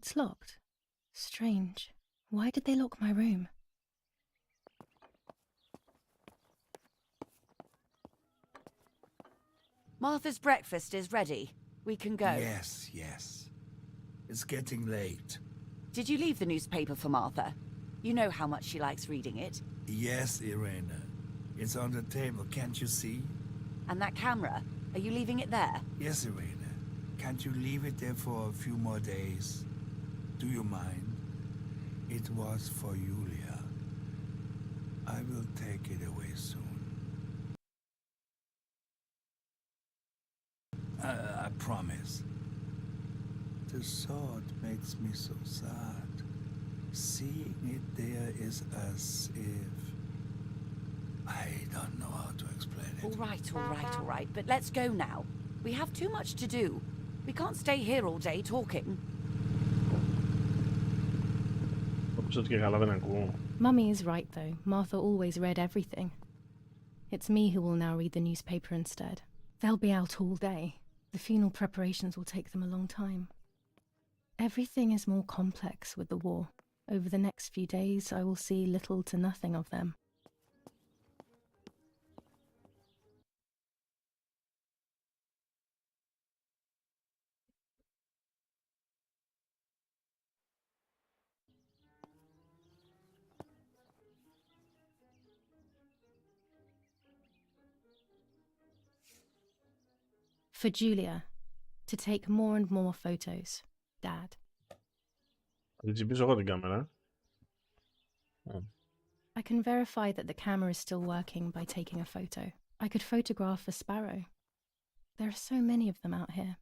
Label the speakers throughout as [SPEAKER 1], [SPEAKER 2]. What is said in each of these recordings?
[SPEAKER 1] It's locked. Strange. Why did they lock my room?
[SPEAKER 2] Martha's breakfast is ready. We can go.
[SPEAKER 3] Yes, yes. It's getting late.
[SPEAKER 2] Did you leave the newspaper for Martha? You know how much she likes reading it.
[SPEAKER 3] Yes, Irena. It's on the table, can't you see?
[SPEAKER 2] And that camera, are you leaving it there?
[SPEAKER 3] Yes, Irena. Can't you leave it there for a few more days? Do you mind? It was for Julia. I will take it away soon. I promise. The thought makes me so sad. Seeing it there is as if... I don't know how to explain it.
[SPEAKER 2] All right, but let's go now. We have too much to do. We can't stay here all day talking.
[SPEAKER 1] Mummy is right though. Martha always read everything. It's me who will now read the newspaper instead. They'll be out all day. The funeral preparations will take them a long time. Everything is more complex with the war. Over the next few days, I will see little to nothing of them. For Julia, to take more and more photos, Dad. I can verify that the camera is still working by taking a photo. I could photograph a sparrow. There are so many of them out here.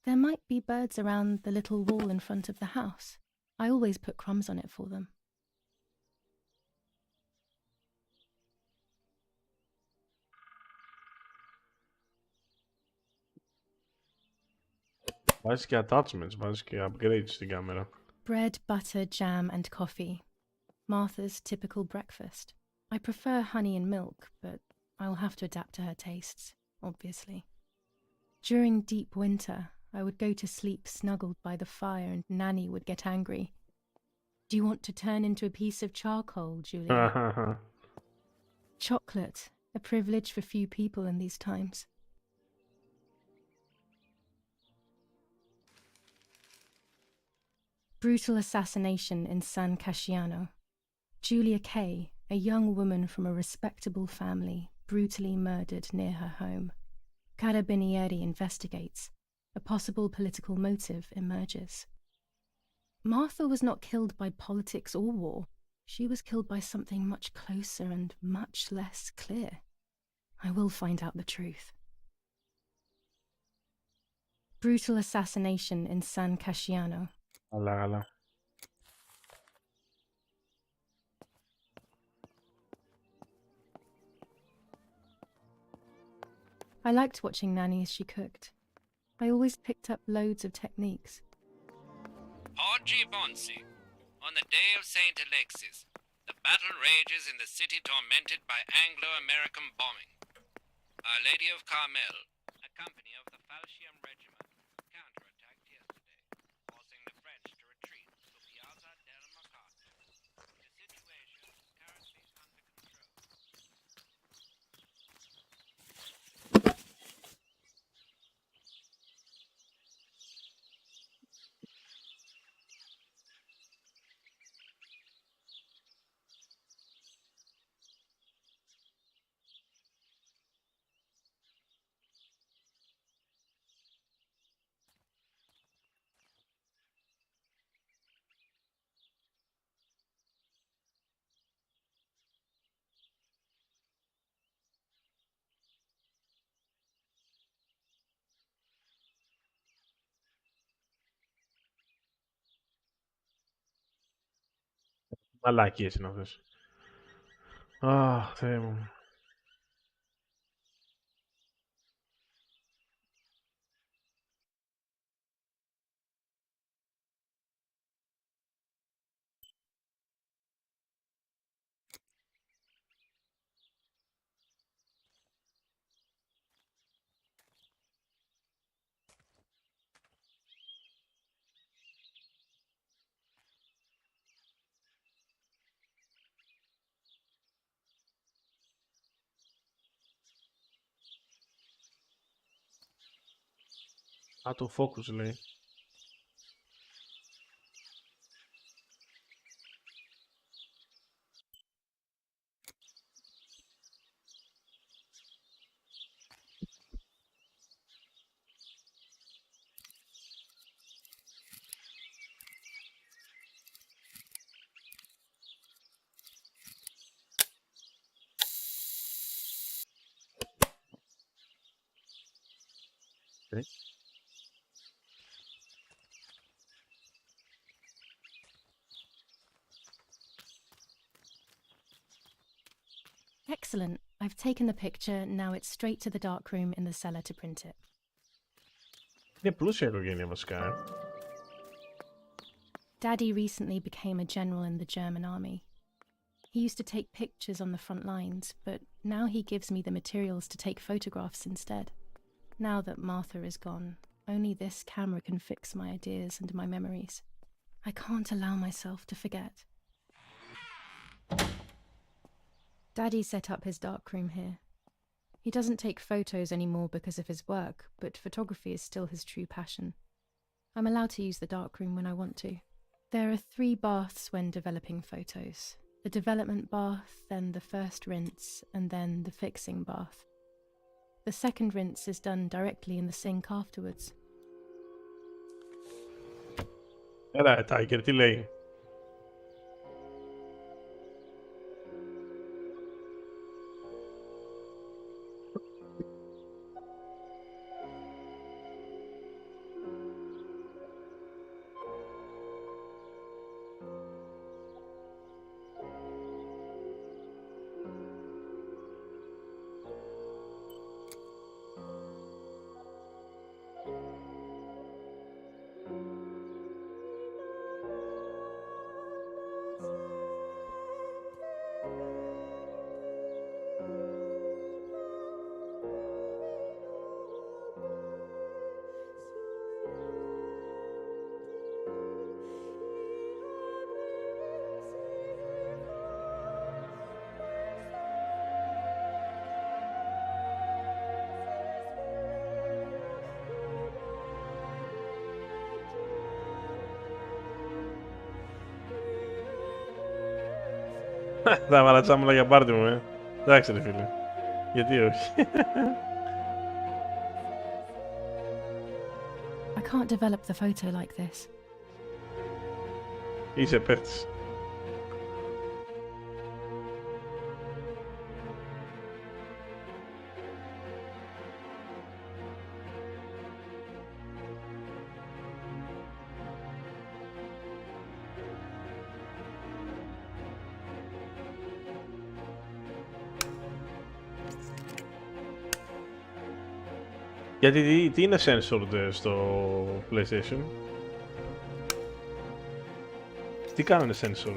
[SPEAKER 1] There might be birds around the little wall in front of the house. I always put crumbs on it for them.
[SPEAKER 4] Βάζεις και attachments, βάζεις και upgrades στην κάμερα.
[SPEAKER 1] Bread, butter, jam and coffee. Martha's typical breakfast. I prefer honey and milk, but I'll have to adapt to her tastes, obviously. During deep winter, I would go to sleep snuggled by the fire and Nanny would get angry. Do you want to turn into a piece of charcoal, Julia? Chocolate, a privilege for few people in these times. Brutal assassination in San Casciano. Julia Kay, a young woman from a respectable family, brutally murdered near her home. Carabinieri investigates. A possible political motive emerges. Martha was not killed by politics or war. She was killed by something much closer and much less clear. I will find out the truth. Brutal assassination in San Casciano.
[SPEAKER 4] Αλλά.
[SPEAKER 1] I liked watching Nanny as she cooked. I always picked up loads of techniques.
[SPEAKER 5] Oggi Bonsi, on the day of St. Alexis, the battle rages in the city tormented by Anglo-American bombing. Our Lady of Carmel, a company of the Falchium Regiment, counterattacked yesterday, forcing the French to retreat to Piazza del Mercato. The situation is currently under control.
[SPEAKER 4] Μαλακίες είναι αυτές. Αχ, Θεέ μου. Α, το focus λέει. Okay.
[SPEAKER 1] Excellent. I've taken the picture, now it's straight to the darkroom in the cellar to print it.
[SPEAKER 4] Είναι πλούσια οικογένεια βασικά.
[SPEAKER 1] Daddy recently became a general in the German army. He used to take pictures on the front lines, but now he gives me the materials to take photographs instead. Now that Martha is gone, only this camera can fix my ideas and my memories. I can't allow myself to forget. Daddy set up his darkroom here. He doesn't take photos anymore because of his work, but photography is still his true passion. I'm allowed to use the darkroom when I want to. There are 3 baths when developing photos. The development bath, then the first rinse, and then the fixing bath. The second rinse is done directly in the sink afterwards.
[SPEAKER 4] Έλα, Tiger, τι λέει. Τα μαλατσάμουλα για πάρτι μου, Εντάξει ρε φίλε. Γιατί όχι.
[SPEAKER 1] I can't develop the photo like this.
[SPEAKER 4] Είσαι παίχτης. Γιατί τι είναι censored στο PlayStation. Τι κάνανε sensor.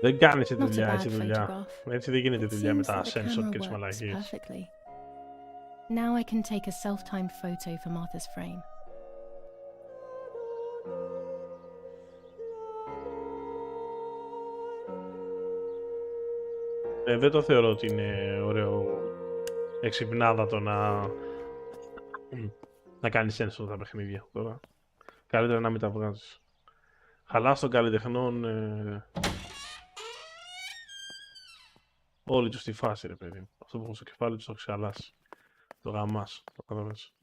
[SPEAKER 4] Δεν κάνει τη δουλειά, έτσι δουλειά. Έτσι δεν γίνεται δουλειά με τα sensor και τις μαλακίες.
[SPEAKER 1] Now I can take a self-timed photo for Martha's frame.
[SPEAKER 4] Δεν το θεωρώ ότι είναι ωραίο εξυπνάδα το να κάνει sensor τα παιχνίδια τώρα. Καλύτερα να μην τα βγάζεις. Χαλάς των καλλιτεχνών όλη τους τη φάση, ρε παιδί. Αυτό που έχουν στο κεφάλι τους το έχεις χαλάσει. Το γαμάς, το καταλαβαίνεις.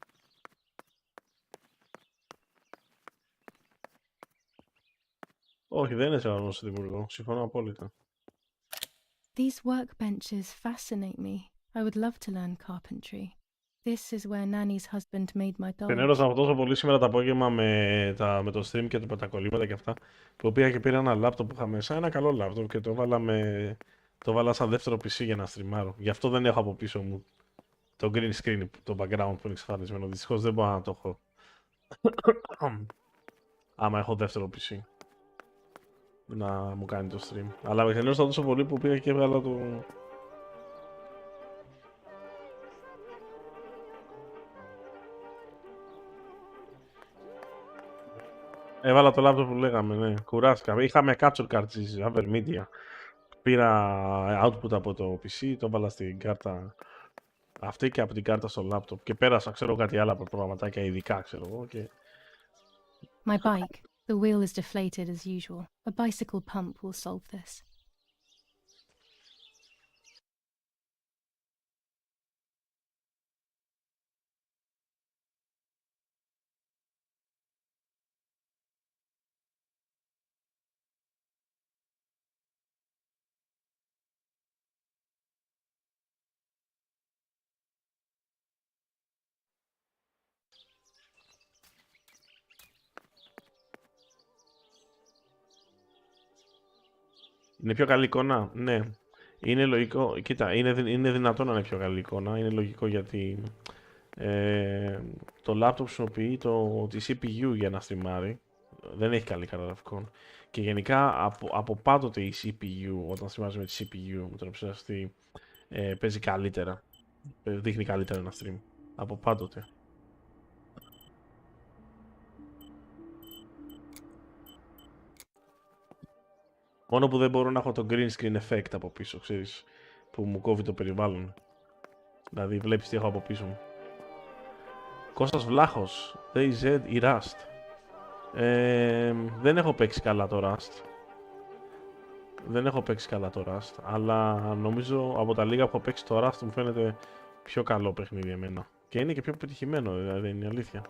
[SPEAKER 4] Όχι, δεν είναι σεβασμός στο δημιουργό. Συμφωνώ απόλυτα.
[SPEAKER 1] These workbenches fascinate me. I would love to learn carpentry. This is where Nanny's husband made my dolls.
[SPEAKER 4] Πενέρωσα αυτό τόσο πολύ σήμερα το απόγευμα με το stream και τα κολλήματα και αυτά. Που πήγα και πήρα ένα λάπτοπ που είχα μέσα. Ένα καλό λάπτοπ και το βάλα σαν δεύτερο PC για να στριμάρω. Γι' αυτό δεν έχω από πίσω μου το green screen, το background που είναι εξαφανισμένο. Δυστυχώς δεν μπορώ να το έχω. Άμα έχω δεύτερο PC. Να μου κάνει το stream. Αλλά με χαιρέτησα τόσο πολύ που πήγα και έβγαλα το... Έβαλα το laptop που λέγαμε, ναι. Κουράστηκα. Είχαμε capture cards της Media. Πήρα output από το PC, το έβαλα στην κάρτα αυτή και από την κάρτα στο laptop. Και πέρασα, ξέρω, κάτι άλλα προγραμματάκια ειδικά, ξέρω εγώ. Και...
[SPEAKER 1] My bike. The wheel is deflated as usual. A bicycle pump will solve this.
[SPEAKER 4] Είναι πιο καλή εικόνα, ναι. Είναι λογικό. Κοίτα, είναι δυνατόν να είναι πιο καλή εικόνα. Είναι λογικό γιατί το laptop χρησιμοποιεί τη CPU για να στριμάρει. Δεν έχει καλή κάρτα γραφικών. Και γενικά από πάντοτε η CPU, όταν στριμάζει με τη CPU, με τον επεξεργαστή, παίζει καλύτερα. Δείχνει καλύτερα ένα stream. Από πάντοτε. Μόνο που δεν μπορώ να έχω το green screen effect από πίσω, ξέρεις, που μου κόβει το περιβάλλον. Δηλαδή βλέπεις τι έχω από πίσω μου. Κώστας Βλάχος, DayZ ή Rust. Δεν έχω παίξει καλά το Rust. Αλλά νομίζω από τα λίγα που έχω παίξει το Rust μου φαίνεται πιο καλό παιχνίδι εμένα. Και είναι και πιο πετυχημένο, δηλαδή είναι η αλήθεια.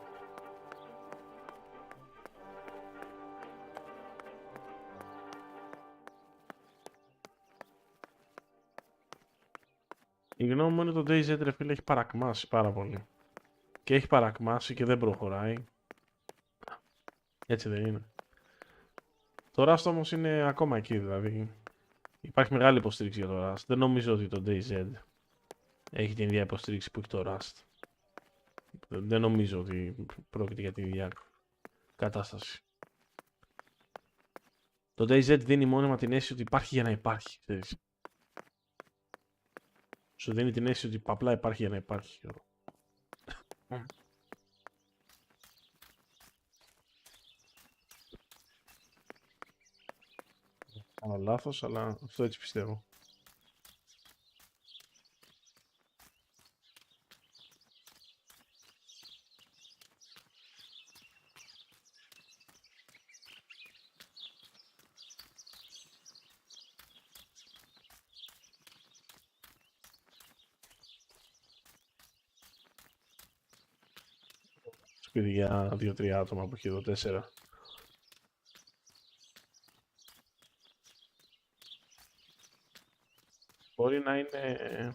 [SPEAKER 4] Η γνώμη μου είναι το DayZ, ρε φίλε, έχει παρακμάσει πάρα πολύ. Και έχει παρακμάσει και δεν προχωράει. Έτσι δεν είναι. Το Rust όμως είναι ακόμα εκεί, δηλαδή. Υπάρχει μεγάλη υποστήριξη για το Rust. Δεν νομίζω ότι το DayZ έχει την ίδια υποστήριξη που έχει το Rust. Δεν νομίζω ότι πρόκειται για την ίδια κατάσταση. Το DayZ δίνει μόνιμα την αίσθηση ότι υπάρχει για να υπάρχει, ξέρεις. Σου δίνει την αίσθηση ότι απλά υπάρχει για να υπάρχει. Κάνω λάθος, αλλά αυτό έτσι πιστεύω. Σπίτι για 2-3 άτομα που έχει εδώ 4. Μπορεί να είναι...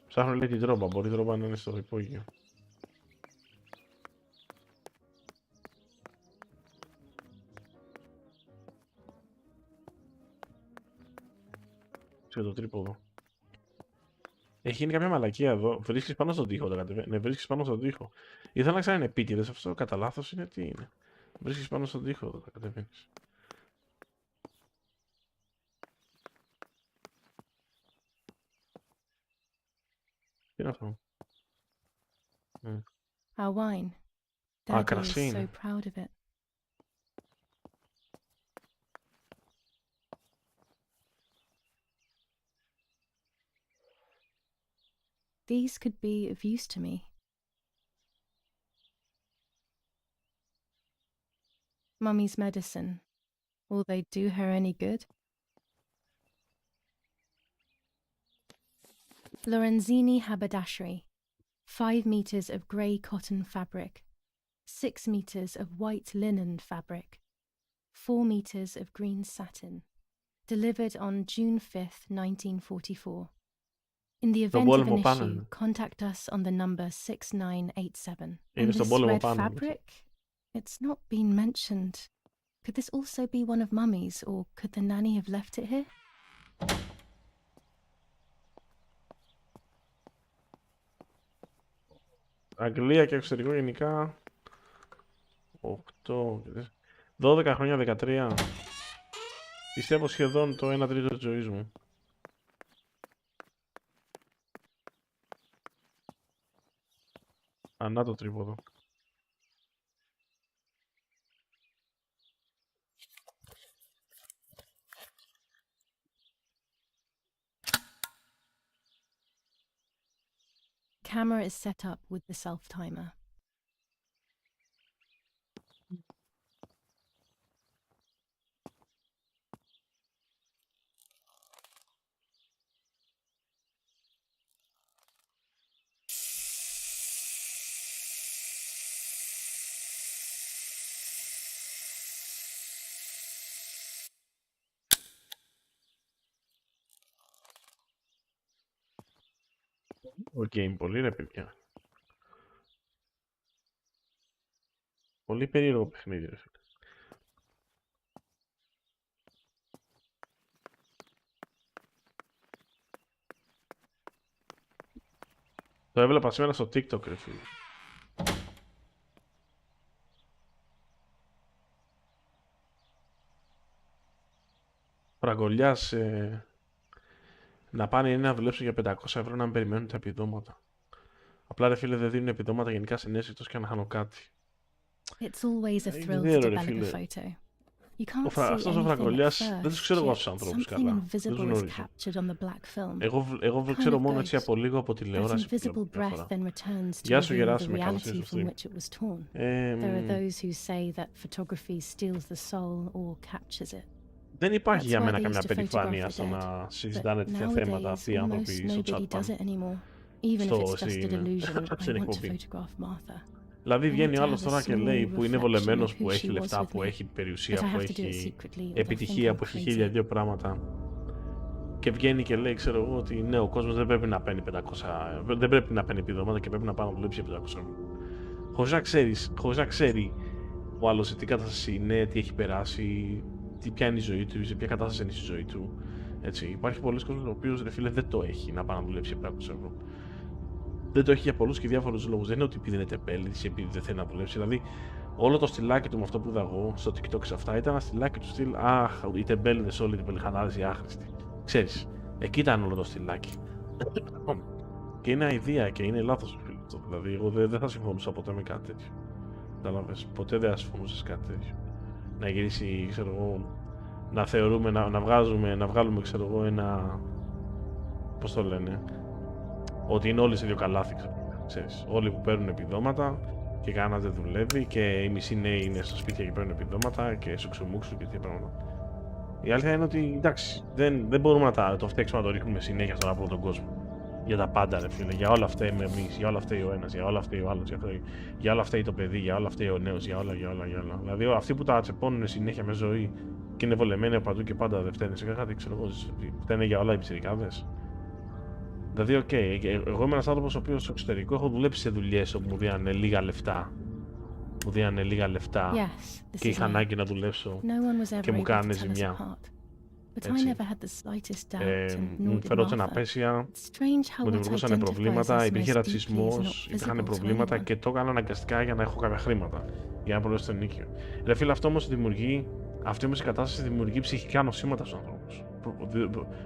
[SPEAKER 4] Ψάχνω λέει την τρόμπα, μπορεί η τρόμπα να είναι στο υπόγειο. Σε το τρίποδο. Έχει γίνει κάποια μαλακία εδώ. Βρίσκεις πάνω στον τοίχο, τα κατεβαίνει. Ναι, βρίσκεις πάνω στον τοίχο. Ήθελα να ξέρω αν είναι επίτηδες αυτό, κατά λάθος είναι τι είναι. Βρίσκεις πάνω στον τοίχο, τα κατεβαίνεις. Τι είναι αυτό.
[SPEAKER 1] Our wine.
[SPEAKER 4] Α,
[SPEAKER 1] Daddy is
[SPEAKER 4] κρασί
[SPEAKER 1] so
[SPEAKER 4] είναι.
[SPEAKER 1] proud of it. These could be of use to me. Mummy's medicine. Will they do her any good? Lorenzini haberdashery. 5 meters of grey cotton fabric. 6 meters of white linen fabric. 4 meters of green satin. Delivered on June 5th, 1944. In the event of an issue, contact us on the number 6987. And this red fabric? It's not been mentioned. Could this also be one of Mummy's, or could the nanny have left it here? What? Our wine. Daddy is so proud of it. These could be of use to me. Mummy's medicine. Will they do her any good? Lorenzini haberdashery. 5 meters of grey cotton fabric. 6 meters of white linen fabric. 4 meters of green satin. Delivered on June 5th, 1944. In the event of an issue, contact us on the number 6987. And this red fabric? It's not been mentioned. Could this also be one of Mummy's, or could the nanny have left it here?
[SPEAKER 4] Αγγλία και εξωτερικό γενικά. 8, 12 χρόνια, 13. Πιστεύω σχεδόν το 1 τρίτο της ζωής μου. Ανά το τρίποδο.
[SPEAKER 1] Camera is set up with the self-timer.
[SPEAKER 4] Game πολύ ρε παιδιά. Πολύ περίεργο παιχνίδι ρε φίλε. Το έβλεπα σήμερα στο TikTok ρε φίλε. Πραγκολιάς να πάνε ή να δουλέψουν για 500 ευρώ να μην περιμένουν τα επιδόματα. Απλά ρε φίλε δεν δίνουν επιδόματα γενικά σε νέες εκτός και να χάνω κάτι.
[SPEAKER 1] It's always a thrill to
[SPEAKER 4] Δεν ρε
[SPEAKER 1] develop a
[SPEAKER 4] φίλε.
[SPEAKER 1] photo. You can't see
[SPEAKER 4] Αυτός ο
[SPEAKER 1] anything at
[SPEAKER 4] Βρακολιάς δεν τους ξέρω εγώ
[SPEAKER 1] first,
[SPEAKER 4] αυτούς τους
[SPEAKER 1] yet
[SPEAKER 4] ανθρώπους
[SPEAKER 1] something
[SPEAKER 4] καλά. Δεν τους
[SPEAKER 1] invisible is
[SPEAKER 4] γνωρίζω.
[SPEAKER 1] captured on the black film.
[SPEAKER 4] Εγώ
[SPEAKER 1] Kind
[SPEAKER 4] ξέρω
[SPEAKER 1] of
[SPEAKER 4] μόνο έτσι
[SPEAKER 1] ghost.
[SPEAKER 4] από λίγο από
[SPEAKER 1] That
[SPEAKER 4] τηλεόραση που
[SPEAKER 1] invisible
[SPEAKER 4] βλέπω μια
[SPEAKER 1] breath
[SPEAKER 4] φορά.
[SPEAKER 1] then returns to
[SPEAKER 4] Γεια σου
[SPEAKER 1] reveal the
[SPEAKER 4] Γεράσιμε, καλώς
[SPEAKER 1] reality
[SPEAKER 4] ήρθες
[SPEAKER 1] from
[SPEAKER 4] στη.
[SPEAKER 1] which it was torn. There are those who say that photography steals the soul or captures it.
[SPEAKER 4] Δεν υπάρχει
[SPEAKER 1] That's
[SPEAKER 4] για
[SPEAKER 1] why
[SPEAKER 4] μένα
[SPEAKER 1] they
[SPEAKER 4] καμιά
[SPEAKER 1] used to photograph
[SPEAKER 4] περηφάνεια
[SPEAKER 1] the
[SPEAKER 4] στο
[SPEAKER 1] dead.
[SPEAKER 4] να
[SPEAKER 1] But
[SPEAKER 4] συζητάνε τέτοια θέματα
[SPEAKER 1] nowadays,
[SPEAKER 4] αυτοί οι άνθρωποι
[SPEAKER 1] almost
[SPEAKER 4] στο
[SPEAKER 1] nobody
[SPEAKER 4] chat
[SPEAKER 1] does
[SPEAKER 4] πάνω.
[SPEAKER 1] it anymore. Even if
[SPEAKER 4] Στο
[SPEAKER 1] it's just a
[SPEAKER 4] στην
[SPEAKER 1] delusion, I
[SPEAKER 4] στην
[SPEAKER 1] want to
[SPEAKER 4] εκπομπή.
[SPEAKER 1] photograph Martha.
[SPEAKER 4] Δηλαδή
[SPEAKER 1] I want
[SPEAKER 4] βγαίνει
[SPEAKER 1] to
[SPEAKER 4] ο
[SPEAKER 1] have
[SPEAKER 4] άλλος
[SPEAKER 1] a
[SPEAKER 4] τώρα και
[SPEAKER 1] small
[SPEAKER 4] λέει που είναι
[SPEAKER 1] reflection of
[SPEAKER 4] βολεμένος,
[SPEAKER 1] who
[SPEAKER 4] που έχει
[SPEAKER 1] she was
[SPEAKER 4] λεφτά,
[SPEAKER 1] with
[SPEAKER 4] που
[SPEAKER 1] me.
[SPEAKER 4] έχει
[SPEAKER 1] But
[SPEAKER 4] περιουσία,
[SPEAKER 1] I
[SPEAKER 4] που
[SPEAKER 1] have to do it
[SPEAKER 4] έχει
[SPEAKER 1] secretly or they'll think
[SPEAKER 4] επιτυχία,
[SPEAKER 1] I'm
[SPEAKER 4] που έχει
[SPEAKER 1] crazy.
[SPEAKER 4] 1002 πράγματα. Και βγαίνει και λέει, ξέρω εγώ, ότι ναι, ο κόσμος δεν πρέπει να παίρνει 500, δεν πρέπει να παίρνει επιδόματα και πρέπει να πάει να δουλέψει για 500 ευρώ. Χωρίς να ξέρει ο άλλος σε τι κατάσταση είναι, τι έχει περάσει, ποια είναι η ζωή του, σε ποια κατάσταση είναι η ζωή του. Έτσι. Υπάρχει πολλοί κόσμος ο οποίος ρε φίλε δεν το έχει να πάει να δουλέψει για 500 ευρώ. Δεν το έχει για πολλούς και διάφορους λόγους. Δεν είναι ότι επειδή είναι τεμπέλης ή επειδή δεν θέλει να δουλέψει. Δηλαδή, όλο το στυλάκι του με αυτό που είδα εγώ στο TikTok σε αυτά ήταν ένα στυλάκι του στυλ. Αχ, οι τεμπέληδες όλοι, οι τεμπελιχανάδες, οι άχρηστοι. Ξέρεις, εκεί ήταν όλο το στυλάκι. Και είναι αηδία και είναι λάθος φίλε αυτό. Δηλαδή, εγώ δεν θα συμφωνούσα ποτέ με κάτι τέτοιο. Κατάλαβες, ποτέ δεν θα συμφωνούσα σε κάτι τέτοιο. Να γυρίσει, ξέρω εγώ, να θεωρούμε, να βγάλουμε, ξέρω εγώ, ένα. Πώς το λένε, ότι είναι όλοι σε δύο καλάθι, ξέρεις. Όλοι που παίρνουν επιδόματα και κανένας δεν δουλεύει και οι μισοί νέοι είναι στα σπίτια και παίρνουν επιδόματα και σουξουμούξου και τέτοια πράγματα. Η αλήθεια είναι ότι εντάξει, δεν μπορούμε να το φταίξουμε να το ρίχνουμε συνέχεια στον από τον κόσμο. Για τα πάντα, ρε φίλε. Για όλα αυτά είμαι εμείς, για όλα φταίει ο ένας, για όλα φταίει ο άλλος, για όλα φταίει το παιδί, για όλα φταίει ο νέος, για όλα. Δηλαδή, αυτοί που τα τσεπώνουν συνέχεια με ζωή και είναι βολεμένοι από παντού και πάντα δεν φταίνε σε κάτι, ξέρω εγώ, φταίνε για όλα οι πιτσιρικάδες. Δηλαδή, οκ, εγώ είμαι ένας άνθρωπος ο οποίος στο εξωτερικό έχω δουλέψει σε δουλειές όπου μου δίνανε λίγα λεφτά.
[SPEAKER 1] Yes, this
[SPEAKER 4] Και
[SPEAKER 1] is
[SPEAKER 4] είχα
[SPEAKER 1] me.
[SPEAKER 4] ανάγκη να δουλέψω
[SPEAKER 1] No one was ever
[SPEAKER 4] και μου
[SPEAKER 1] able to
[SPEAKER 4] κάνανε
[SPEAKER 1] tell us
[SPEAKER 4] ζημιά.
[SPEAKER 1] apart. But I
[SPEAKER 4] Έτσι.
[SPEAKER 1] never had the slightest doubt and
[SPEAKER 4] Μου
[SPEAKER 1] nor did
[SPEAKER 4] φερόταν
[SPEAKER 1] Martha.
[SPEAKER 4] απέσια,
[SPEAKER 1] It's strange how
[SPEAKER 4] μου
[SPEAKER 1] what
[SPEAKER 4] δημιουργούσαν
[SPEAKER 1] identifies
[SPEAKER 4] προβλήματα,
[SPEAKER 1] us
[SPEAKER 4] υπήρχε
[SPEAKER 1] most deeply is not
[SPEAKER 4] ρατσισμός,
[SPEAKER 1] visible
[SPEAKER 4] υπήρχαν
[SPEAKER 1] to
[SPEAKER 4] προβλήματα
[SPEAKER 1] anyone.
[SPEAKER 4] και το έκανα αναγκαστικά για να έχω κάποια χρήματα. Για να προλέψω το ενίκιο. Ρε φίλε, αυτή όμως η κατάσταση δημιουργεί ψυχικά νοσήματα στους ανθρώπους.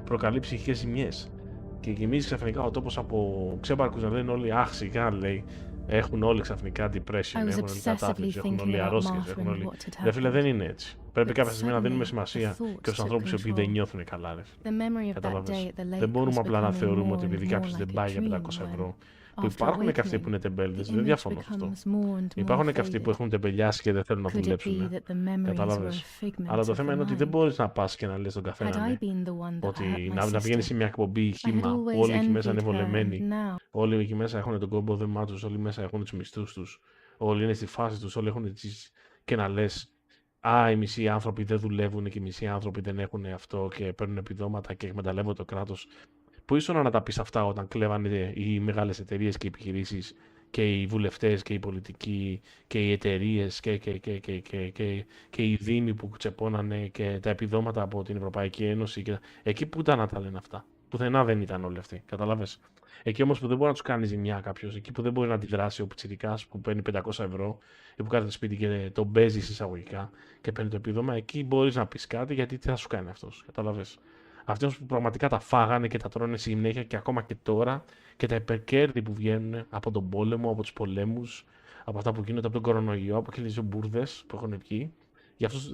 [SPEAKER 4] Προκαλεί ψυχικές ζημιές. Και γεμίζει ξαφνικά ο τόπος από ξέμπαρκους να λένε όλοι αχ, σιγά λέει. Έχουν όλοι ξαφνικά depression,
[SPEAKER 1] I was
[SPEAKER 4] έχουν όλοι
[SPEAKER 1] obsessively
[SPEAKER 4] κατάθλιψη, έχουν όλοι
[SPEAKER 1] thinking about
[SPEAKER 4] αρρώστιες,
[SPEAKER 1] Martha
[SPEAKER 4] έχουν
[SPEAKER 1] and
[SPEAKER 4] όλοι.
[SPEAKER 1] what had
[SPEAKER 4] Ρε φίλε, δεν
[SPEAKER 1] happened.
[SPEAKER 4] είναι έτσι. Πρέπει
[SPEAKER 1] But
[SPEAKER 4] κάποια στιγμή να δίνουμε
[SPEAKER 1] suddenly,
[SPEAKER 4] σημασία
[SPEAKER 1] a thought
[SPEAKER 4] και στους
[SPEAKER 1] took
[SPEAKER 4] ανθρώπους οι οποίοι δεν
[SPEAKER 1] control.
[SPEAKER 4] νιώθουν καλά, ρε φίλε.
[SPEAKER 1] The memory of that
[SPEAKER 4] Κατάλαβες.
[SPEAKER 1] day at the lake
[SPEAKER 4] Δεν μπορούμε
[SPEAKER 1] was
[SPEAKER 4] απλά να
[SPEAKER 1] becoming
[SPEAKER 4] θεωρούμε
[SPEAKER 1] more
[SPEAKER 4] ότι
[SPEAKER 1] and
[SPEAKER 4] επειδή
[SPEAKER 1] more
[SPEAKER 4] κάποιος
[SPEAKER 1] like
[SPEAKER 4] δεν
[SPEAKER 1] a
[SPEAKER 4] πάει για
[SPEAKER 1] dream
[SPEAKER 4] 500
[SPEAKER 1] when,
[SPEAKER 4] ευρώ. Που
[SPEAKER 1] after
[SPEAKER 4] υπάρχουν και αυτοί
[SPEAKER 1] awakening,
[SPEAKER 4] που είναι τεμπέληδες,
[SPEAKER 1] the
[SPEAKER 4] δεν
[SPEAKER 1] image
[SPEAKER 4] διαφωνώ σε αυτό.
[SPEAKER 1] becomes more and more
[SPEAKER 4] Υπάρχουν και αυτοί που
[SPEAKER 1] faded.
[SPEAKER 4] έχουν τεμπελιάσει και δεν θέλουν να
[SPEAKER 1] Could it be
[SPEAKER 4] δουλέψουν.
[SPEAKER 1] that the memories were a
[SPEAKER 4] Κατάλαβες.
[SPEAKER 1] figment
[SPEAKER 4] Αλλά το
[SPEAKER 1] of
[SPEAKER 4] θέμα
[SPEAKER 1] the
[SPEAKER 4] είναι ότι δεν
[SPEAKER 1] mind?
[SPEAKER 4] μπορείς να πας και να λες στον
[SPEAKER 1] Had
[SPEAKER 4] καθένα
[SPEAKER 1] I
[SPEAKER 4] ναι,
[SPEAKER 1] been the one that hurt
[SPEAKER 4] ότι
[SPEAKER 1] my
[SPEAKER 4] να βγαίνει
[SPEAKER 1] sister?
[SPEAKER 4] σε μια εκπομπή
[SPEAKER 1] I had
[SPEAKER 4] χήμα.
[SPEAKER 1] always
[SPEAKER 4] Όλοι εκεί μέσα είναι
[SPEAKER 1] envied her,
[SPEAKER 4] βολεμένοι.
[SPEAKER 1] and now
[SPEAKER 4] Όλοι εκεί μέσα έχουν τον κόμποδεμά τους. Όλοι μέσα έχουν τους μισθούς τους. Όλοι είναι στη φάση τους. Όλοι έχουν τις. Και να λες, α, οι μισοί άνθρωποι δεν δουλεύουν και οι μισοί άνθρωποι δεν έχουν αυτό και παίρνουν επιδόματα και εκμεταλλεύονται το κράτος. Πού ήσουν να τα πεις αυτά όταν κλέβανε οι μεγάλες εταιρείες και οι επιχειρήσεις και οι βουλευτές και οι πολιτικοί και οι εταιρείες και οι δήμοι που τσεπώνανε και τα επιδόματα από την Ευρωπαϊκή Ένωση. Εκεί που ήταν να τα λένε αυτά. Πουθενά δεν ήταν όλοι αυτοί. Καταλάβες. Εκεί όμως που δεν μπορεί να τους κάνει ζημιά κάποιος, εκεί που δεν μπορεί να αντιδράσει ο πιτσιρικάς που παίρνει 500 € ή που κάθεται σπίτι και τον παίζει εισαγωγικά και παίρνει το επίδομα, εκεί μπορείς να πεις κάτι γιατί τι θα σου κάνει αυτός. Καταλάβες. Αυτοί όμως που πραγματικά τα φάγανε και τα τρώνε συνέχεια και ακόμα και τώρα και τα υπερκέρδη που βγαίνουν από τον πόλεμο, από τους πολέμους, από αυτά που γίνονται από τον κορονοϊό, από εκείνες τις μπουρδες που έχουν πιει. Για αυτούς,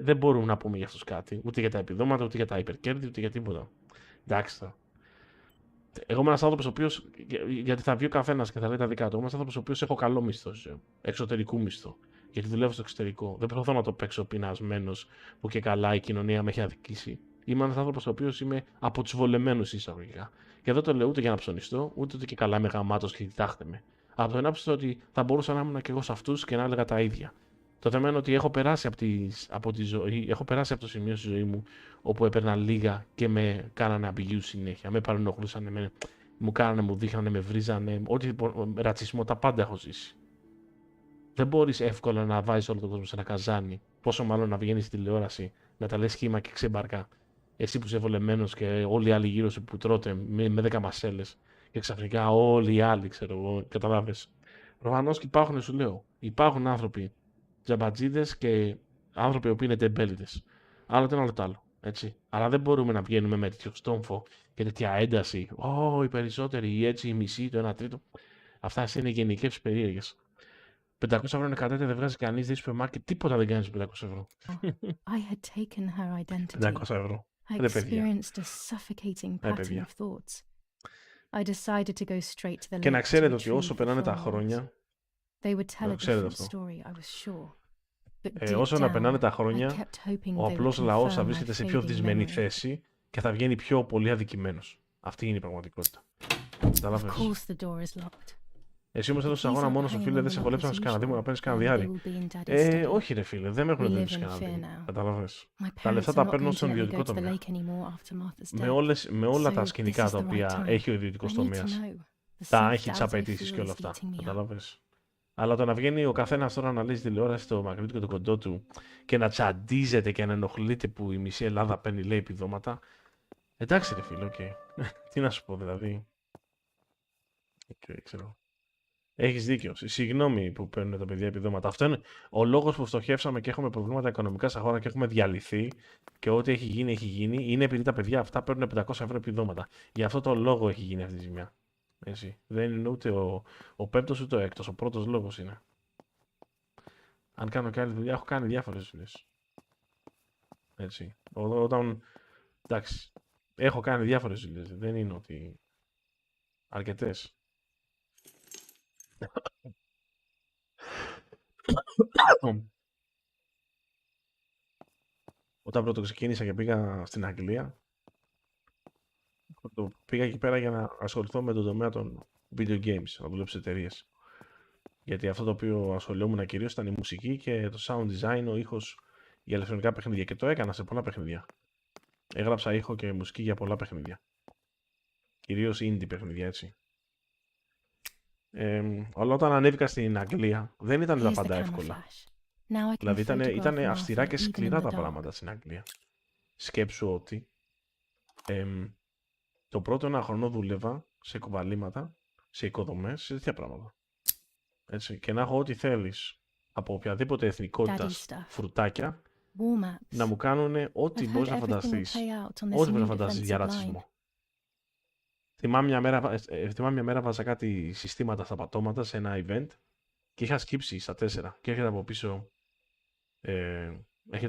[SPEAKER 4] δεν μπορούμε να πούμε για αυτούς κάτι. Ούτε για τα επιδόματα, ούτε για τα υπερκέρδη, ούτε για τίποτα. Εντάξει τώρα. Εγώ είμαι ένας άνθρωπος ο οποίος, γιατί θα βγει ο καθένας και θα λέει τα δικά του, είμαι ένας άνθρωπος ο οποίος έχω καλό μισθό, εξωτερικού μισθό. Γιατί δουλεύω στο εξωτερικό. Δεν προσπαθώ να το παίξω πεινασμένος που και καλά η κοινωνία με έχει αδικήσει. Είμαι ένας άνθρωπος ο οποίος είμαι από τους βολεμένους εισαγωγικά. Και δεν το λέω ούτε για να ψωνιστώ, ούτε και καλά είμαι γαμάτος και κοιτάξτε με. Από το ενάψιστο ότι θα μπορούσα να ήμουν και εγώ σε αυτούς και να έλεγα τα ίδια. Το θέμα είναι ότι έχω περάσει από τη ζωή, έχω περάσει από το σημείο στη ζωή μου όπου έπαιρνα λίγα και με κάνανε abuse συνέχεια. Με παρενοχλούσαν, μου κάνανε, μου δείχνανε, με βρίζανε. Ό,τι ρατσισμό, τα πάντα έχω ζήσει. Δεν μπορείς εύκολα να βάζεις όλο τον κόσμο σε ένα καζάνι. Πόσο μάλλον να βγαίνεις στη τηλεόραση, να τα λες σχήμα και ξεμπαρκά. Εσύ που είσαι βολεμένος και όλοι οι άλλοι γύρω σου που τρώτε με 10 μασέλες και ξαφνικά όλοι οι άλλοι, ξέρω εγώ, καταλάβες. Προφανώς και υπάρχουν, σου λέω, υπάρχουν άνθρωποι, τζαμπατζίδες και άνθρωποι που είναι τεμπέληδες. Άλλο το ένα, άλλο το άλλο. Έτσι. Αλλά δεν μπορούμε να βγαίνουμε με τέτοιο στόμφο και τέτοια ένταση. Οι περισσότεροι, ή έτσι, οι μισοί, το 1/3. Αυτά είναι γενικές περίεργες. 500 € είναι κατέτε, δεν βγάζει κανείς, δεν σούπερ μάρκετ, τίποτα δεν κάνεις 500 €.
[SPEAKER 1] I had taken her identity.
[SPEAKER 4] 500 €.
[SPEAKER 1] I
[SPEAKER 4] Ρε παιδιά.
[SPEAKER 1] experienced a suffocating pattern
[SPEAKER 4] παιδιά.
[SPEAKER 1] of thoughts. I decided to go straight to the
[SPEAKER 4] Και να
[SPEAKER 1] lake to
[SPEAKER 4] ξέρετε ότι
[SPEAKER 1] retrieve
[SPEAKER 4] όσο
[SPEAKER 1] the
[SPEAKER 4] περνάνε τα
[SPEAKER 1] flowers.
[SPEAKER 4] χρόνια,
[SPEAKER 1] They would tell a
[SPEAKER 4] ξέρετε
[SPEAKER 1] different
[SPEAKER 4] αυτό.
[SPEAKER 1] story, I was sure. But deep
[SPEAKER 4] όσο να
[SPEAKER 1] down,
[SPEAKER 4] περνάνε τα
[SPEAKER 1] I
[SPEAKER 4] χρόνια,
[SPEAKER 1] kept hoping
[SPEAKER 4] ο
[SPEAKER 1] they would
[SPEAKER 4] απλός λαός θα
[SPEAKER 1] confirm my
[SPEAKER 4] βρίσκεται σε πιο
[SPEAKER 1] fading
[SPEAKER 4] δυσμενή
[SPEAKER 1] memory.
[SPEAKER 4] θέση και θα βγαίνει πιο πολύ αδικημένος. Αυτή είναι η πραγματικότητα.
[SPEAKER 1] Of
[SPEAKER 4] Καταλαβαίνεις.
[SPEAKER 1] course the door is locked.
[SPEAKER 4] Εσύ όμως εδώ
[SPEAKER 1] If
[SPEAKER 4] σε
[SPEAKER 1] these
[SPEAKER 4] αγώνα
[SPEAKER 1] aren't
[SPEAKER 4] μόνος σου,
[SPEAKER 1] hanging
[SPEAKER 4] φίλε,
[SPEAKER 1] on
[SPEAKER 4] δεν
[SPEAKER 1] the
[SPEAKER 4] σε
[SPEAKER 1] lock
[SPEAKER 4] βολέψαν
[SPEAKER 1] as
[SPEAKER 4] να κάνεις κανένα
[SPEAKER 1] usual,
[SPEAKER 4] να παίρνεις κανένα
[SPEAKER 1] then they
[SPEAKER 4] διάρρη.
[SPEAKER 1] will be in Daddy's study.
[SPEAKER 4] Όχι ρε φίλε, δεν με έχουν
[SPEAKER 1] We
[SPEAKER 4] δουλέψει
[SPEAKER 1] live in
[SPEAKER 4] κανένα
[SPEAKER 1] fear
[SPEAKER 4] διάρρη.
[SPEAKER 1] now.
[SPEAKER 4] Καταλαβαίνεις.
[SPEAKER 1] My
[SPEAKER 4] Τα λεφτά
[SPEAKER 1] parents
[SPEAKER 4] τα
[SPEAKER 1] are not
[SPEAKER 4] παίρνω
[SPEAKER 1] going to
[SPEAKER 4] στον
[SPEAKER 1] let me
[SPEAKER 4] ιδιωτικό
[SPEAKER 1] go to the
[SPEAKER 4] τομέα.
[SPEAKER 1] lake anymore after Martha's
[SPEAKER 4] Με
[SPEAKER 1] death.
[SPEAKER 4] όλα
[SPEAKER 1] So
[SPEAKER 4] τα
[SPEAKER 1] this
[SPEAKER 4] σκηνικά
[SPEAKER 1] is
[SPEAKER 4] τα
[SPEAKER 1] the right
[SPEAKER 4] οποία
[SPEAKER 1] time.
[SPEAKER 4] έχει ο
[SPEAKER 1] I
[SPEAKER 4] ιδιωτικός
[SPEAKER 1] need to
[SPEAKER 4] τομέας.
[SPEAKER 1] know. The
[SPEAKER 4] Τα έχει
[SPEAKER 1] self-doubt
[SPEAKER 4] τις
[SPEAKER 1] I
[SPEAKER 4] απαιτήσεις και
[SPEAKER 1] feel
[SPEAKER 4] όλα
[SPEAKER 1] is
[SPEAKER 4] αυτά.
[SPEAKER 1] eating me up.
[SPEAKER 4] Κατάλαβες. Αλλά το να βγαίνει ο καθένας τώρα να λέει στη τηλεόραση το μακρύ του και το κοντό του και να τσαντίζεται και να ενοχλείται που η μισή Ελλάδα παίρνει λέει επιδόματα. Εντάξει ρε φίλε, οκ. Τι να σου πω δηλαδή. Ξέρω. Έχεις δίκιο. Συγγνώμη που παίρνουν τα παιδιά επιδόματα. Αυτό είναι ο λόγος που φτωχεύσαμε και έχουμε προβλήματα οικονομικά στα χώρα και έχουμε διαλυθεί και ό,τι έχει γίνει, είναι επειδή τα παιδιά αυτά παίρνουν 500 € επιδόματα. Γι' αυτό το λόγο έχει γίνει αυτή η ζημιά. Έτσι. Δεν είναι ούτε ο πέμπτος ούτε ο έκτος. Ο πρώτος λόγος είναι. Αν κάνω και άλλη δουλειά, έχω κάνει διάφορες δουλειές. Έτσι. Εντάξει. Έχω κάνει διάφορες δουλειές. Δεν είναι ότι. Αρκετές. Όταν πρώτο ξεκίνησα και πήγα στην Αγγλία, πήγα εκεί πέρα για να ασχοληθώ με τον τομέα των video games, να δουλέψω σε εταιρείες. Γιατί αυτό το οποίο ασχολιόμουν κυρίως ήταν η μουσική και το sound design, ο ήχος για ηλεκτρονικά παιχνίδια. Και το έκανα σε πολλά παιχνίδια. Έγραψα ήχο και μουσική για πολλά παιχνίδια. Κυρίως indie παιχνίδια, έτσι. Αλλά όταν ανέβηκα στην Αγγλία, δεν ήταν τα
[SPEAKER 1] Here's the
[SPEAKER 4] πάντα εύκολα.
[SPEAKER 1] camouflage. Now I can
[SPEAKER 4] Δηλαδή ήταν
[SPEAKER 1] photograph
[SPEAKER 4] αυστηρά
[SPEAKER 1] Martha
[SPEAKER 4] και
[SPEAKER 1] even
[SPEAKER 4] σκληρά
[SPEAKER 1] in
[SPEAKER 4] τα
[SPEAKER 1] the dark.
[SPEAKER 4] πράγματα στην Αγγλία. Σκέψου ότι το πρώτο 1 χρόνο δούλευα σε κουβαλήματα, σε οικοδομές, σε τέτοια πράγματα. Έτσι. Και να έχω ό,τι θέλεις από οποιαδήποτε εθνικότητα
[SPEAKER 1] Daddy stuff.
[SPEAKER 4] φρουτάκια
[SPEAKER 1] War
[SPEAKER 4] να
[SPEAKER 1] maps.
[SPEAKER 4] μου κάνουν ό,τι
[SPEAKER 1] I've
[SPEAKER 4] μπορείς
[SPEAKER 1] heard
[SPEAKER 4] να
[SPEAKER 1] everything will
[SPEAKER 4] φανταστείς.
[SPEAKER 1] play out on this
[SPEAKER 4] Ό,τι μπορείς
[SPEAKER 1] new
[SPEAKER 4] να φανταστείς για
[SPEAKER 1] defensive line.
[SPEAKER 4] ρατσισμό. Θυμάμαι μια μέρα βάζα κάτι συστήματα στα πατώματα σε ένα event και είχα σκύψει στα 4 και έρχεται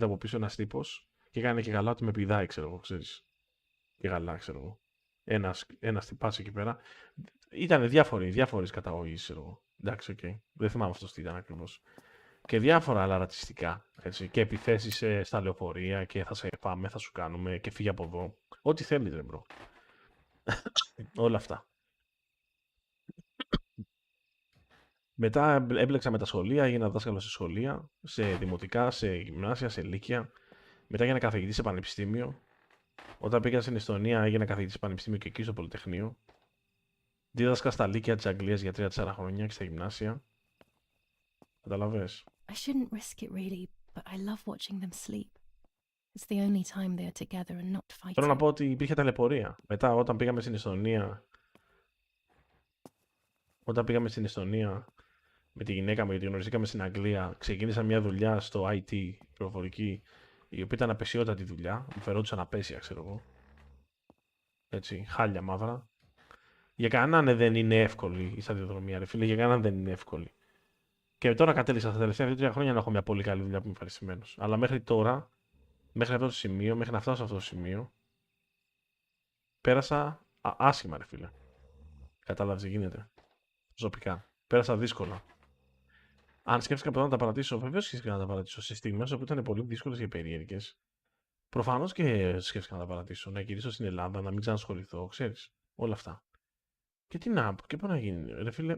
[SPEAKER 4] από πίσω ένας τύπος και έκανε και καλά ότι με πηδάει, ξέρω εγώ, ξέρεις. Και καλά, ξέρω εγώ. Ένας τυπάς εκεί πέρα. Ήταν διάφορες καταγωγές, ξέρω εγώ. Εντάξει, οκ. Δεν θυμάμαι αυτός τι ήταν ακριβώς. Και διάφορα άλλα ρατσιστικά. Έτσι. Και επιθέσεις στα λεωφορεία και θα σε φάμε, θα σου κάνουμε και φύγε από εδώ. Ό,τι θέλεις, ρε μπρο. Όλα αυτά. Μετά έμπλεξα με τα σχολεία, έγινα δάσκαλος σε σχολεία, σε δημοτικά, σε γυμνάσια, σε λύκεια. Μετά έγινα καθηγητής σε πανεπιστήμιο. Όταν πήγα στην Εστονία, έγινα καθηγητής σε πανεπιστήμιο και εκεί στο Πολυτεχνείο. Δίδασκα στα λύκεια της Αγγλίας για 3-4 χρόνια και στα γυμνάσια. Καταλαβες.
[SPEAKER 1] I shouldn't risk it really, but I love watching them sleep. It's the only time they are together and not fighting.
[SPEAKER 4] Θέλω να πω ότι υπήρχε ταλαιπωρία. Μετά, όταν πήγαμε στην Εστονία, με τη γυναίκα μου, γιατί γνωριστήκαμε στην Αγγλία, ξεκίνησα μια δουλειά στο IT, πληροφορική, η οποία ήταν απεσιότατη δουλειά. Μου φερόντουσαν απέσια, ξέρω εγώ. Έτσι, χάλια μαύρα. Για κανέναν δεν είναι εύκολη η σταδιοδρομία, ρε φίλε. Για κανέναν δεν είναι εύκολη. Και τώρα κατέληξα τα τελευταία 2-3 χρόνια να έχω μια πολύ καλή δουλειά που είμαι ευχαριστημένος. Αλλά μέχρι τώρα, μέχρι αυτό το σημείο, μέχρι να φτάσω σε αυτό το σημείο, πέρασα άσχημα, ρε φίλε. Κατάλαβες τι γίνεται. Ζωπικά. Πέρασα δύσκολα. Αν σκέφτηκα πρώτα να τα παρατήσω, βεβαίως σκέφτηκα να τα παρατήσω σε στιγμές όπου ήταν πολύ δύσκολες και περίεργες. Προφανώς και σκέφτηκα να τα παρατήσω. Να γυρίσω στην Ελλάδα, να μην ξανασχοληθώ, ξέρεις. Όλα αυτά. Και τι να πω, και πώς να γίνει, ρε φίλε.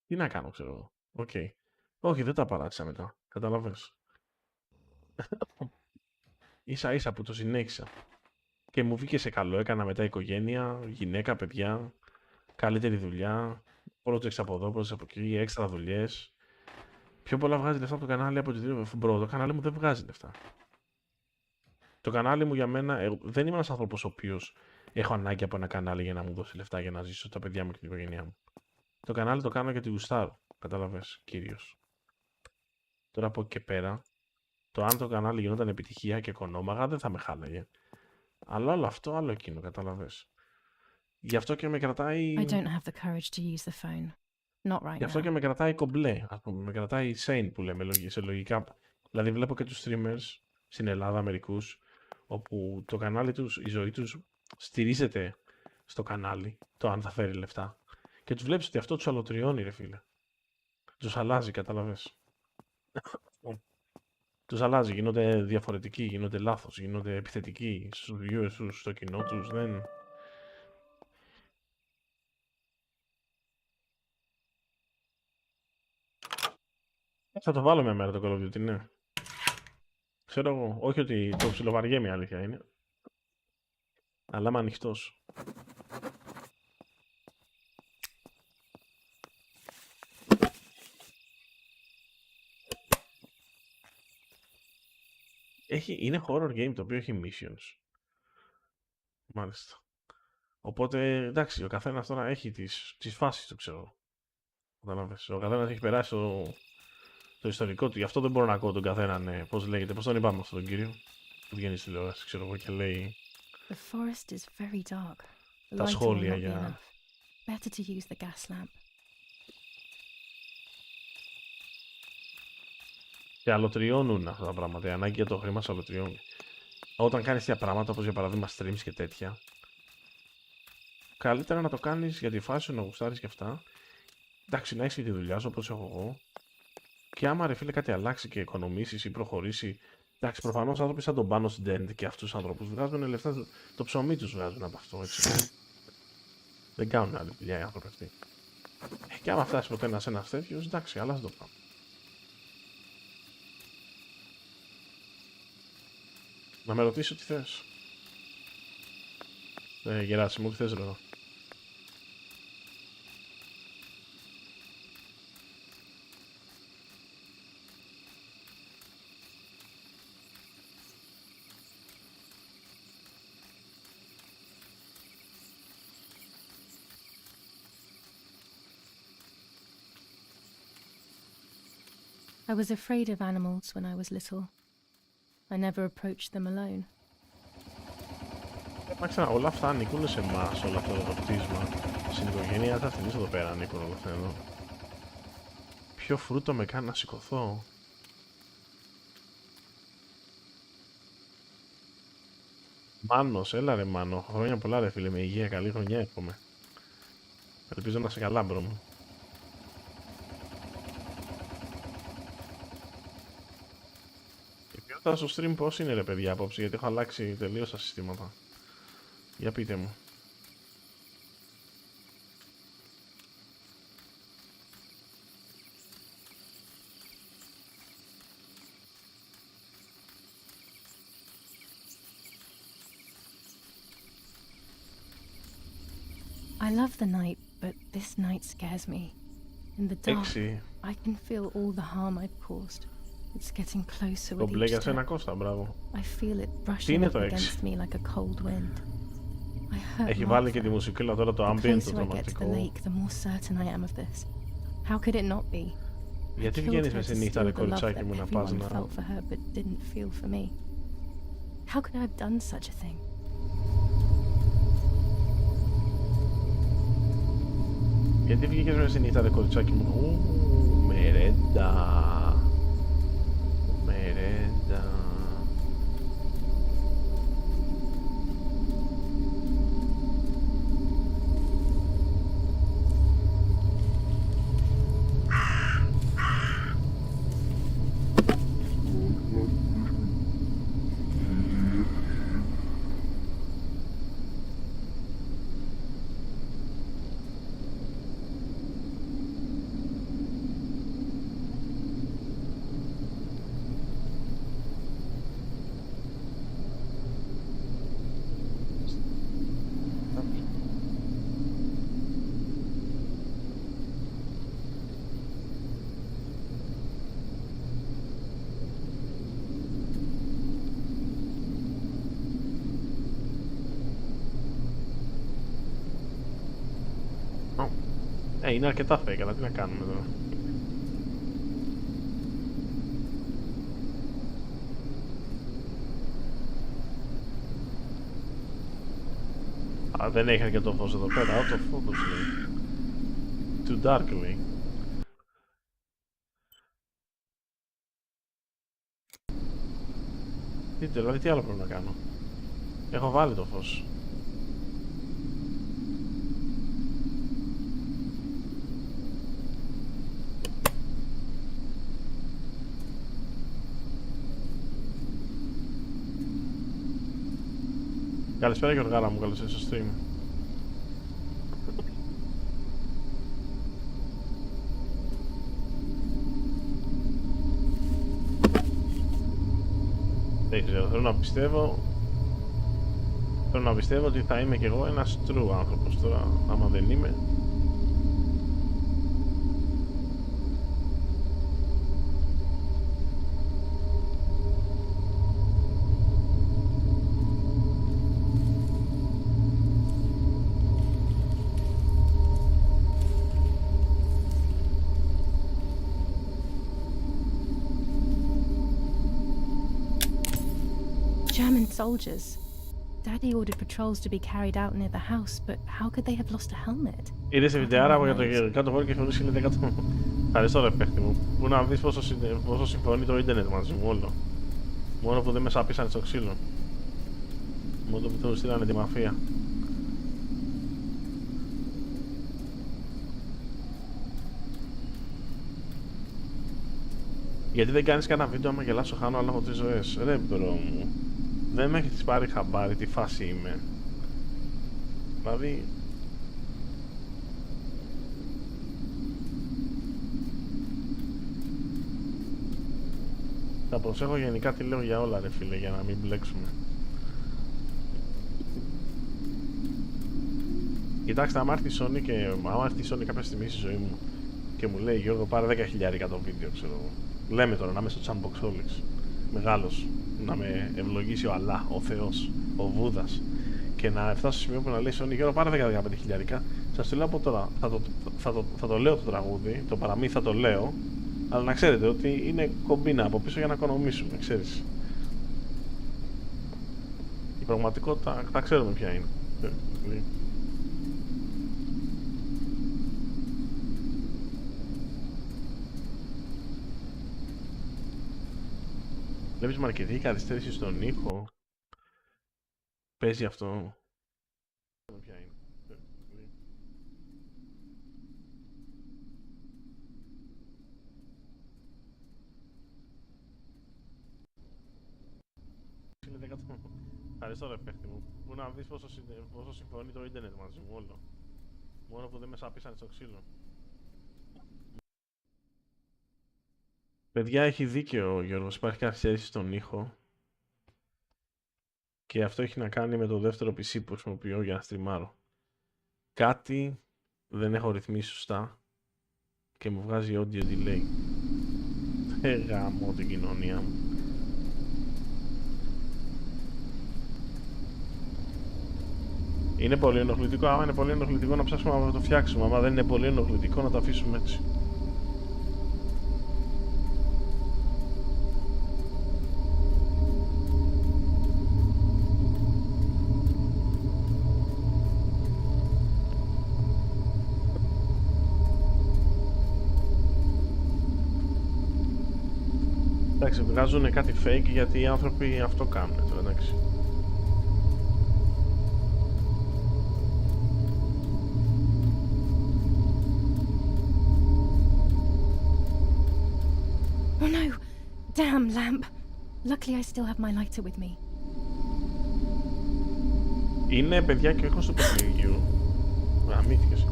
[SPEAKER 4] Τι να κάνω, ξέρω εγώ. Οκ. Όχι, δεν τα παράτησα μετά. Καταλαβαίνεις. Ίσα ίσα που το συνέχισα. Και μου βγήκε σε καλό. Έκανα μετά οικογένεια, γυναίκα, παιδιά, καλύτερη δουλειά. Projects από εδώ, projects από εκεί, έξτρα δουλειές. Πιο πολλά βγάζει λεφτά από το κανάλι από τη μπρο. Το κανάλι μου δεν βγάζει λεφτά. Το κανάλι μου για μένα, δεν είμαι ένας άνθρωπος ο οποίος έχω ανάγκη από ένα κανάλι για να μου δώσει λεφτά για να ζήσω τα παιδιά μου και την οικογένειά μου. Το κανάλι το κάνω γιατί γουστάρω. Κατάλαβες, κυρίως. Τώρα από εκεί και πέρα, το αν το κανάλι γινόταν επιτυχία και οικονόμαγα δεν θα με χάλαγε. Αλλά όλο αυτό, άλλο εκείνο, κατάλαβες. Γι' αυτό και με κρατάει.
[SPEAKER 1] I don't have the courage to use the phone. Not right
[SPEAKER 4] Γι' αυτό
[SPEAKER 1] now.
[SPEAKER 4] και με κρατάει κομπλέ, ας πούμε. Με κρατάει sane που λέμε σε λογικά. Δηλαδή βλέπω και τους streamers στην Ελλάδα, μερικούς, όπου το κανάλι τους, η ζωή τους στηρίζεται στο κανάλι, το αν θα φέρει λεφτά. Και τους βλέπεις ότι αυτό τους αλωτριώνει, ρε φίλε. Τους αλλάζει, κατάλαβες. Τους αλλάζει, γίνονται διαφορετικοί, γίνονται λάθος, γίνονται επιθετικοί στους viewers τους, στο κοινό τους, δεν... Θα το βάλω μια μέρα το Call of Duty, ναι. Ξέρω εγώ, όχι ότι το ψιλοβαριέμαι, η αλήθεια είναι. Αλλά είμαι ανοιχτός. Είναι horror game το οποίο έχει missions. Μάλιστα. Οπότε, εντάξει, ο καθένας τώρα έχει τις φάσεις του, ξέρω. Καταλάβες. Ο καθένας έχει περάσει το ιστορικό του. Γι' αυτό δεν μπορώ να ακούω τον καθένα, ναι. Πώς λέγεται, πώς τον είπαμε αυτόν τον κύριο. Που βγαίνει στη τηλεόραση, ξέρω εγώ, και λέει.
[SPEAKER 1] The forest is very dark. The
[SPEAKER 4] Τα
[SPEAKER 1] lighting will
[SPEAKER 4] σχόλια
[SPEAKER 1] not be
[SPEAKER 4] για...
[SPEAKER 1] enough. Better to use the gas lamp.
[SPEAKER 4] Και αλωτριώνουν αυτά τα πράγματα. Η ανάγκη για το χρήμα σε αλωτριώνει. Όταν κάνεις τέτοια πράγματα, όπως για παράδειγμα streams και τέτοια, καλύτερα να το κάνεις για τη φάση σου, να γουστάρεις και αυτά. Εντάξει, να έχεις και τη δουλειά σου όπως έχω εγώ. Και άμα ρε φίλε κάτι αλλάξει και οικονομήσεις ή προχωρήσει. Εντάξει, προφανώς άνθρωποι σαν τον Πάνω Student και αυτούς τους ανθρώπους βγάζουν λεφτά, το ψωμί τους βγάζουν από αυτό, έτσι. Δεν κάνουν άλλη δουλειά οι άνθρωποι αυτοί. Και άμα φτάσει ποτέ ένας τέτοιος, εντάξει, αλλάζει το πράγμα. Να με ρωτήσω τι θες. Γεράσιμο, τι θες ρωτώ.
[SPEAKER 1] I was afraid of animals when I was little. I never approached them alone.
[SPEAKER 4] Εντάξει, όλα αυτά ανήκουν σε εμάς, όλο αυτό το κτίσμα. Στην οικογένειά θα θυμίσω εδώ πέρα ανήκουν όλα αυτά εδώ. Ποιο φρούτο με κάνει να σηκωθώ. Μάνος, έλα ρε Μάνο. Χρόνια πολλά ρε φίλε, με υγεία, καλή χρονιά εύχομαι. Ελπίζω να είσαι καλά, μπρο μου. Η ποιότητα στο stream πώς είναι ρε παιδιά απόψε, γιατί έχω αλλάξει τελείως τα συστήματα. Για πείτε μου.
[SPEAKER 1] I love the night, but this night scares me. In the dark,
[SPEAKER 4] 6.
[SPEAKER 1] I can feel all the harm I've caused. It's getting closer
[SPEAKER 4] Το
[SPEAKER 1] with
[SPEAKER 4] μπλε
[SPEAKER 1] each
[SPEAKER 4] για σένα,
[SPEAKER 1] step.
[SPEAKER 4] Κώστα, μπράβο.
[SPEAKER 1] I feel it
[SPEAKER 4] Τι
[SPEAKER 1] brushing
[SPEAKER 4] είναι
[SPEAKER 1] up
[SPEAKER 4] το 6?
[SPEAKER 1] against me like a cold wind. I hurt
[SPEAKER 4] Έχει βάλει και
[SPEAKER 1] Martha.
[SPEAKER 4] τη μουσικούλα τώρα, το
[SPEAKER 1] The
[SPEAKER 4] ambient, το
[SPEAKER 1] closer I get to the
[SPEAKER 4] δραματικό.
[SPEAKER 1] lake, the more certain I am of this. How could it not be?
[SPEAKER 4] Γιατί
[SPEAKER 1] I killed
[SPEAKER 4] βγαίνεις
[SPEAKER 1] her
[SPEAKER 4] με
[SPEAKER 1] to
[SPEAKER 4] στη νύχτα, ρε
[SPEAKER 1] steal the love
[SPEAKER 4] κοριτσάκι
[SPEAKER 1] that
[SPEAKER 4] μου, να πας
[SPEAKER 1] everyone
[SPEAKER 4] να...
[SPEAKER 1] felt for her but didn't feel for me. How could I have done such a thing?
[SPEAKER 4] Γιατί βγήκες με στη νύχτα, ρε κοριτσάκι μου. Μερέντα. Μερέντα. Είναι αρκετά fake, αλλά τι να κάνουμε τώρα. Α, δεν έχει αρκετό φως εδώ πέρα, out of focus λέει. Too dark λέει. Δείτε, δηλαδή τι άλλο πρέπει να κάνω. Έχω βάλει το φως. Καλησπέρα Γιωργάρα μου, καλώς ήρθες στο stream. Δεν ξέρω, θέλω να πιστεύω ότι θα είμαι κι εγώ ένας true άνθρωπος τώρα, άμα δεν είμαι.
[SPEAKER 1] German soldiers. Daddy ordered patrols to be carried out near the house, but how could they have lost a helmet?
[SPEAKER 4] Είδες σε βιντεάρα για το κάτω χώρο και θεωρούσε 1100. Ευχαριστώ ρε παίχτη μου. Πού να δεις πόσο συμφωνεί το ίντερνετ μαζί μου όλο. Μόνο που δεν με σαπίσανε στο ξύλο. Μόνο που τους στείλανε τη μαφία. Γιατί δεν κάνεις κανένα βίντεο άμα γελάσω χάνω αλλά έχω 3 ζωές. Ρε μπρο μου. Δεν με έχεις πάρει χαμπάρι τι φάση είμαι. Δηλαδή... Θα προσέχω γενικά τι λέω για όλα ρε φίλε, για να μην μπλέξουμε. Κοιτάξτε, άμα έρθει η Sony κάποια στιγμή στη ζωή μου και μου λέει Γιώργο πάρε 10.000 το βίντεο, ξέρω εγώ. Λέμε τώρα να είμαι στο Sandboxholics, μεγάλος, να με ευλογήσει ο Αλλά, ο Θεός, ο Βούδας και να φτάσω στο σημείο που να λέει Sony Γιώργο πάρε 10-15 σας το λέω από τώρα, θα το λέω το τραγούδι, το παραμύθι θα το λέω, αλλά να ξέρετε ότι είναι κομπίνα από πίσω για να οικονομήσουμε, ξέρεις. Η πραγματικότητα τα ξέρουμε ποια είναι. Βλέπεις μαρκετή καθυστέρηση στον ήχο. Παίζει αυτό. Ποια είναι. Ευχαριστώ ρε παίχτη μου. Πού να δεις πόσο συμφωνεί το ίντερνετ μαζί μου όλο. Μόνο που δεν με σαπίσανε στο ξύλο. Παιδιά, έχει δίκιο ο Γιώργος, υπάρχει καθυστέρηση στον ήχο και αυτό έχει να κάνει με το δεύτερο PC που χρησιμοποιώ για να στριμάρω. Κάτι δεν έχω ρυθμίσει σωστά και μου βγάζει audio delay. Γάμω την κοινωνία μου. Είναι πολύ ενοχλητικό. Άμα είναι πολύ ενοχλητικό να ψάξουμε να το φτιάξουμε. Άμα δεν είναι πολύ ενοχλητικό να το αφήσουμε έτσι. Εντάξει, βγάζουν κάτι fake γιατί οι άνθρωποι αυτό κάνουν τώρα, εντάξει.
[SPEAKER 1] Oh no! Damn lamp! Luckily I still have my lighter with me.
[SPEAKER 4] Είναι παιδιά και ήχος του παιχνιδιού. Γαμήθηκες.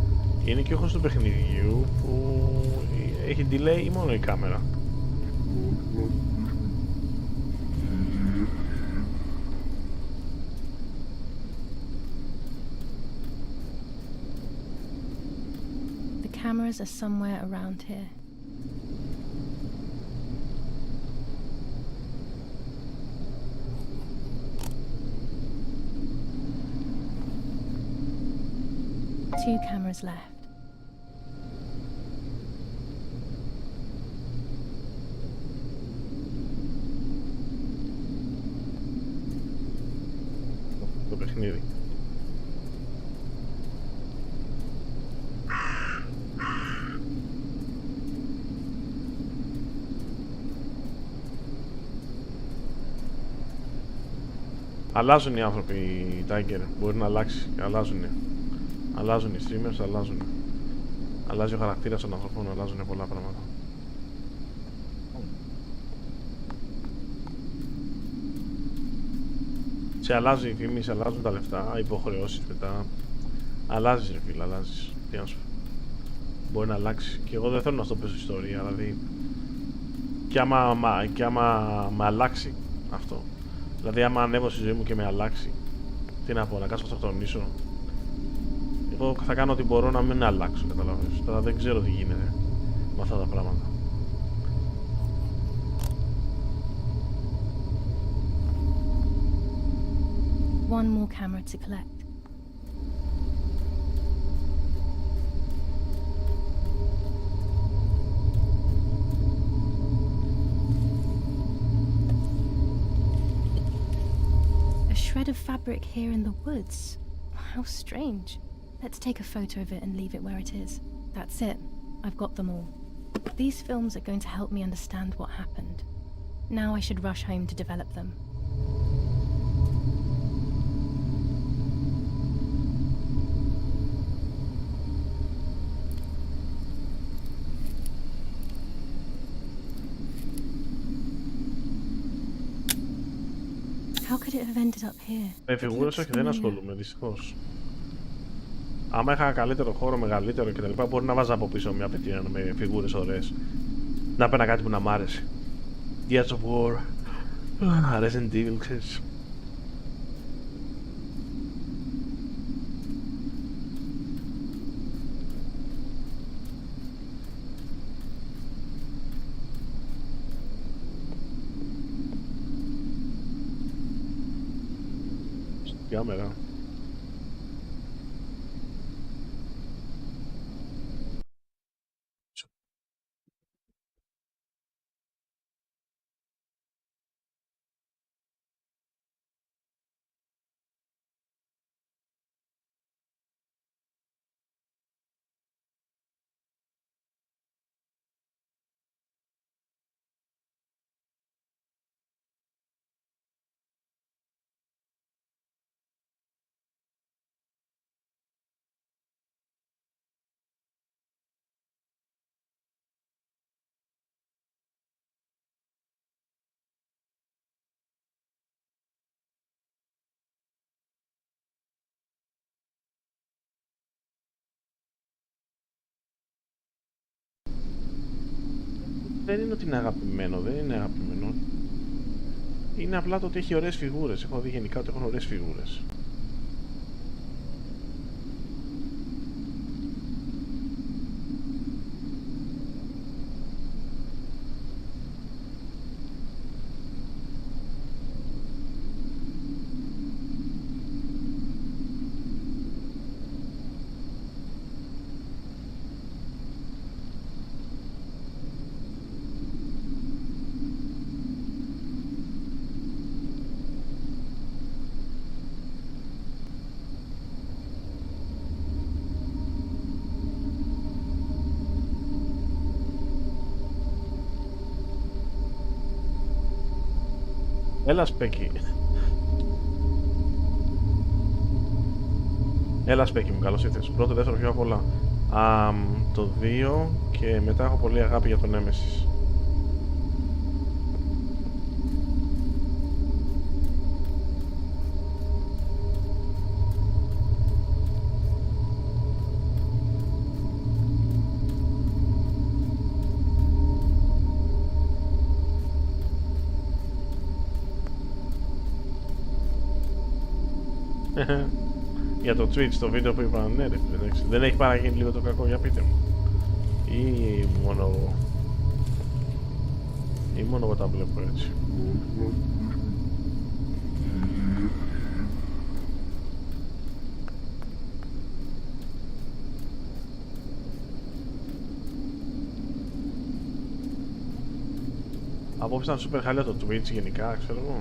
[SPEAKER 4] Είναι και ήχος του παιχνιδιού που έχει delay ή μόνο η κάμερα.
[SPEAKER 1] The cameras are somewhere around here. Two cameras left.
[SPEAKER 4] Το παιχνίδι. Αλλάζουν οι άνθρωποι, Tiger. Μπορεί να αλλάξει. Αλλάζουν οι streamers, αλλάζουν. Αλλάζει ο χαρακτήρας των ανθρώπων, αλλάζουν πολλά πράγματα. Σε αλλάζει η φήμη, σε αλλάζουν τα λεφτά, υποχρεώσεις μετά. Αλλάζεις ρε φίλε, αλλάζεις. Τι να σου πω. Μπορεί να αλλάξει. Και εγώ δεν θέλω να στο παίζω ιστορία, δηλαδή. Και άμα με αλλάξει αυτό. Δηλαδή άμα ανέβω στη ζωή μου και με αλλάξει. Τι να πω, να κάτσω να αυτοκτονήσω. Εγώ θα κάνω ό,τι μπορώ να μην αλλάξω, καταλαβαίνεις. Τώρα δεν ξέρω τι γίνεται με αυτά τα πράγματα.
[SPEAKER 1] One more camera to collect. A shred of fabric here in the woods. How strange. Let's take a photo of it and leave it where it is. That's it. I've got them all. These films are going to help me understand what happened. Now I should rush home to develop them. How could it have ended up here?
[SPEAKER 4] Με φιγούρες όχι, δεν ασχολούμαι δυστυχώς. Άμα είχα καλύτερο χώρο, μεγαλύτερο κτλ. Μπορεί να βάζα από πίσω μια πετύνα με φιγούρες ωραίες. Να πένα κάτι που να μ' άρεσε. Gears of War. Resident Evil, ξέρεις. Κάμερα. Δεν είναι ότι είναι αγαπημένο, δεν είναι αγαπημένο. Είναι απλά το ότι έχει ωραίες φιγούρες. Έχω δει γενικά ότι έχουν ωραίες φιγούρες. Έλα Σπέκι. Έλα Σπέκι μου, καλώς ήρθες. Πρώτο, δεύτερο, πιο απ' όλα. Το 2 και μετά έχω πολύ αγάπη για τον Nemesis. Για το Twitch, το βίντεο που είπα, ναι ρε, εντάξει. Δεν έχει παραγίνει λίγο το κακό, για πείτε μου. Ή μόνο εγώ. Ή μόνο εγώ τα βλέπω έτσι. Απόψε ήταν super χάλια το Twitch γενικά, ξέρω εγώ.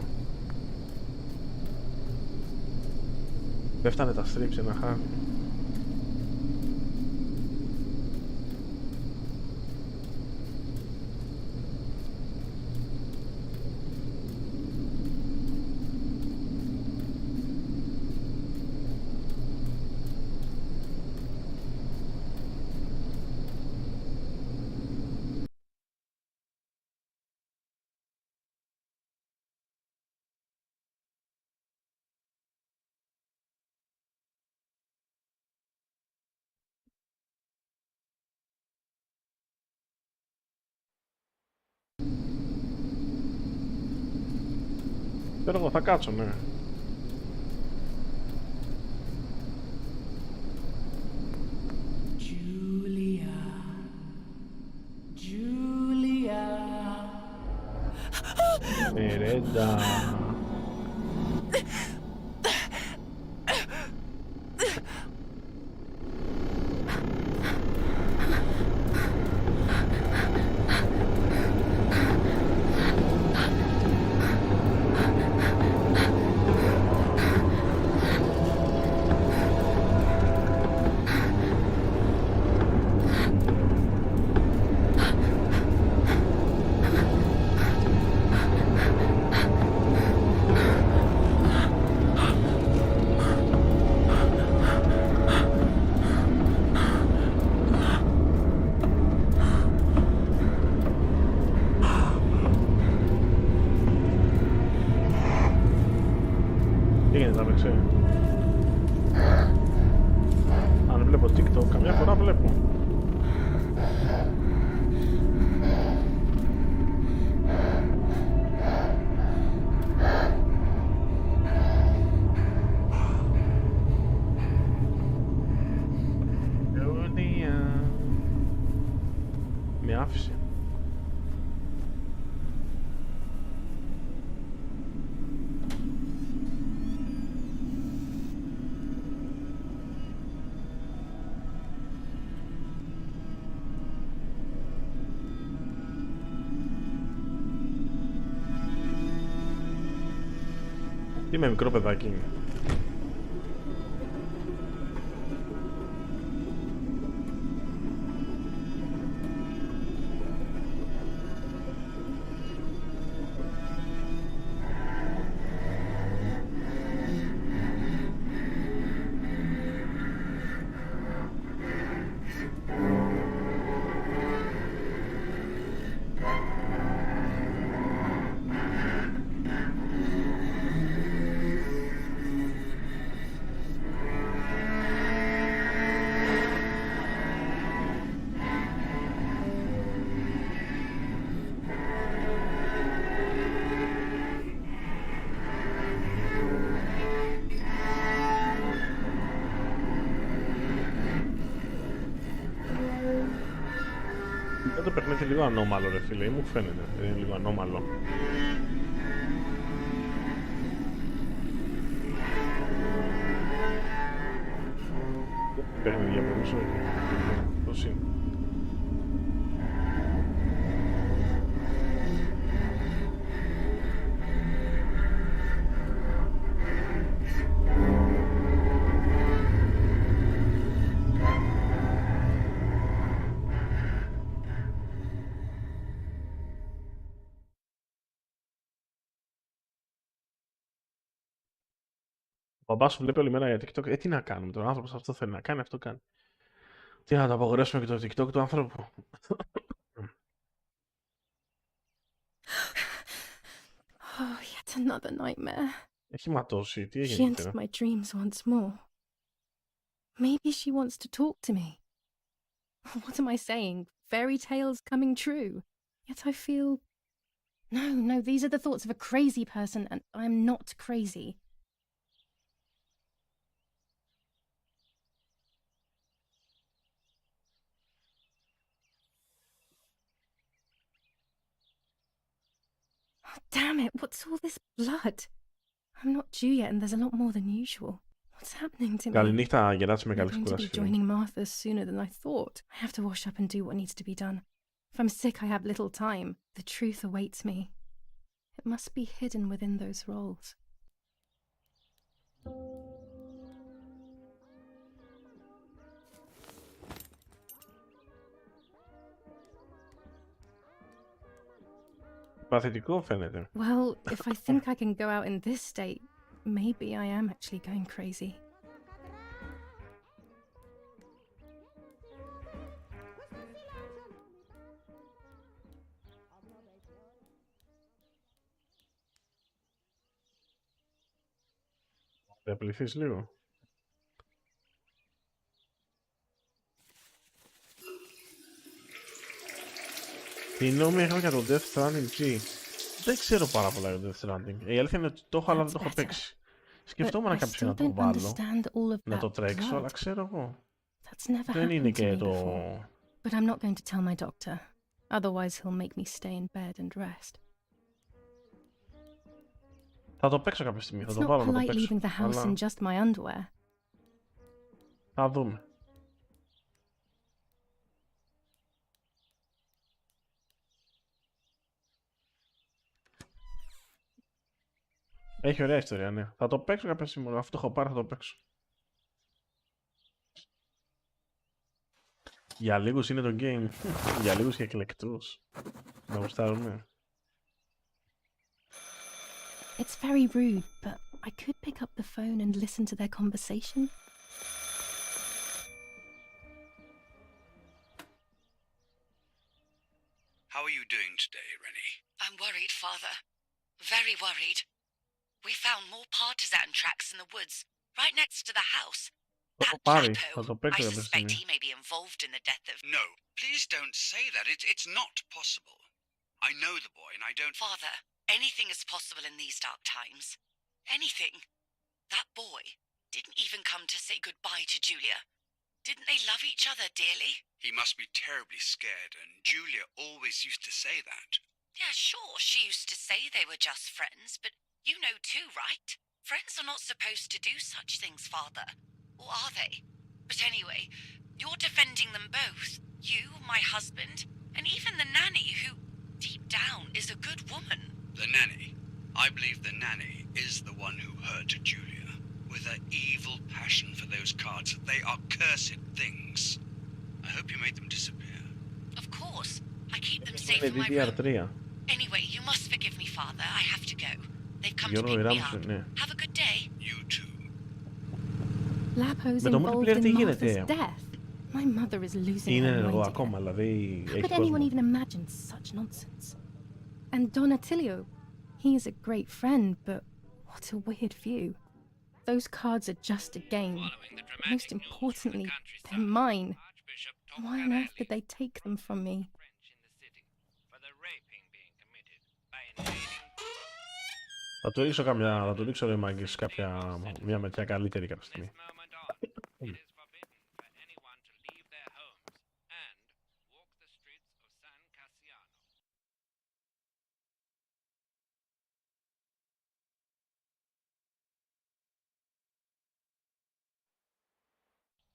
[SPEAKER 4] Πέφτανε τα streams σε ένα χάρι. Pero εγώ θα κάτσω, ναι. Μερέντα. Τι γίνεται, θα με ξέρει. Αν βλέπω TikTok, καμιά φορά βλέπω. Με άφησε. Είμαι μικρό παιδάκι. Το παιχνίδι λίγο ανώμαλο ρε φίλε, μου φαίνεται, είναι λίγο ανώμαλο. Παιχνίδια πίσω, πώς είναι. Ο μπαμπάς σου βλέπει όλη μέρα για TikTok. Τι να κάνουμε, τον άνθρωπος αυτό θέλει να κάνει, αυτό κάνει. Τι να το απογορεύσουμε και το TikTok του άνθρωπου.
[SPEAKER 1] Oh, yet another nightmare.
[SPEAKER 4] Έχει ματώσει, τι
[SPEAKER 1] She
[SPEAKER 4] έγινε
[SPEAKER 1] entered
[SPEAKER 4] τώρα.
[SPEAKER 1] my dreams once more. Maybe she wants to talk to me. What am I saying? Fairy tales coming true. Yet I feel... No, these are the thoughts of a crazy person, and I'm not crazy. Oh, damn it, what's all this blood? I'm not due yet, and there's a lot more than usual. What's happening to me?
[SPEAKER 4] Καληνύχτα, γελάτε με
[SPEAKER 1] I'm
[SPEAKER 4] καλή
[SPEAKER 1] going to be
[SPEAKER 4] κουράση.
[SPEAKER 1] joining Martha sooner than I thought. I have to wash up and do what needs to be done. If I'm sick, I have little time. The truth awaits me. It must be hidden within those rolls.
[SPEAKER 4] Παθητικό φαίνεται.
[SPEAKER 1] Well, if I think I can go out in this state, maybe I am actually going crazy.
[SPEAKER 4] Θα πληθείς λίγο. Τι νόμοι είχαμε για το Death Stranding G. Δεν ξέρω πάρα πολλά για το Death Stranding. Η αλήθεια είναι ότι το έχω, αλλά δεν το έχω παίξει. Σκεφτόμουν
[SPEAKER 1] But I
[SPEAKER 4] κάποιο
[SPEAKER 1] still
[SPEAKER 4] να το
[SPEAKER 1] don't
[SPEAKER 4] βάλω,
[SPEAKER 1] understand all of
[SPEAKER 4] να το
[SPEAKER 1] that
[SPEAKER 4] τρέξω, αλλά
[SPEAKER 1] blood.
[SPEAKER 4] ξέρω εγώ.
[SPEAKER 1] That's never
[SPEAKER 4] Δεν είναι
[SPEAKER 1] happened to
[SPEAKER 4] και
[SPEAKER 1] me
[SPEAKER 4] το...
[SPEAKER 1] before. But I'm not going to tell my doctor. Otherwise he'll make me stay in bed and rest.
[SPEAKER 4] Θα το παίξω κάποια στιγμή, θα
[SPEAKER 1] It's
[SPEAKER 4] το
[SPEAKER 1] not
[SPEAKER 4] βάλω να το
[SPEAKER 1] polite
[SPEAKER 4] παίξω.
[SPEAKER 1] leaving the house
[SPEAKER 4] Αλλά
[SPEAKER 1] in just my underwear.
[SPEAKER 4] θα δούμε. Έχει ωραία ιστορία, ναι. Θα το παίξω κάποια στιγμή. Αυτό το έχω πάρει, θα το παίξω. Για λίγους είναι το game. Για λίγους και εκλεκτούς. Να γουστάρουμε.
[SPEAKER 1] It's very rude, but I could pick up the phone and listen to their conversation.
[SPEAKER 6] How are you doing today, Rennie?
[SPEAKER 2] I'm worried, Father. Very worried. We found more partisan tracks in the woods, right next to the house.
[SPEAKER 4] Το έχω
[SPEAKER 2] That
[SPEAKER 4] πάρει,
[SPEAKER 2] chapo,
[SPEAKER 4] θα το παίξω
[SPEAKER 2] I
[SPEAKER 4] κάποια
[SPEAKER 2] suspect
[SPEAKER 4] στιγμή.
[SPEAKER 2] he may be involved in the death of...
[SPEAKER 6] No, please don't say that. It's not possible. I know the boy and I don't...
[SPEAKER 2] Father, anything is possible in these dark times. Anything. That boy didn't even come to say goodbye to Julia. Didn't they love each other dearly?
[SPEAKER 6] He must be terribly scared, and Julia always used to say that.
[SPEAKER 2] Yeah, sure, she used to say they were just friends, but you know too, right? Friends are not supposed to do such things, Father. Or are they? But anyway, you're defending them both. You, my husband, and even the nanny who, deep down, is a good woman.
[SPEAKER 6] The nanny. I believe the nanny is the one who hurt Julia. With her evil passion for those cards. They are cursed things. I hope you made them disappear.
[SPEAKER 2] Of course. I keep them safe
[SPEAKER 4] Είναι
[SPEAKER 2] in my room.
[SPEAKER 4] DDR3.
[SPEAKER 2] Anyway, you must forgive me, Father. I have to go. They've come to
[SPEAKER 4] Γιώργο,
[SPEAKER 2] pick
[SPEAKER 4] η
[SPEAKER 2] me
[SPEAKER 4] RAM
[SPEAKER 2] up.
[SPEAKER 4] σου, ναι.
[SPEAKER 2] Have a good day.
[SPEAKER 6] You too.
[SPEAKER 1] Lapo's
[SPEAKER 4] Με το
[SPEAKER 1] involved
[SPEAKER 4] multiplayer τι
[SPEAKER 1] in
[SPEAKER 4] γίνεται?
[SPEAKER 1] Martha's death. My mother is losing
[SPEAKER 4] Είναι
[SPEAKER 1] her
[SPEAKER 4] ενεργό
[SPEAKER 1] mind
[SPEAKER 4] ακόμα,
[SPEAKER 1] again.
[SPEAKER 4] δηλαδή
[SPEAKER 1] How
[SPEAKER 4] έχει
[SPEAKER 1] could anyone
[SPEAKER 4] κόσμο.
[SPEAKER 1] even imagine such nonsense? And Don Attilio, he is a great friend, but what a weird view. Those cards are just a game.
[SPEAKER 5] Following the
[SPEAKER 1] But
[SPEAKER 5] dramatic
[SPEAKER 1] most
[SPEAKER 5] news from the
[SPEAKER 1] importantly,
[SPEAKER 5] countryside,
[SPEAKER 1] they're mine.
[SPEAKER 5] Archbishop
[SPEAKER 1] Why on earth did they take them from me?
[SPEAKER 5] French in the city for the raping being committed by invading
[SPEAKER 4] Θα του ρίξω θα του ρίξω ρε μάγκες μια ματιά καλύτερη κάποια στιγμή.
[SPEAKER 5] this moment on. It is forbidden for anyone to leave their homes and walk the streets of San Cassiano.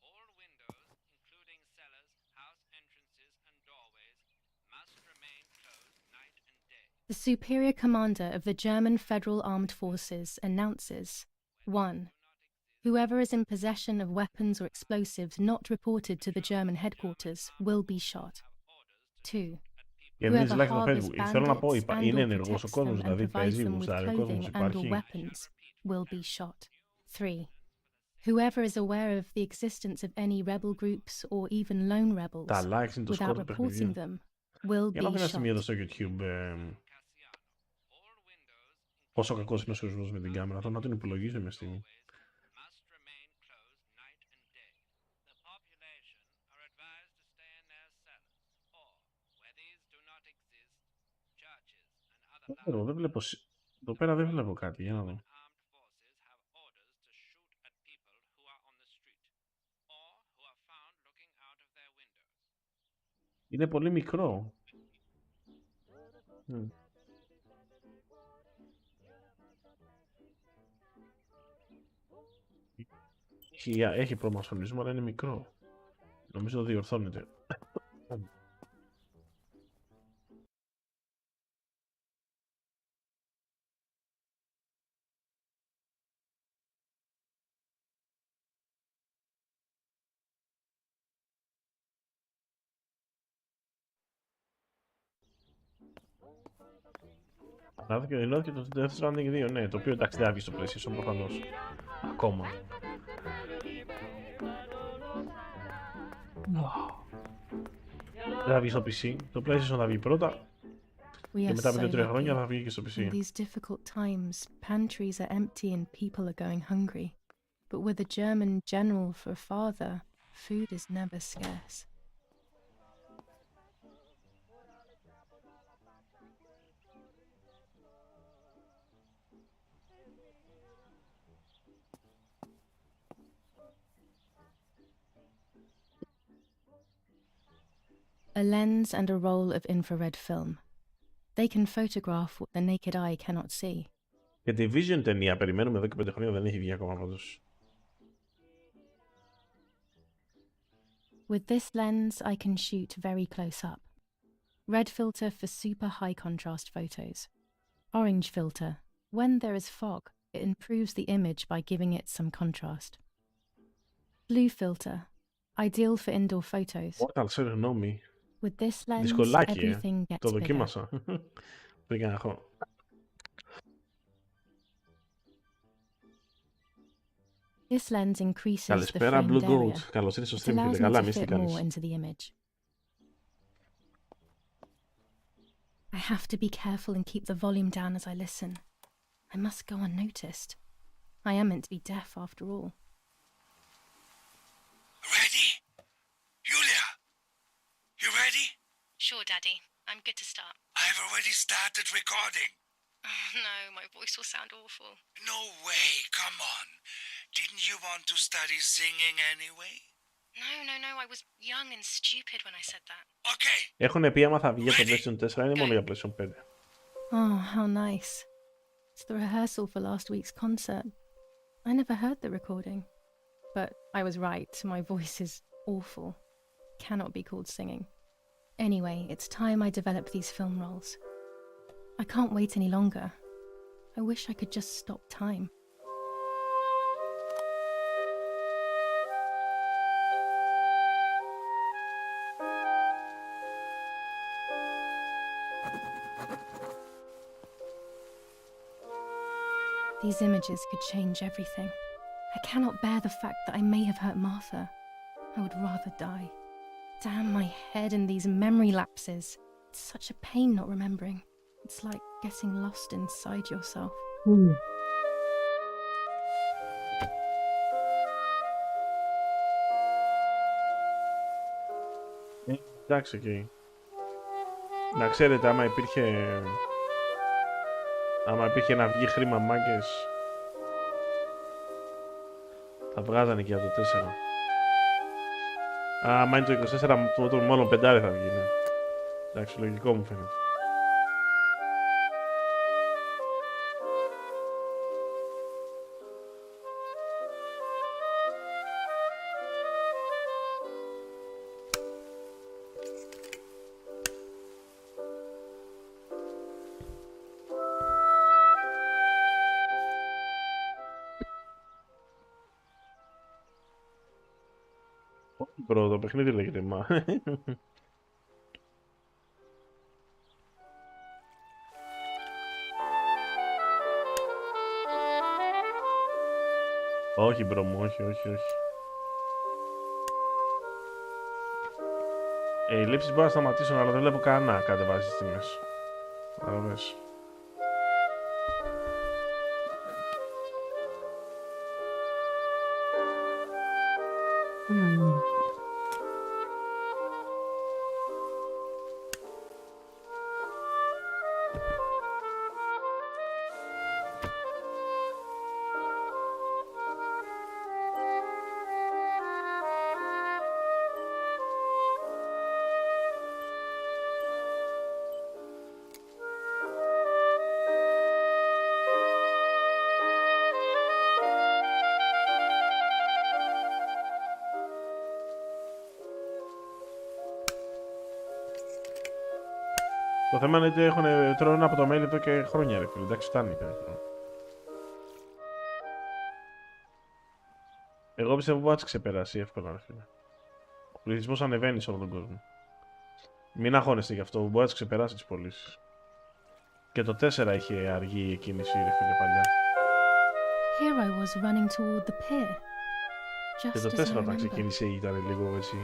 [SPEAKER 5] All windows, including cellars, house entrances, and doorways, must remain closed night and day.
[SPEAKER 1] The superior commander of the German Federal Armed Forces announces 1. Whoever is in possession of weapons or explosives not reported to the German headquarters will be shot. 2.
[SPEAKER 4] Εμείς
[SPEAKER 1] Whoever
[SPEAKER 4] like στο
[SPEAKER 1] harbors
[SPEAKER 4] Facebook. Θέλω να πω,
[SPEAKER 1] bandits
[SPEAKER 4] είναι
[SPEAKER 1] and or
[SPEAKER 4] ενεργός ο
[SPEAKER 1] protects
[SPEAKER 4] κόσμος,
[SPEAKER 1] them and
[SPEAKER 4] δηλαδή
[SPEAKER 1] provides
[SPEAKER 4] παίζει,
[SPEAKER 1] them with
[SPEAKER 4] γουστάρει ο κόσμος,
[SPEAKER 1] clothing and or
[SPEAKER 4] υπάρχει.
[SPEAKER 1] weapons will be shot. 3. Whoever is aware of the existence of any rebel groups or even lone rebels
[SPEAKER 4] Τα likes είναι το
[SPEAKER 1] without
[SPEAKER 4] σκορ του
[SPEAKER 1] reporting
[SPEAKER 4] παιχνιδιού.
[SPEAKER 1] them will
[SPEAKER 4] Για να
[SPEAKER 1] be
[SPEAKER 4] δω ένα σημείο εδώ
[SPEAKER 1] shot.
[SPEAKER 4] στο YouTube πόσο κακός είναι ο σειρισμός με την κάμερα. Θέλω να τον υπολογίσω μια στιγμή. Δεν βλέπω... Εδώ πέρα δεν βλέπω κάτι, για να δω. Είναι πολύ μικρό. Έχει προμασονισμό, αλλά είναι μικρό. Νομίζω διορθώνεται. Ενώθηκε το Death Stranding 2, ναι, το οποίο εντάξει δεν θα βγει στο PlayStation προφανώς. Ακόμα. Δεν θα βγει στο PC. Το PlayStation θα βγει πρώτα. Και μετά από 2-3 χρόνια θα βγει και στο PC.
[SPEAKER 1] In these difficult times, pantries are empty and people are going hungry. But with a German general for a father, food is never scarce. A lens and a roll of infrared film. They can photograph what the naked eye cannot see.
[SPEAKER 4] Και τη Vision ταινία περιμένουμε εδώ και 5 χρόνια, δεν έχει βγει ακόμα πάντως.
[SPEAKER 1] With this lens, I can shoot very close up. Red filter for super high contrast photos. Orange filter. When there is fog, it improves the image by giving it some contrast. Blue filter. Ideal for indoor photos.
[SPEAKER 4] Συγγνώμη.
[SPEAKER 1] With this lens,
[SPEAKER 4] Δυσκολάκι,
[SPEAKER 1] everything gets
[SPEAKER 4] το
[SPEAKER 1] bigger.
[SPEAKER 4] δοκίμασα. Πριν ένα χρόνο.
[SPEAKER 1] This lens increases the
[SPEAKER 4] Καλησπέρα,
[SPEAKER 1] framed
[SPEAKER 4] Blue
[SPEAKER 1] area.
[SPEAKER 4] Goat. Καλώς ήρθες στο
[SPEAKER 1] It
[SPEAKER 4] stream,
[SPEAKER 1] allows
[SPEAKER 4] φίλε.
[SPEAKER 1] me
[SPEAKER 4] Καλά,
[SPEAKER 1] to
[SPEAKER 4] εμείς τι
[SPEAKER 1] fit more
[SPEAKER 4] κάνεις.
[SPEAKER 1] into the image. I have to be careful and keep the volume down as I listen. I must go unnoticed. I am meant to be deaf after all.
[SPEAKER 6] Ready? Julia? You ready?
[SPEAKER 2] Sure, Daddy. I'm good to start.
[SPEAKER 6] I've already started recording.
[SPEAKER 2] Oh, no, my voice will sound awful.
[SPEAKER 6] No way, come on. Didn't you want to study singing anyway?
[SPEAKER 2] No, I was young and stupid when I said that.
[SPEAKER 6] Okay.
[SPEAKER 4] Έχουν πει άμα θα βγει για το PlayStation 4, είναι μόνο για PlayStation 5.
[SPEAKER 1] Oh, how nice. It's the rehearsal for last week's concert. I never heard the recording. But I was right, my voice is awful. Cannot be called singing. Anyway, it's time I develop these film roles. I can't wait any longer. I wish I could just stop time. These images could change everything. I cannot bear the fact that I may have hurt Martha. I would rather die. Damn my head and these memory lapses. It's such a pain not remembering. It's like getting lost inside yourself.
[SPEAKER 4] Εντάξει, εκεί. Να ξέρετε, άμα υπήρχε να βγει χρήμα μάγκες, θα βγάζανε και για το 4. Άμα είναι το 24, μόνο 5 θα βγει, ναι. Εντάξει, λογικό μου φαίνεται. Το παιχνίδι λέγεται μα. Όχι, μπρο μου, όχι, όχι, όχι. Οι λήψεις μπορώ να σταματήσουν, αλλά δεν βλέπω κανένα κατεβάζει τις τιμές. Καταλαβες. Το θέμα είναι ότι τρώνε από το mail εδώ και χρόνια, ρε φίλε. Εντάξει, φτάνει. Εγώ πιστεύω ότι θα τις ξεπεράσει εύκολα, ρε φίλε. Ο πληθυσμός ανεβαίνει σε όλο τον κόσμο. Μην αγχώνεστε γι' αυτό, μπορεί να τις ξεπεράσει τις πωλήσεις. Και το 4 είχε αργή η κίνηση, ρε φίλε, παλιά.
[SPEAKER 1] Here I was running toward the pier.
[SPEAKER 4] Και
[SPEAKER 1] Just
[SPEAKER 4] το
[SPEAKER 1] as I
[SPEAKER 4] 4 όταν
[SPEAKER 1] remember.
[SPEAKER 4] ξεκίνησε ήταν λίγο έτσι.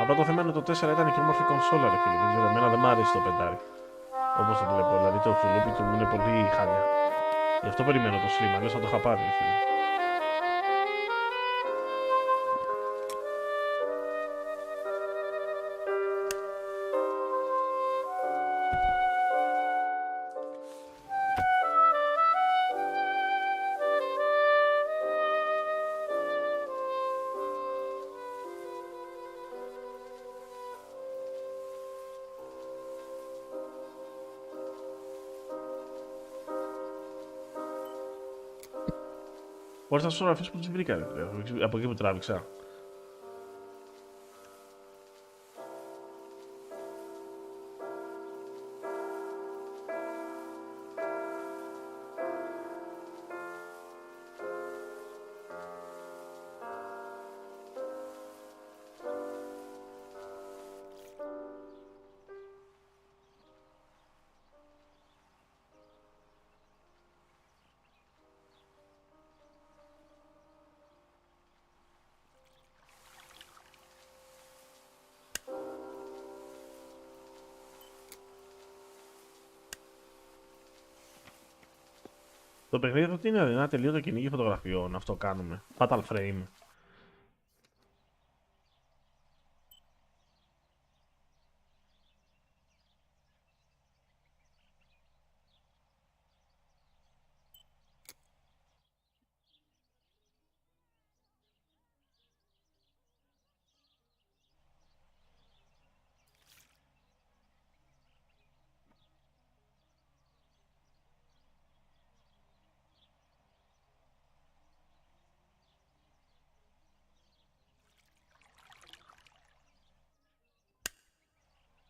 [SPEAKER 4] Απλά το θέμα είναι το 4 ήταν και όμορφη κονσόλα, ρε φίλε. Δεν ξέρω, εμένα δεν μ' αρέσει το 5. Όπως το βλέπω, δηλαδή το ξυλούπι του μου είναι πολύ χάλια. Γι' αυτό περιμένω το Slim, αλλιώς θα το είχα πάρει, ρε φίλε. Μπορείς να σου φωτογραφίες που τις βρήκα, ρε φίλε, από εκεί που τράβηξα. Το παιχνίδι αυτό τι είναι, ένα τελείωτο κυνήγι φωτογραφιών, αυτό κάνουμε. Fatal Frame.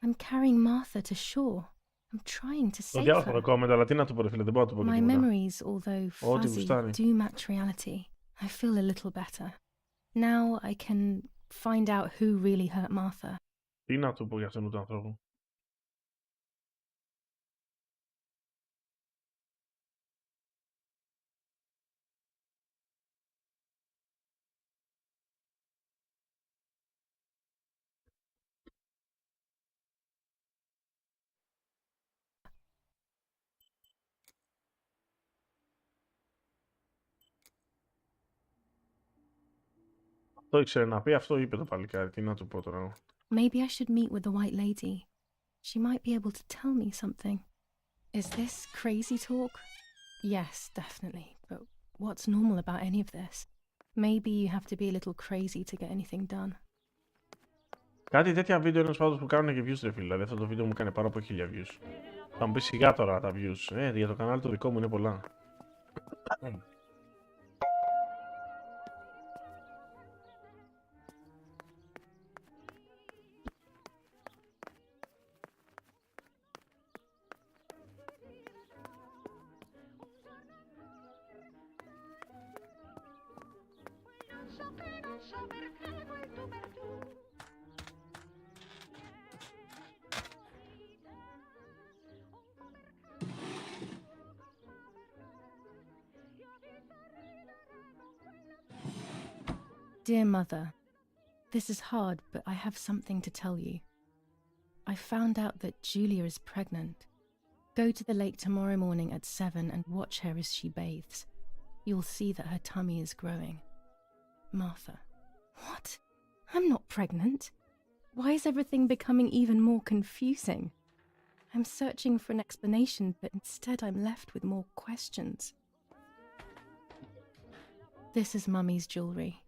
[SPEAKER 1] I'm carrying Martha to shore. I'm trying to
[SPEAKER 4] Το
[SPEAKER 1] save
[SPEAKER 4] διάβασα το
[SPEAKER 1] her.
[SPEAKER 4] comment, αλλά τι να του πω, ρε φίλε, δεν μπορώ να του πω και
[SPEAKER 1] My
[SPEAKER 4] τίποτα.
[SPEAKER 1] memories, although
[SPEAKER 4] Ό,τι
[SPEAKER 1] fuzzy,
[SPEAKER 4] γουστάρει.
[SPEAKER 1] do match reality. I feel a little better. Now I can find out who really hurt Martha.
[SPEAKER 4] Τι να του πω για αυτόν τον ανθρώπου. Αυτό ήξερε να πει, αυτό είπε το παλικάρι. Τι να του πω τώρα.
[SPEAKER 1] Maybe I should meet with the white lady. She might be able to tell me something. Is this crazy talk? Yes, definitely. But what's normal about any of this? Maybe you have to be a little crazy to get anything done.
[SPEAKER 4] Κάτι τέτοια βίντεο είναι πάντως που κάνουν και views, ρε φίλε. Δηλαδή αυτό το βίντεο μου κάνει πάνω από 1000 views. Θα μου πει σιγά τώρα τα views. Για το κανάλι το δικό μου είναι πολλά.
[SPEAKER 1] Dear Mother, this is hard, but I have something to tell you. I found out that Julia is pregnant. Go to the lake tomorrow morning at 7 and watch her as she bathes. You'll see that her tummy is growing. Martha. What? I'm not pregnant. Why is everything becoming even more confusing? I'm searching for an explanation, but instead I'm left with more questions. This is Mummy's jewellery.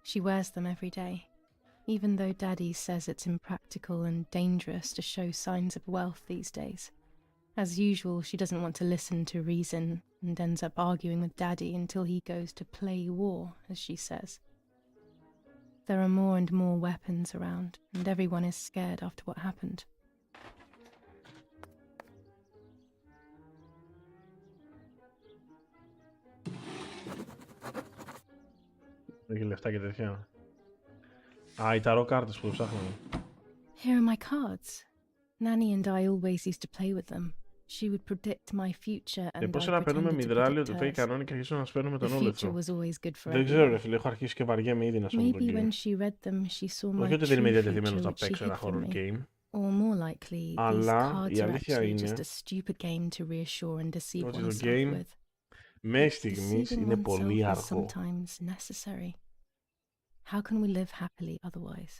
[SPEAKER 1] She wears them every day, even though Daddy says it's impractical and dangerous to show signs of wealth these days. As usual, she doesn't want to listen to reason and ends up arguing with Daddy until he goes to play war, as she says. There are more and more weapons around, and everyone is scared after what happened.
[SPEAKER 4] Έχει λεφτά και τέτοια. Α, οι ταρό κάρτες που ψάχναμε.
[SPEAKER 1] Here are my cards. Nanny and I always used to play with them. She would predict my future and I
[SPEAKER 4] Πώς να παίρνουμε
[SPEAKER 1] pretended to
[SPEAKER 4] μυδράλιο,
[SPEAKER 1] predict
[SPEAKER 4] το φέει
[SPEAKER 1] hers.
[SPEAKER 4] κανόνι και αρχίσουμε να σπέρνουμε
[SPEAKER 1] The
[SPEAKER 4] τον
[SPEAKER 1] future
[SPEAKER 4] όλεθρο.
[SPEAKER 1] was always good for
[SPEAKER 4] Δεν ξέρω ρε
[SPEAKER 1] everyone.
[SPEAKER 4] φίλε, έχω αρχίσει και βαριέμαι ήδη να σου πω το
[SPEAKER 1] Maybe when
[SPEAKER 4] game.
[SPEAKER 1] she read them, she saw my
[SPEAKER 4] Όχι ότι δεν είμαι
[SPEAKER 1] true
[SPEAKER 4] διατεθειμένος
[SPEAKER 1] future
[SPEAKER 4] να
[SPEAKER 1] which she
[SPEAKER 4] παίξω
[SPEAKER 1] hid
[SPEAKER 4] ένα
[SPEAKER 1] from
[SPEAKER 4] horror
[SPEAKER 1] me.
[SPEAKER 4] game.
[SPEAKER 1] Or more likely, these
[SPEAKER 4] Αλλά
[SPEAKER 1] cards
[SPEAKER 4] η
[SPEAKER 1] are
[SPEAKER 4] αλήθεια
[SPEAKER 1] actually just
[SPEAKER 4] είναι
[SPEAKER 1] a stupid game to reassure and deceive
[SPEAKER 4] ότι το
[SPEAKER 1] oneself
[SPEAKER 4] game
[SPEAKER 1] with.
[SPEAKER 4] μέχρι στιγμής
[SPEAKER 1] Deceiving
[SPEAKER 4] είναι
[SPEAKER 1] oneself
[SPEAKER 4] πολύ
[SPEAKER 1] is
[SPEAKER 4] αργό.
[SPEAKER 1] sometimes necessary. How can we live happily otherwise?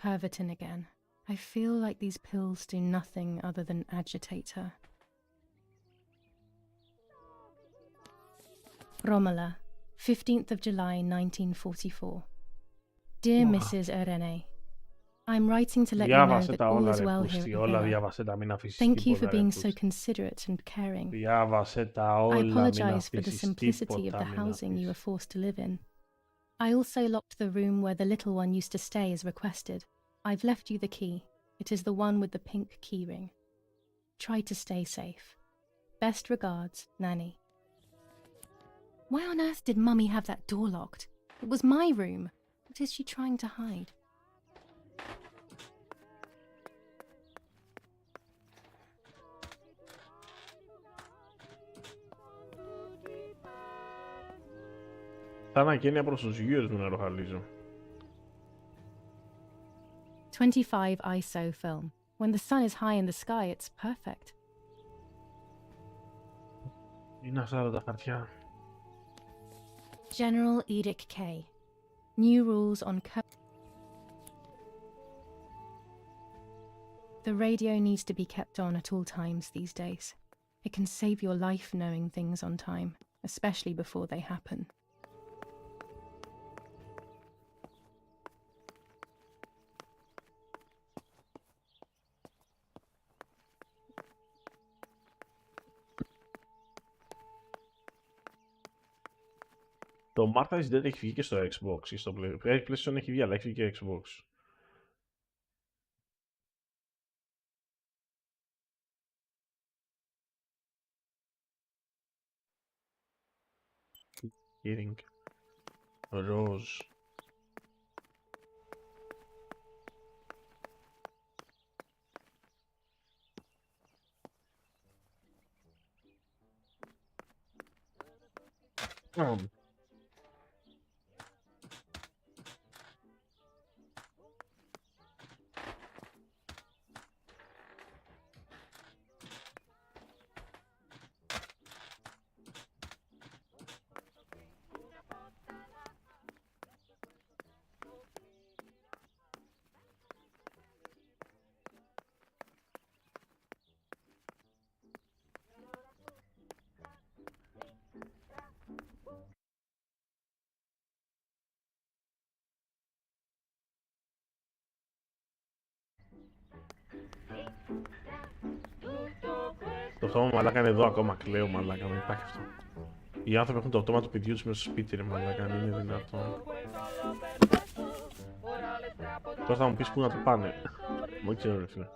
[SPEAKER 1] Pervertin again. I feel like these pills do nothing other than agitate her. Romola, 15th of July 1944. Dear
[SPEAKER 4] Wow.
[SPEAKER 1] Mrs. Irene, I'm writing to let you know
[SPEAKER 4] Διάβασε
[SPEAKER 1] that
[SPEAKER 4] τα
[SPEAKER 1] all
[SPEAKER 4] όλα
[SPEAKER 1] is
[SPEAKER 4] ρε
[SPEAKER 1] well here
[SPEAKER 4] πούστη,
[SPEAKER 1] at the
[SPEAKER 4] όλα
[SPEAKER 1] villa.
[SPEAKER 4] διάβασε τα, μην αφήσεις
[SPEAKER 1] Thank you for
[SPEAKER 4] τίποτα ρε
[SPEAKER 1] being so
[SPEAKER 4] πούστη.
[SPEAKER 1] considerate and caring.
[SPEAKER 4] Διάβασε τα
[SPEAKER 1] I
[SPEAKER 4] όλα, μην
[SPEAKER 1] apologize for the
[SPEAKER 4] αφήσεις
[SPEAKER 1] simplicity of
[SPEAKER 4] τίποτα,
[SPEAKER 1] the
[SPEAKER 4] μην
[SPEAKER 1] housing you were
[SPEAKER 4] αφήσεις.
[SPEAKER 1] forced to live in. I also locked the room where the little one used to stay as requested. I've left you the key. It is the one with the pink keyring. Try to stay safe. Best regards, Nanny. Why on earth did Mummy have that door locked? It was my room. What is she trying to hide?
[SPEAKER 4] Θα ανακαίνια προς τους γιους μου να ροχαλίζω.
[SPEAKER 1] 25 ISO film. When the sun is high in the sky, it's perfect.
[SPEAKER 4] Είναι αυτά τα χαρτιά.
[SPEAKER 1] General Edict K. New rules on The radio needs to be kept on at all times these days. It can save your life knowing things on time, especially before they happen.
[SPEAKER 4] Το Martha is Dead έχει βγει και στο Xbox ή στο PlayStation έχει βγει, αλλά έχει βγει και Xbox. Earring. Ροζ. Το πτώμα μαλάκα είναι εδώ ακόμα, κλαίω μαλάκα, δεν υπάρχει αυτό. Οι άνθρωποι έχουν το πτώμα του παιδιού τους μέσα στο σπίτι ρε μαλάκα, αν είναι δυνατόν. Τώρα θα μου πεις πού να το πάνε. Μου ξέρω ρε φίλε.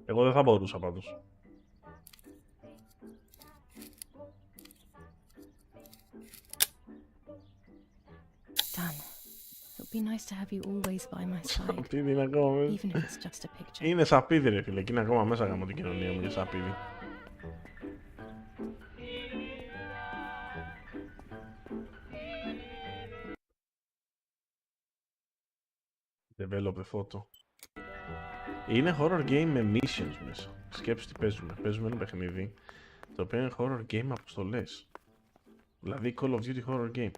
[SPEAKER 4] Εγώ δεν θα μπορούσα πάντως.
[SPEAKER 1] Done. It'll be nice to have you always by my side,
[SPEAKER 4] Σαπίδι είναι ακόμα μέσα.
[SPEAKER 1] even if it's just a picture.
[SPEAKER 4] Είναι σαπίδι ρε φίλε, και είναι ακόμα μέσα γάμο την κοινωνία μου για σαπίδι. Develop a photo. Είναι horror game με missions μέσα. Σκέψου τι παίζουμε. Παίζουμε ένα παιχνίδι το οποίο είναι horror game με αποστολές. Δηλαδή Call of Duty horror game.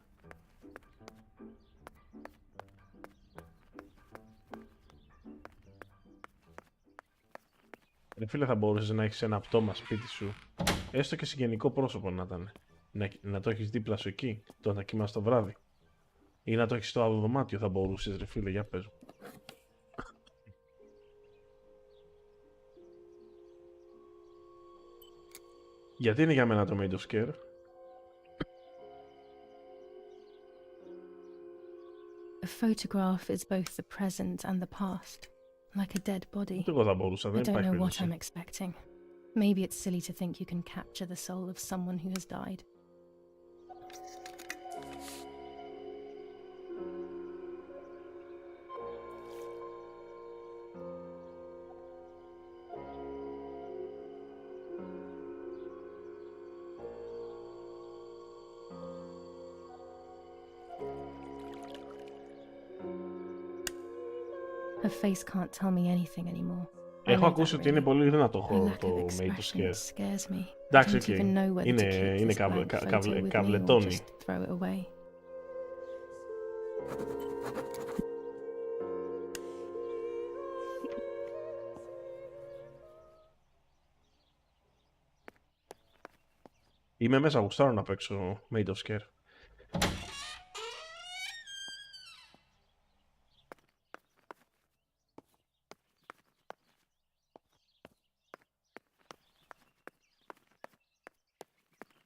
[SPEAKER 4] Ρε φίλε, θα μπορούσες να έχεις ένα πτώμα σπίτι σου, έστω και συγγενικό πρόσωπο να ήταν. Να το έχεις δίπλα σου εκεί, να κοιμάσαι το βράδυ. Ή να το έχεις στο άλλο δωμάτιο, θα μπορούσες ρε φίλε, για πες μου. Γιατί είναι για μένα το Made of Scare?
[SPEAKER 1] A photograph is both the present and the past, like a dead body.
[SPEAKER 4] Εγώ θα μπορούσα,
[SPEAKER 1] I
[SPEAKER 4] δεν
[SPEAKER 1] don't
[SPEAKER 4] υπάρχει
[SPEAKER 1] know what I'm
[SPEAKER 4] περίπτωση.
[SPEAKER 1] expecting. Maybe it's silly to think you can capture the soul of someone who has died. Her face can't tell me anything anymore. I
[SPEAKER 4] Έχω
[SPEAKER 1] know
[SPEAKER 4] ακούσει
[SPEAKER 1] that
[SPEAKER 4] ότι είναι
[SPEAKER 1] really.
[SPEAKER 4] πολύ δυνατό
[SPEAKER 1] Her
[SPEAKER 4] horror
[SPEAKER 1] lack
[SPEAKER 4] το
[SPEAKER 1] of
[SPEAKER 4] Made of
[SPEAKER 1] expression
[SPEAKER 4] Scare.
[SPEAKER 1] scares me. I
[SPEAKER 4] Εντάξει,
[SPEAKER 1] don't
[SPEAKER 4] οκ.
[SPEAKER 1] even know whether to keep
[SPEAKER 4] Είναι
[SPEAKER 1] this blank photo with me or
[SPEAKER 4] καβλετώνει.
[SPEAKER 1] just throw it away.
[SPEAKER 4] Είμαι μέσα, γουστάρω να παίξω Made of Scare.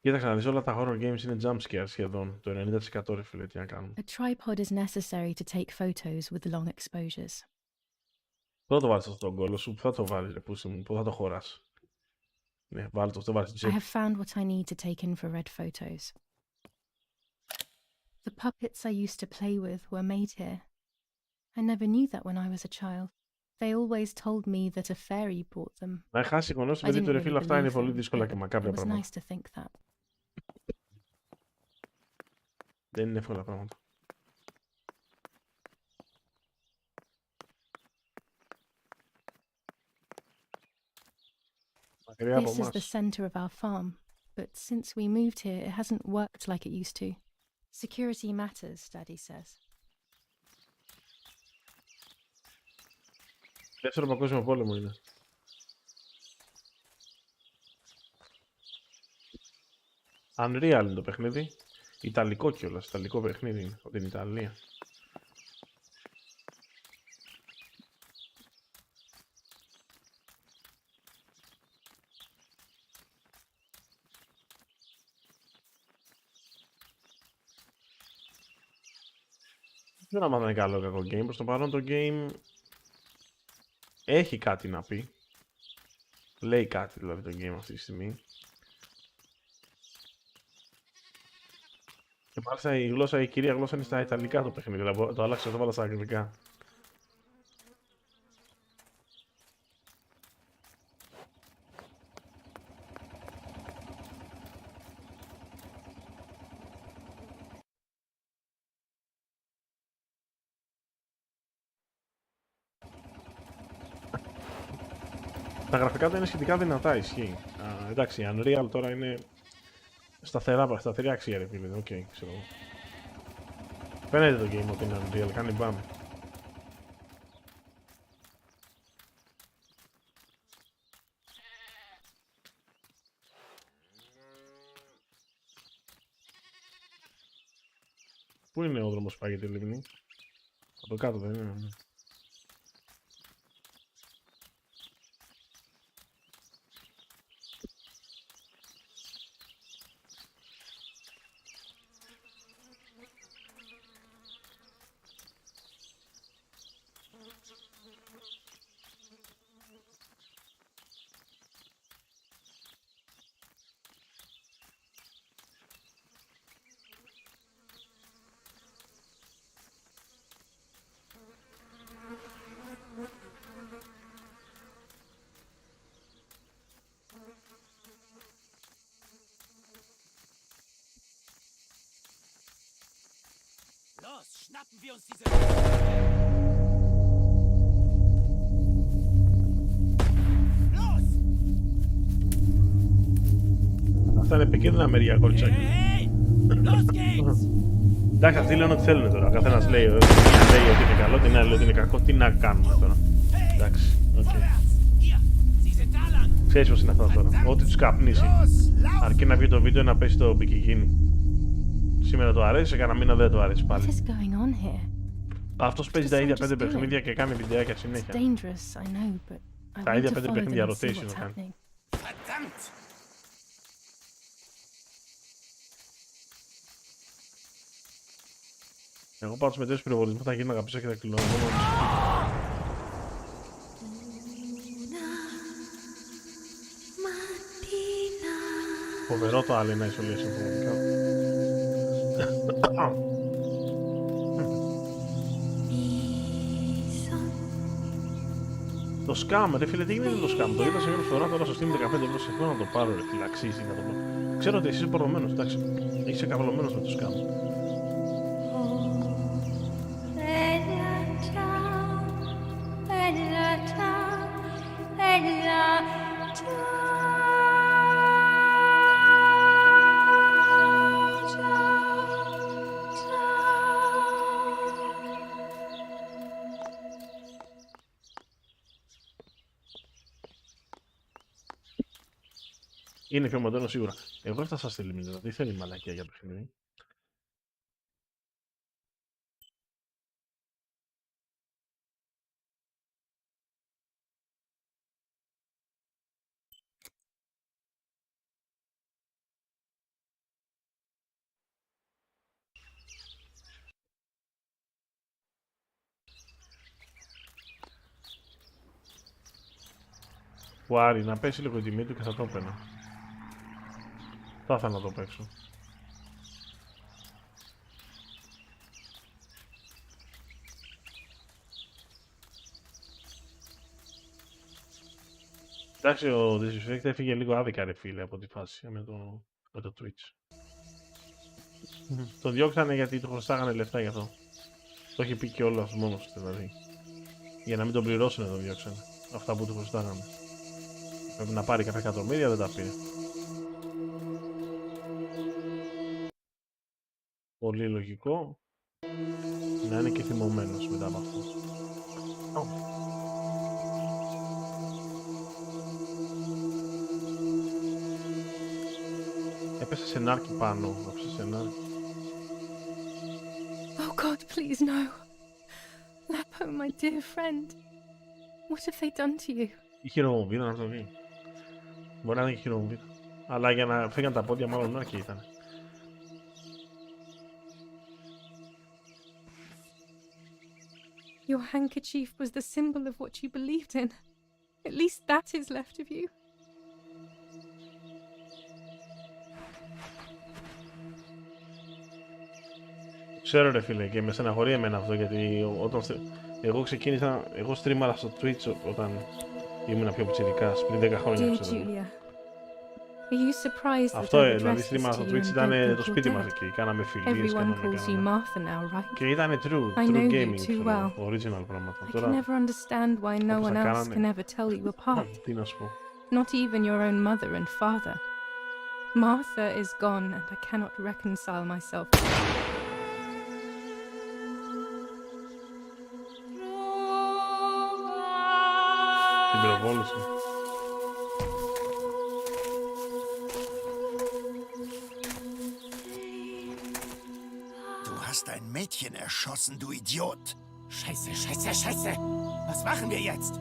[SPEAKER 4] Κοίταξε να δεις, όλα τα horror games είναι jump scare σχεδόν. Το 90% ρε φίλε, τι να κάνουμε.
[SPEAKER 1] A tripod is necessary to take photos with long exposures.
[SPEAKER 4] Πού θα το βάλεις αυτό στον κόλλο σου, πού θα το βάλεις ρε πούσι μου, πού θα το χωράς. Ναι, βάλει το βάλεις
[SPEAKER 1] I
[SPEAKER 4] τσέπη.
[SPEAKER 1] have found what I need to take infrared photos. The puppets I used to play with were made here. I never knew that when I was a child. They always told me that a fairy bought them.
[SPEAKER 4] Να χάσει γνώση,
[SPEAKER 1] I
[SPEAKER 4] παιδί
[SPEAKER 1] didn't
[SPEAKER 4] του ρε
[SPEAKER 1] really
[SPEAKER 4] φίλε, αυτά είναι
[SPEAKER 1] believe
[SPEAKER 4] πολύ
[SPEAKER 1] them,
[SPEAKER 4] δύσκολα
[SPEAKER 1] but
[SPEAKER 4] και
[SPEAKER 1] it
[SPEAKER 4] μακάβρια
[SPEAKER 1] was
[SPEAKER 4] πράγματα.
[SPEAKER 1] nice to think that.
[SPEAKER 4] Δεν είναι εύκολα πράγματα. Μακριά από
[SPEAKER 1] This is the
[SPEAKER 4] εμάς.
[SPEAKER 1] center of our farm, but since we moved here, it hasn't worked like it used to. Security matters, Daddy says.
[SPEAKER 4] Δεύτερο παγκόσμιο πόλεμο είναι. Unreal είναι το παιχνίδι. Ιταλικό κιόλας, Ιταλικό παιχνίδι είναι, από την Ιταλία. Δεν ξέρω αν είναι καλό ή κακό game. Προς το παρόν το game έχει κάτι να πει. Λέει κάτι δηλαδή το game αυτή τη στιγμή. Και μάλιστα η κυρία γλώσσα είναι στα Ιταλικά το παιχνίδι. Δηλαδή το άλλαξε, το βάλα στα Αγγλικά. Τα γραφικά του είναι σχετικά δυνατά, ισχύει. Εντάξει, Unreal τώρα είναι σταθερή αξία, ρε φίλε. Οκ, ξέρω εγώ. Φαίνεται το game ότι είναι Unreal, κάνει μπαμ. Πού είναι ο δρόμος που πάει για τη λίμνη? Από κάτω δεν είναι? Ναι. Αυτά είναι επικίνδυνα μεριά, κοριτσάκι. Εντάξει, αυτοί λένε ότι θέλουν τώρα. Ο καθένας λέει, λέει ότι είναι καλό, την άλλη λέει ότι είναι κακό. Τι να κάνουμε τώρα. Εντάξει, ξέρεις πως είναι αυτά τώρα. Ό,τι τους καπνίσει. Αρκεί να βγει το βίντεο να πέσει το μπικικίνι. Σήμερα το αρέσει, σε κανένα μήνα δεν το αρέσει πάλι. Αυτός παίζει τα ίδια 5 παιχνίδια και κάνει βιντεάκια συνέχεια. Τα ίδια 5 παιχνίδια rotation κάνει. Εγώ πάντως με τέτοιους πυροβολισμούς θα γίνω αγαπήσω και θα κλεινώ. Φοβερό το άλλο isolation πραγματικά. Το scam, ρε φίλε, τι γίνεται το scam. Το είδα σε μια φορά τώρα στο Steam 15 ευρώ. Σε να το πάρω, ρε φίλε, αξίζει να το πάρω. Ξέρω ότι εσύ είσαι προδομένος, εντάξει. Είσαι καβαλωμένος με το scam. Είναι πιο μοντέρνο σίγουρα. Εγώ έφτασα στη λίμνη, δηλαδή θέλει μαλακία για παιχνίδι. Άρη, να πέσει λίγο η τιμή του και θα το έπαιρνα. Θα ήθελα να το παίξω. Εντάξει, ο Disrespect έφυγε λίγο άδικα, ρε φίλε, από τη φάση με το Twitch. Το διώξανε γιατί του χρωστάγανε λεφτά γι' αυτό. Το έχει πει και όλος μόνος του, δηλαδή. Για να μην τον πληρώσουν τον διώξανε. Αυτά που του χρωστάγανε. Πρέπει να πάρει κάποια εκατομμύρια, δεν τα πήρε. Πολύ λογικό να είναι και θυμωμένος μετά από αυτό. Έπεσε σε νάρκι πάνω, έπεσε σε νάρκι.
[SPEAKER 1] Oh God, please no. Lapo, my dear friend. What have they done to you?
[SPEAKER 4] Η χειροβομβίδα να το δει. Μπορεί να είναι και χειροβομβίδα. Αλλά για να φύγαν τα πόδια μάλλον νάρκι ήταν.
[SPEAKER 1] Your handkerchief was the symbol of what you believed in. At least that is left of you.
[SPEAKER 4] Ξέρω ρε φίλε και με στεναχωρεί εμένα αυτό γιατί όταν εγώ στρίμαρα στο Twitch όταν ήμουν πιο πιτσιρικάς, πριν 10 χρόνια ξέρω. Αυτό δηλαδή στρίμαρα στο Twitch ήταν το σπίτι μας εκεί, κάναμε φιλίες, και ήταν true gaming, ξέρω, original πράγματα. Τώρα όπως τα κάνανε, τι να σου πω.
[SPEAKER 1] Not even your own mother and father. Martha is gone and I cannot reconcile myself.
[SPEAKER 4] Την πυροβόληση.
[SPEAKER 3] Du hast ein Mädchen erschossen, du Idiot.
[SPEAKER 7] Scheiße, scheiße, scheiße. Was machen wir jetzt?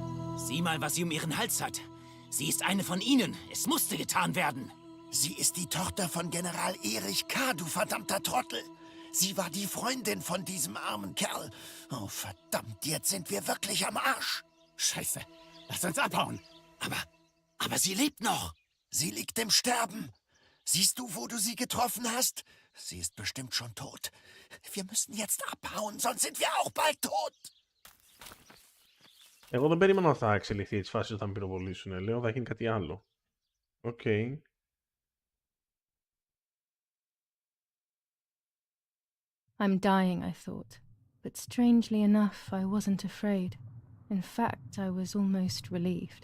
[SPEAKER 7] Sieh mal, was sie um ihren Hals hat. Sie ist eine von ihnen. Es musste getan werden.
[SPEAKER 3] Sie ist die Tochter von General Erich K., du verdammter Trottel. Sie war die Freundin von diesem armen Kerl. Oh, verdammt, jetzt sind wir wirklich am Arsch.
[SPEAKER 7] Scheiße. Lass uns abhauen.
[SPEAKER 3] Aber sie lebt noch. Sie liegt im Sterben. Siehst du, wo du sie getroffen hast? Sie ist bestimmt schon tot. Wir müssen jetzt abhauen, sonst sind wir auch bald tot.
[SPEAKER 4] Εγώ δεν περίμενα ότι θα εξελιχθεί έτσι φάση όταν πυροβολήσουν. Λέω θα γίνει κάτι άλλο. Οκ.
[SPEAKER 1] I'm dying, I thought. but strangely enough, I wasn't afraid. In fact, I was almost relieved.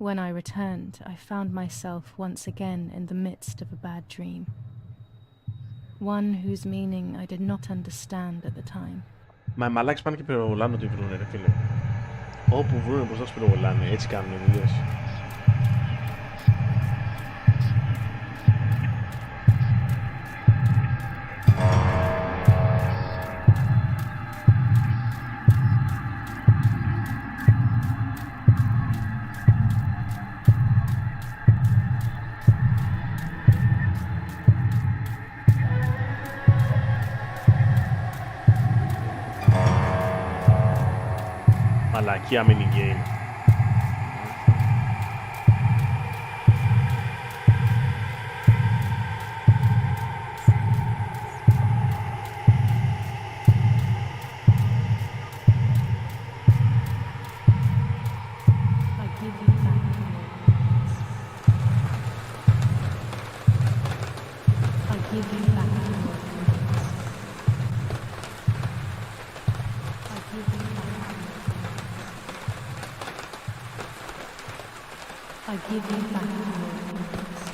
[SPEAKER 1] When I returned, I found myself once again in the midst of a bad dream. One whose meaning I did not understand at the time.
[SPEAKER 4] Μα οι μαλάκες πάνε και πυροβολάνε ό,τι βρούνε, ρε φίλε. Όπου βρούνε μπροστά τους πυροβολάνε, έτσι κάνουν οι δουλειές. Μαλακία mini game.
[SPEAKER 1] I give you back your innocence. I give you back your innocence. I give you back your innocence.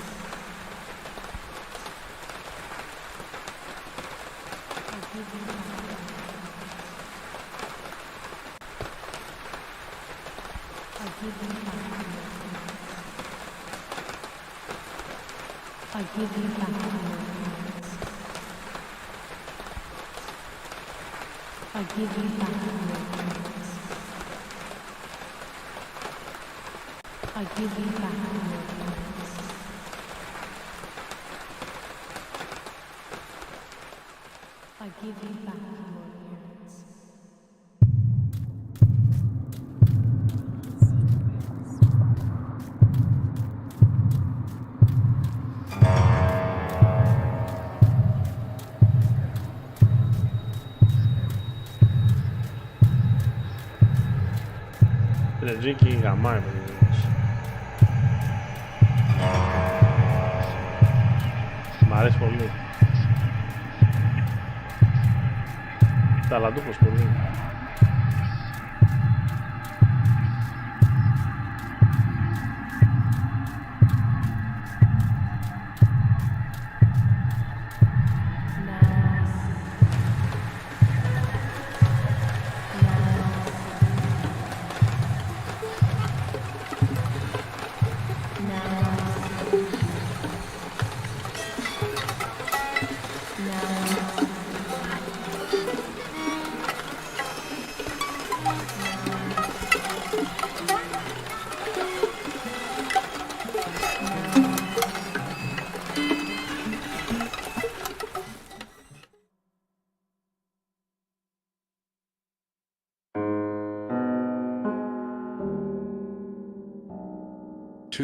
[SPEAKER 1] I give you back your innocence. I give you back your innocence. I give you back your innocence. I give you back your innocence.
[SPEAKER 4] GeorgeKGaming. Μ' αρέσει πολύ. Ταλαντούχος πολύ.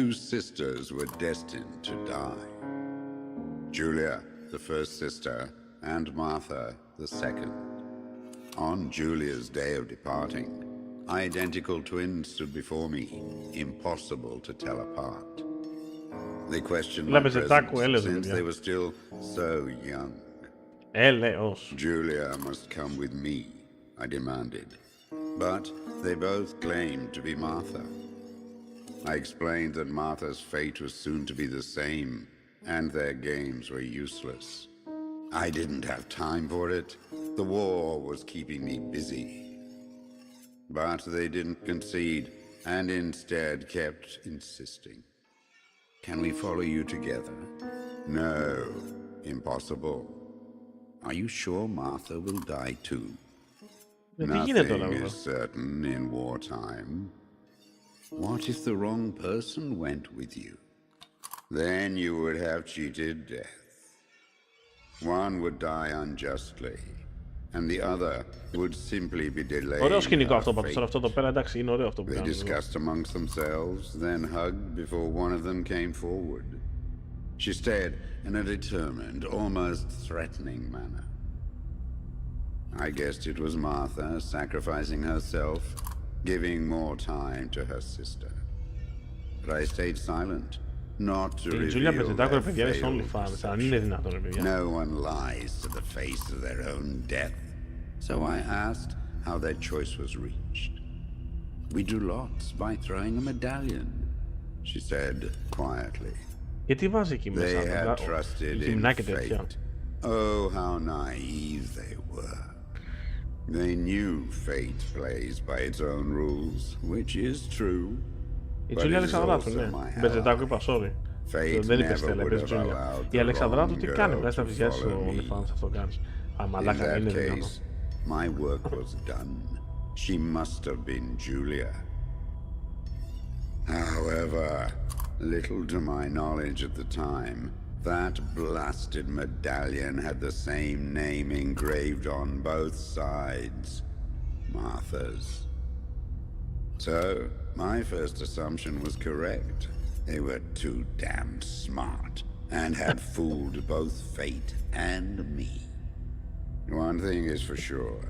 [SPEAKER 8] Two sisters were destined to die. Julia, the first sister, and Martha, the second. On Julia's day of departing, identical twins stood before me, impossible to tell apart. They questioned my presence since they were still so young. Julia must come with me, I demanded. But they both claimed to be Martha. I explained that Martha's fate was soon to be the same, and their games were useless. I didn't have time for it. The war was keeping me busy. But they didn't concede, and instead kept insisting. Can we follow you together? No, impossible. Are you sure Martha will die too? Nothing is certain in wartime. What if the wrong person went with you? Then you would have cheated death. One would die unjustly, and the other would simply be delayed.
[SPEAKER 4] Ωραίο σκηνικό αυτό πάντως, αυτό εδώ πέρα, εντάξει, είναι ωραίο αυτό που
[SPEAKER 8] κάνουν. They discussed amongst themselves, then hugged before one of them came forward. She stared in a determined, almost threatening manner. I guessed it was Martha sacrificing herself, giving more time to her sister. But I stayed silent, not to reveal their failed. No one lies to the face of their own death, So I asked how their choice was reached. We drew lots by throwing a medallion, she said quietly.
[SPEAKER 4] Γιατί βάζει εκεί
[SPEAKER 8] They
[SPEAKER 4] μέσα
[SPEAKER 8] had trusted in
[SPEAKER 4] γυμνά και τέτοια.
[SPEAKER 8] fate. Oh, how naive they were. They knew fate plays by its own rules, which is true.
[SPEAKER 4] Η
[SPEAKER 8] But
[SPEAKER 4] Τζούλια
[SPEAKER 8] it is
[SPEAKER 4] Αλεξανδράτου,
[SPEAKER 8] also
[SPEAKER 4] ναι.
[SPEAKER 8] my
[SPEAKER 4] Μπεζετάκου
[SPEAKER 8] ally.
[SPEAKER 4] είπα, sorry.
[SPEAKER 8] Fate
[SPEAKER 4] Δεν είπε
[SPEAKER 8] never
[SPEAKER 4] Στέλλα,
[SPEAKER 8] would
[SPEAKER 4] είπες
[SPEAKER 8] have
[SPEAKER 4] Τζούλια.
[SPEAKER 8] allowed
[SPEAKER 4] Η
[SPEAKER 8] the
[SPEAKER 4] Αλεξανδράτου
[SPEAKER 8] wrong
[SPEAKER 4] τι κάνει,
[SPEAKER 8] girl
[SPEAKER 4] βγάζει τα
[SPEAKER 8] to
[SPEAKER 4] βυζιά στο
[SPEAKER 8] follow me.
[SPEAKER 4] OnlyFans, αυτό κάνεις. Α,
[SPEAKER 8] In
[SPEAKER 4] μαλάκα,
[SPEAKER 8] that
[SPEAKER 4] είναι δυνατό.
[SPEAKER 8] case, my work was done. She must have been Julia. However, little to my knowledge at the time, that blasted medallion had the same name engraved on both sides. Martha's. So, my first assumption was correct. They were too damn smart and had fooled both fate and me. One thing is for sure.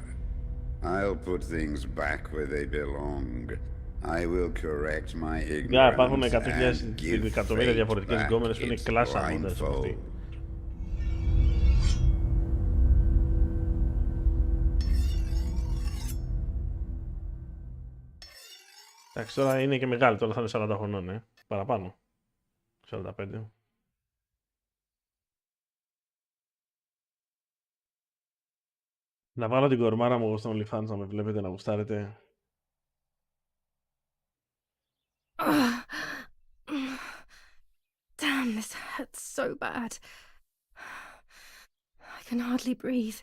[SPEAKER 8] I'll put things back where they belong. I will correct my
[SPEAKER 4] Υπάρχουν
[SPEAKER 8] ignorance and give
[SPEAKER 4] εκατομμύρια
[SPEAKER 8] fate
[SPEAKER 4] διαφορετικές
[SPEAKER 8] back
[SPEAKER 4] γκόμενες που είναι
[SPEAKER 8] its
[SPEAKER 4] κλάσσα μοντές από αυτή.
[SPEAKER 8] blindfold.
[SPEAKER 4] Εντάξει, τώρα είναι και μεγάλη, τώρα θα είναι 40 χρονών, παραπάνω. 45. Να βάλω την κορμάρα μου εγώ στο OnlyFans να με βλέπετε να γουστάρετε.
[SPEAKER 1] Damn, this hurts so bad. I can hardly breathe.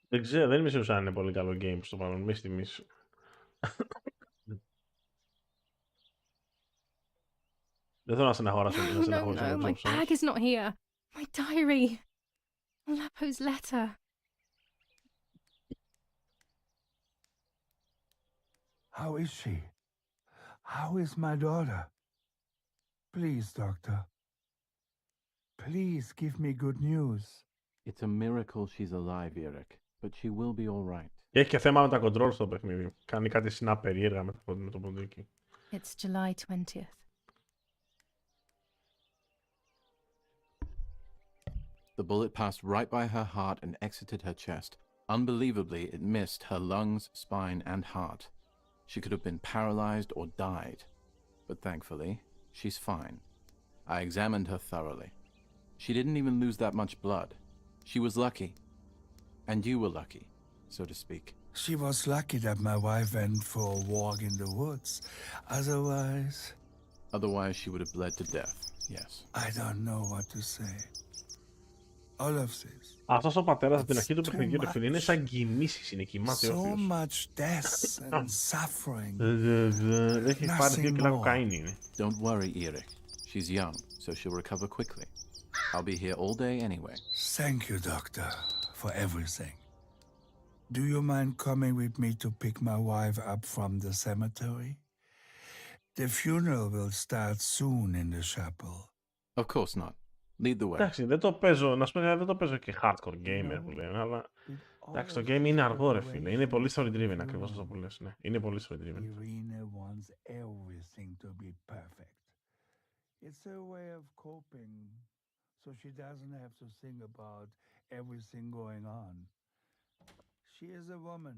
[SPEAKER 4] Δεν ξέρω, δεν είμαι σίγουρος αν είναι πολύ καλό game στο παρόν, μη στιγμής. Δεν θέλω να στεναχωράσω
[SPEAKER 1] No,
[SPEAKER 4] να
[SPEAKER 1] no,
[SPEAKER 4] στεναχωρήσω
[SPEAKER 1] no,
[SPEAKER 4] τον
[SPEAKER 1] my
[SPEAKER 4] ψόψο.
[SPEAKER 1] bag is not here. My diary. Lapo's letter.
[SPEAKER 3] How is she? How is my daughter? Please, doctor. Please give me good news.
[SPEAKER 9] It's a miracle she's alive, Eric, but she will be all right.
[SPEAKER 4] Και έχει και θέμα με τα control στο παιχνίδι. Κάνει κάτι snap περίεργα με το ποντίκι.
[SPEAKER 1] It's July 20th.
[SPEAKER 9] The bullet passed right by her heart and exited her chest. Unbelievably, it missed her lungs, spine, and heart. She could have been paralyzed or died. But thankfully, she's fine. I examined her thoroughly. She didn't even lose that much blood. She was lucky. And you were lucky, so to speak.
[SPEAKER 3] She was lucky that my wife went for a walk in the woods.
[SPEAKER 9] Otherwise, she would have bled to death, yes.
[SPEAKER 3] I don't know what to say. All of this.
[SPEAKER 4] Αυτός ο πατέρας από την αρχή του παιχνιδιού, ρε φίλε, είναι σαν κοιμήσεις, είναι κοιμάται
[SPEAKER 3] So
[SPEAKER 4] όρθιος.
[SPEAKER 3] much death and suffering.
[SPEAKER 4] Έχει πάρει 2 κιλά κοκαίνη είναι.
[SPEAKER 9] Don't worry, Eric. She's young, so she'll recover quickly. I'll be here all day anyway.
[SPEAKER 3] Thank you, doctor, for everything. Do you mind coming with me to pick my wife up from the cemetery? The funeral will start soon in the chapel.
[SPEAKER 9] Of course not. Lead the way.
[SPEAKER 4] Εντάξει, δεν το παίζω, να σου πω, δεν το παίζω και hardcore gamer που λένε, αλλά εντάξει, το game είναι αργό, ρε φίλε. Είναι πολύ story driven, ακριβώς αυτό που λες, ναι. Είναι πολύ story driven.
[SPEAKER 3] Irina wants everything to be perfect. It's a way of coping, so she doesn't have to think about everything going on. She is a woman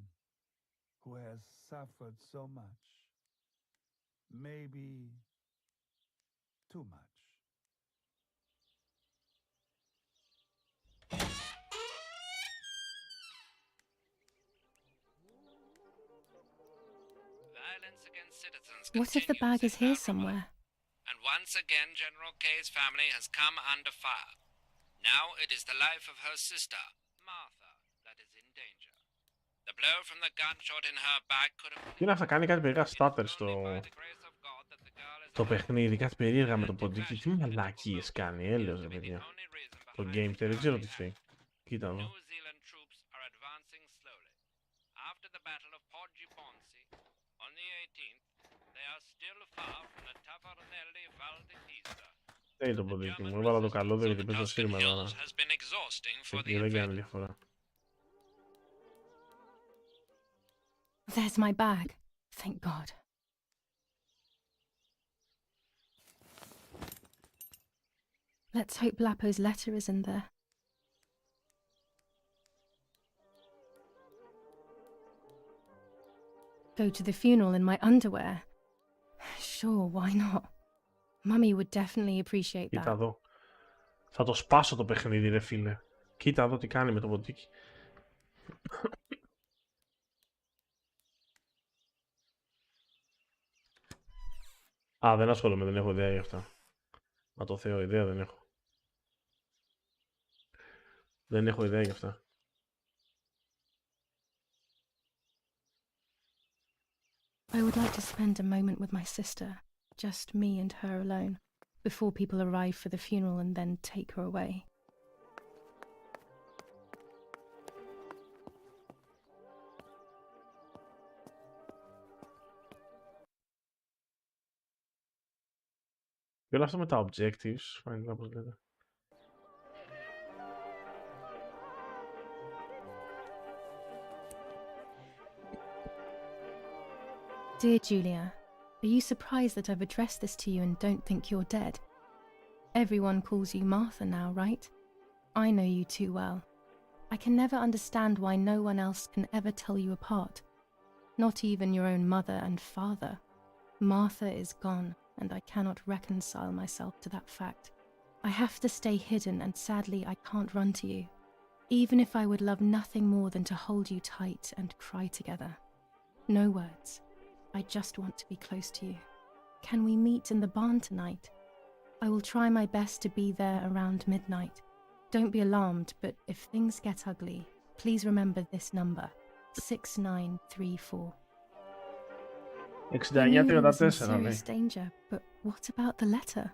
[SPEAKER 3] who has suffered so much. Maybe too much.
[SPEAKER 5] Violence against citizens
[SPEAKER 1] What if the bag
[SPEAKER 5] continues
[SPEAKER 1] is
[SPEAKER 5] in
[SPEAKER 1] here
[SPEAKER 5] Alabama.
[SPEAKER 1] somewhere?
[SPEAKER 5] And once again, General K's family has come under fire. Now it is the life of her sister, Martha, that is in danger. The blow from the gunshot in her back could have...
[SPEAKER 4] Τι να θα κάνει κάτι περίεργα starter
[SPEAKER 5] Only by the grace of God that the girl is
[SPEAKER 4] στο παιχνίδι, κάτι περίεργα με το ποντίκι. Τι μαλακίες κάνει, έλεος ρε παιδιά. Το game, δεν ξέρω τι φταίει. Κοίτα εδώ.
[SPEAKER 5] New Zealand troops are advancing slowly. After the Battle of Poggi on the 18th, they are still far from the Tavernelli Val di Pisa.
[SPEAKER 4] το ποντίκι μου. Έβαλα το καλώδιο γιατί παίζω σύρμα τώρα.
[SPEAKER 5] Hills has been exhausting for the
[SPEAKER 4] Και δεν κάνει
[SPEAKER 5] event.
[SPEAKER 4] διαφορά.
[SPEAKER 1] There's my bag. Thank God. Let's hope Lapo's letter is in there. Go to the funeral in my underwear? Sure, why not? Mummy would definitely appreciate
[SPEAKER 4] Κοίτα
[SPEAKER 1] that.
[SPEAKER 4] εδώ. Θα το σπάσω το παιχνίδι, ρε φίλε. Κοίτα εδώ τι κάνει με το ποντίκι. Α, δεν ασχολούμαι, δεν έχω ιδέα γι' αυτά. Μα το Θεό, ιδέα δεν έχω. Δεν έχω ιδέα γι' αυτά.
[SPEAKER 1] I would like to spend a moment with my sister, just me and her alone, before people arrive for the funeral and then take her away.
[SPEAKER 4] Και όλα αυτά με τα objectives, φαίνεται όπως λέτε.
[SPEAKER 1] Dear Julia, are you surprised that I've addressed this to you and don't think you're dead? Everyone calls you Martha now, right? I know you too well. I can never understand why no one else can ever tell you apart. Not even your own mother and father. Martha is gone, and I cannot reconcile myself to that fact. I have to stay hidden, and sadly I can't run to you, even if I would love nothing more than to hold you tight and cry together. No words. I just want to be close to you. Can we meet in the barn tonight? I will try my best to be there around midnight. Don't be alarmed, but if things get ugly, please remember this number, 6934. I knew he was in
[SPEAKER 4] 69-34,
[SPEAKER 1] serious danger, but what about the letter?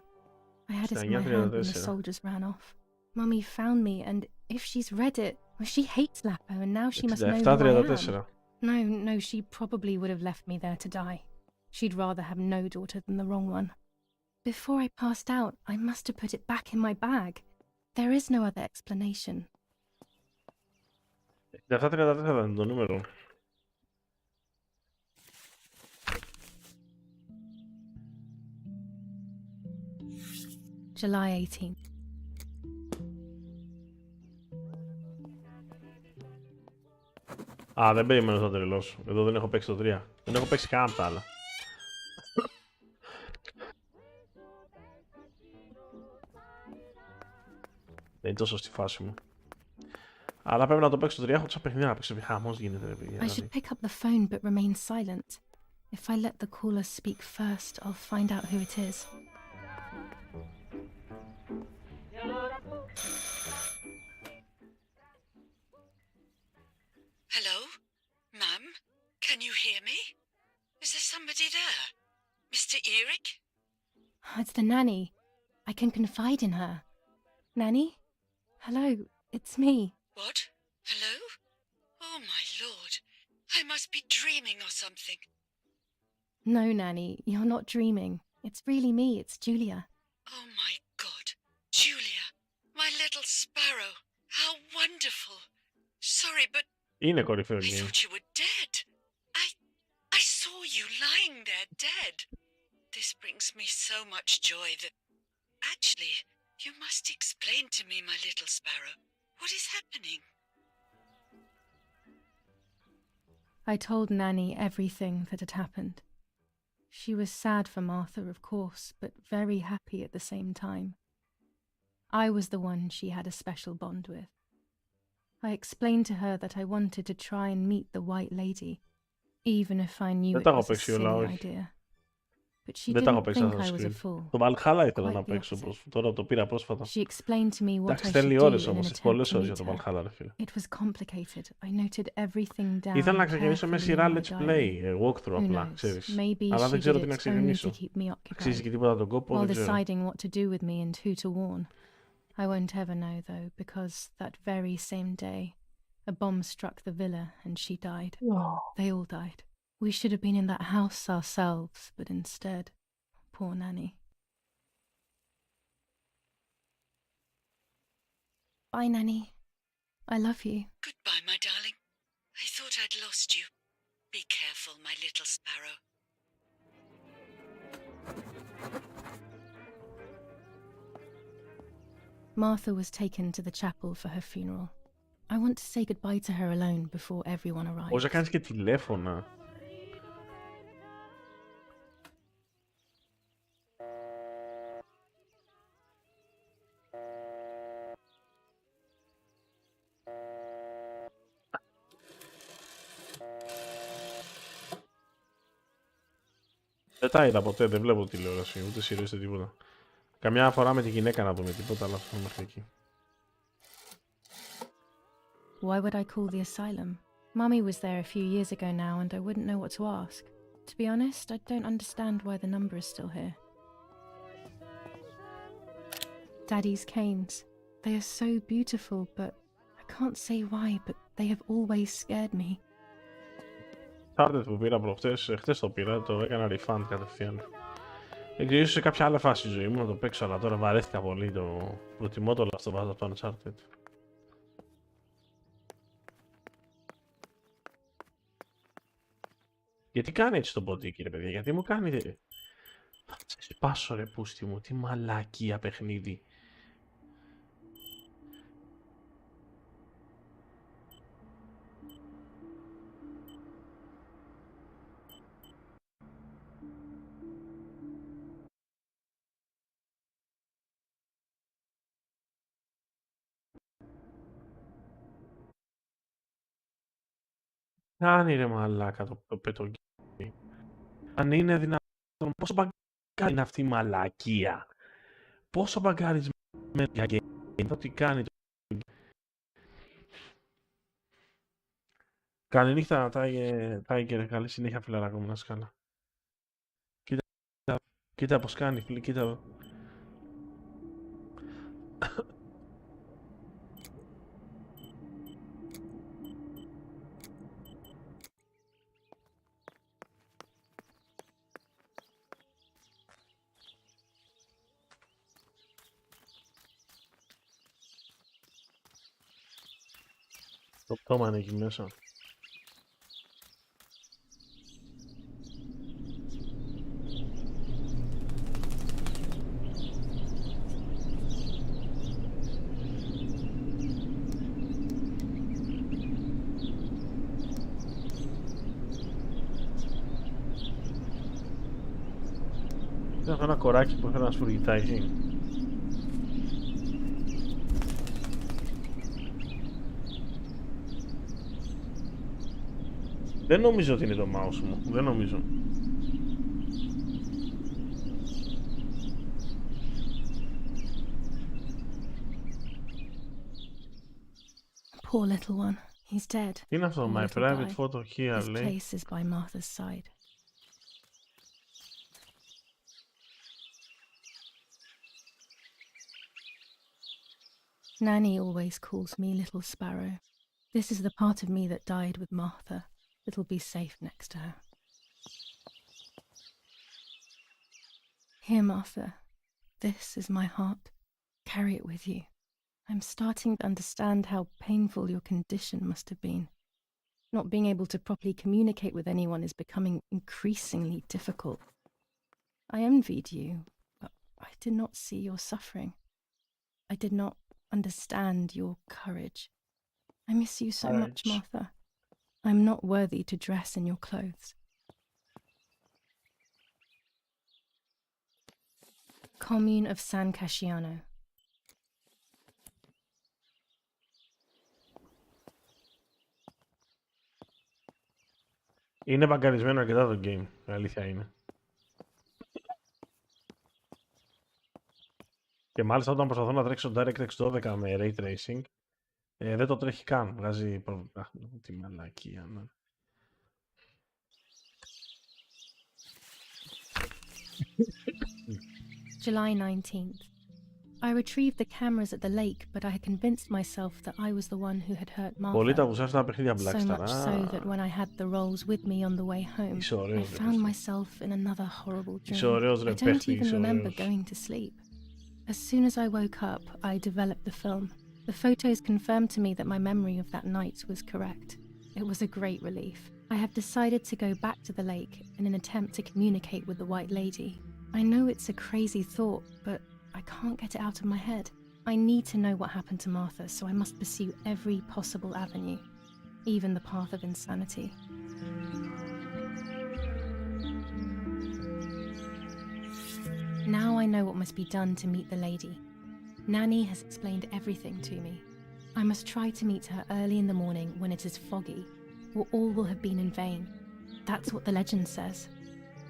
[SPEAKER 1] I had it in my hand when the
[SPEAKER 4] 69-34.
[SPEAKER 1] soldiers ran off. Mummy found me, and if she's read it, well, she hates Lapo, and now she must know who I am.
[SPEAKER 4] 67-34.
[SPEAKER 1] No, she probably would have left me there to die. She'd rather have no daughter than the wrong one. Before I passed out, I must have put it back in my bag. There is no other explanation.
[SPEAKER 4] 67-34 είναι το νούμερο.
[SPEAKER 1] July 18th.
[SPEAKER 4] Α, δεν περιμένω να τελειώσω. Εδώ δεν έχω παίξει το 3. Δεν έχω παίξει καν τα άλλα. Δεν είναι τόσο στη φάση μου. Αλλά πρέπει να το παίξω το 3. Έχω τόσα παιχνίδια να παίξω. Χαμός γίνεται, ρε παιδιά.
[SPEAKER 1] I should pick up the phone but remain silent. If I let the caller speak first, I'll find out who it is.
[SPEAKER 2] Hello? Ma'am? Can you hear me? Is there somebody there? Mr. Eric?
[SPEAKER 1] It's the nanny. I can confide in her. Nanny? Hello, it's me.
[SPEAKER 2] What? Hello? Oh, my lord. I must be dreaming or something.
[SPEAKER 1] No, Nanny, you're not dreaming. It's really me, it's Julia.
[SPEAKER 2] Oh, my God. Julia, my little sparrow. How wonderful. Sorry, but
[SPEAKER 4] Είναι κορυφαίο
[SPEAKER 2] I
[SPEAKER 4] game.
[SPEAKER 2] thought you were dead. I saw you lying there dead. This brings me so much joy that... Actually, you must explain to me, my little sparrow. What is happening?
[SPEAKER 1] I told Nanny everything that had happened. She was sad for Martha, of course, but very happy at the same time. I was the one she had a special bond with. I explained to her that I wanted to try and meet the White Lady, even if I knew
[SPEAKER 4] Δεν
[SPEAKER 1] it
[SPEAKER 4] τα έχω
[SPEAKER 1] was a
[SPEAKER 4] παίξει
[SPEAKER 1] silly
[SPEAKER 4] όλα, όχι.
[SPEAKER 1] idea. But she
[SPEAKER 4] Δεν τα έχω
[SPEAKER 1] didn't
[SPEAKER 4] παίξει
[SPEAKER 1] think I
[SPEAKER 4] Assassin's
[SPEAKER 1] was a
[SPEAKER 4] Creed.
[SPEAKER 1] fool.
[SPEAKER 4] Το Valhalla ήθελα
[SPEAKER 1] Quite
[SPEAKER 4] να
[SPEAKER 1] the
[SPEAKER 4] παίξω.
[SPEAKER 1] opposite.
[SPEAKER 4] Τώρα το πήρα πρόσφατα.
[SPEAKER 1] She explained to me what I
[SPEAKER 4] Εντάξει,
[SPEAKER 1] should
[SPEAKER 4] θέλει
[SPEAKER 1] do
[SPEAKER 4] ώρες
[SPEAKER 1] in an
[SPEAKER 4] όμως.
[SPEAKER 1] attempt
[SPEAKER 4] Έχει πολλές
[SPEAKER 1] to
[SPEAKER 4] ώρες
[SPEAKER 1] meet
[SPEAKER 4] για το
[SPEAKER 1] her.
[SPEAKER 4] Valhalla, ρε φίλε.
[SPEAKER 1] It was complicated. I noted everything down.
[SPEAKER 4] Ήθελα να ξεκινήσω με
[SPEAKER 1] carefully
[SPEAKER 4] σειρά
[SPEAKER 1] in my
[SPEAKER 4] Let's
[SPEAKER 1] diary.
[SPEAKER 4] Play, walkthrough
[SPEAKER 1] Who
[SPEAKER 4] απλά,
[SPEAKER 1] knows?
[SPEAKER 4] ξέρεις.
[SPEAKER 1] Maybe
[SPEAKER 4] Αλλά
[SPEAKER 1] she
[SPEAKER 4] δεν
[SPEAKER 1] did
[SPEAKER 4] ξέρω τι να
[SPEAKER 1] it only to
[SPEAKER 4] ξεκινήσω.
[SPEAKER 1] keep me
[SPEAKER 4] Αξίζει
[SPEAKER 1] occupied.
[SPEAKER 4] και τίποτα τον κόπο,
[SPEAKER 1] While
[SPEAKER 4] δεν ξέρω.
[SPEAKER 1] deciding what to do with me and who to warn. I won't ever know, though, because that very same day, a bomb struck the villa and she died. They all died. We should have been in that house ourselves, but instead, poor Nanny. Bye, Nanny. I love you.
[SPEAKER 2] Goodbye, my darling. I thought I'd lost you. Be careful, my little sparrow.
[SPEAKER 1] Martha was taken to the chapel for her funeral. I want to say goodbye to her alone before everyone arrives.
[SPEAKER 4] Όσο κάνεις και τηλέφωνα. Δεν τα είδα ποτέ, δεν βλέπω τηλεόραση, ούτε σειρές, ούτε τίποτα. Καμιά φορά με τη γυναίκα να δούμε τίποτα, αλλά αυτό μέχρι εκεί.
[SPEAKER 1] Why would I call the asylum? Mummy was there a few years ago now and I wouldn't know what to ask. To be honest, I don't understand why the number is still here. Daddy's canes. They are so beautiful, but I can't say why, but they have always scared me.
[SPEAKER 4] Uncharted που πήρα προχτές, χτες το πήρα, το έκανα refund κατευθείαν. Ίσως σε κάποια άλλη φάση της ζωής μου να το παίξω, αλλά τώρα βαρέθηκα πολύ, το προτιμώ το Last of Us από το Uncharted. Γιατί κάνει έτσι το ποντίκι ρε παιδιά, γιατί μου κάνει... Θα σε πάσω ρε πούστη μου, τι μαλακία παιχνίδι. Κάνει ρε μαλάκα το πετογγί. Αν είναι δυνατόν, πόσο μπαγκάρι είναι αυτή η μαλακία. Πόσο μπαγκαρισμένο για game, το τι κάνει το... Καλή νύχτα, Tiger, καλή συνέχεια φιλαράκο μου, να είσαι καλά. Κοίτα πως κάνει, φίλε, κοίτα. Το πτώμα είναι εκεί μέσα. Ήταν αυτό ένα κοράκι που έφερε να σφουργητά εκεί. Δεν νομίζω ότι είναι το mouse μου, δεν νομίζω.
[SPEAKER 1] Poor little one, he's dead.
[SPEAKER 4] Τι είναι αυτό, my private photo here,
[SPEAKER 1] His
[SPEAKER 4] λέει.
[SPEAKER 1] place is by Martha's side. Nanny always calls me Little Sparrow. This is the part of me that died with Martha. It'll be safe next to her. Here, Martha. This is my heart. Carry it with you. I'm starting to understand how painful your condition must have been. Not being able to properly communicate with anyone is becoming increasingly difficult. I envied you, but I did not see your suffering. I did not understand your courage. I miss you so much, Martha. I'm not worthy to dress in your clothes. Commune of San Casciano.
[SPEAKER 4] Είναι μπαγκαρισμένο αρκετά το game, η αλήθεια είναι. Και μάλιστα όταν προσπαθώ να τρέξω DirectX 12 με Ray Tracing, δεν το τρέχει καν, βγάζει πρόβλημα. Τι μαλακία, ναι.
[SPEAKER 1] July 19th. I retrieved the cameras at the lake, but I had convinced myself that I was the one who had hurt Martha.
[SPEAKER 4] Πολύ τα βουσά στα παιχνίδια
[SPEAKER 1] So
[SPEAKER 4] Blackstar.
[SPEAKER 1] much so that when I had the rolls with me on the way home, I found myself in another horrible dream. I don't even remember going to sleep. As soon as I woke up, I developed the film. The photos confirmed to me that my memory of that night was correct. It was a great relief. I have decided to go back to the lake in an attempt to communicate with the White Lady. I know it's a crazy thought, but I can't get it out of my head. I need to know what happened to Martha, so I must pursue every possible avenue, even the path of insanity. Now I know what must be done to meet the lady. Nanny has explained everything to me. I must try to meet her early in the morning when it is foggy, or all will have been in vain. That's what the legend says.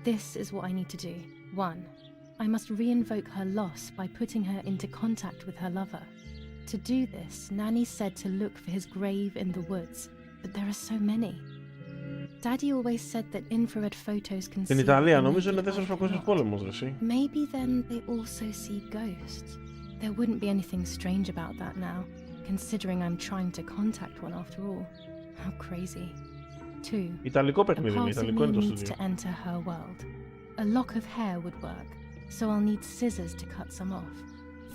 [SPEAKER 1] This is what I need to do. 1. I must re-invoke her loss by putting her into contact with her lover. To do this, Nanny said to look for his grave in the woods, but there are so many. Daddy always said that infrared photos can see.
[SPEAKER 4] Στην Ιταλία νομίζω είναι 400 πόλεμος, ρε.
[SPEAKER 1] Maybe then they also see ghosts. There wouldn't be anything strange about that now, considering I'm trying to contact one after all. How crazy. 2.
[SPEAKER 4] Ιταλικό
[SPEAKER 1] A
[SPEAKER 4] παιχνίδι,
[SPEAKER 1] part of
[SPEAKER 4] Ιταλικό
[SPEAKER 1] me
[SPEAKER 4] είναι το
[SPEAKER 1] needs
[SPEAKER 4] στούντιο.
[SPEAKER 1] to enter her world. A lock of hair would work, so I'll need scissors to cut some off.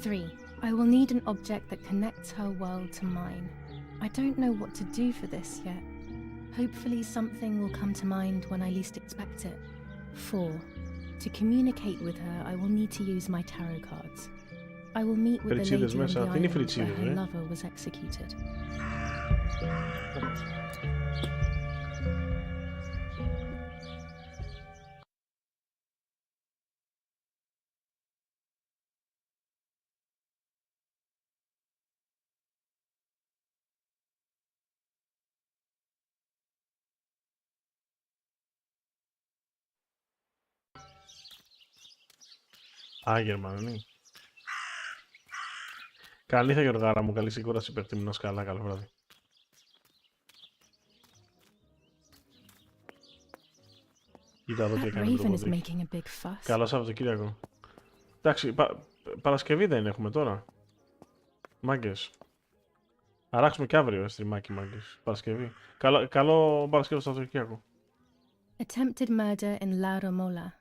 [SPEAKER 1] 3. I will need an object that connects her world to mine. I don't know what to do for this yet. Hopefully something will come to mind when I least expect it. 4. To communicate with her, I will need to use my tarot cards. I will meet with the lady on the island where her lover was executed.
[SPEAKER 4] Α, Γερμανοί. Καλή θα Γιωργάρα μου, καλή σίγουραση, υπερτιμνός, καλά, καλό βράδυ. Κοίτα εδώ τι έκανε το ποντίκι. Καλό Σαββατοκύριακο. Εντάξει, Παρασκευή δεν έχουμε τώρα. Μάγκες. Αράξουμε και αύριο στριμάκι, μάγκες. Παρασκευή. Καλό Παρασκευή Σαββατοκύριακο.
[SPEAKER 1] Attempted murder in La Romola.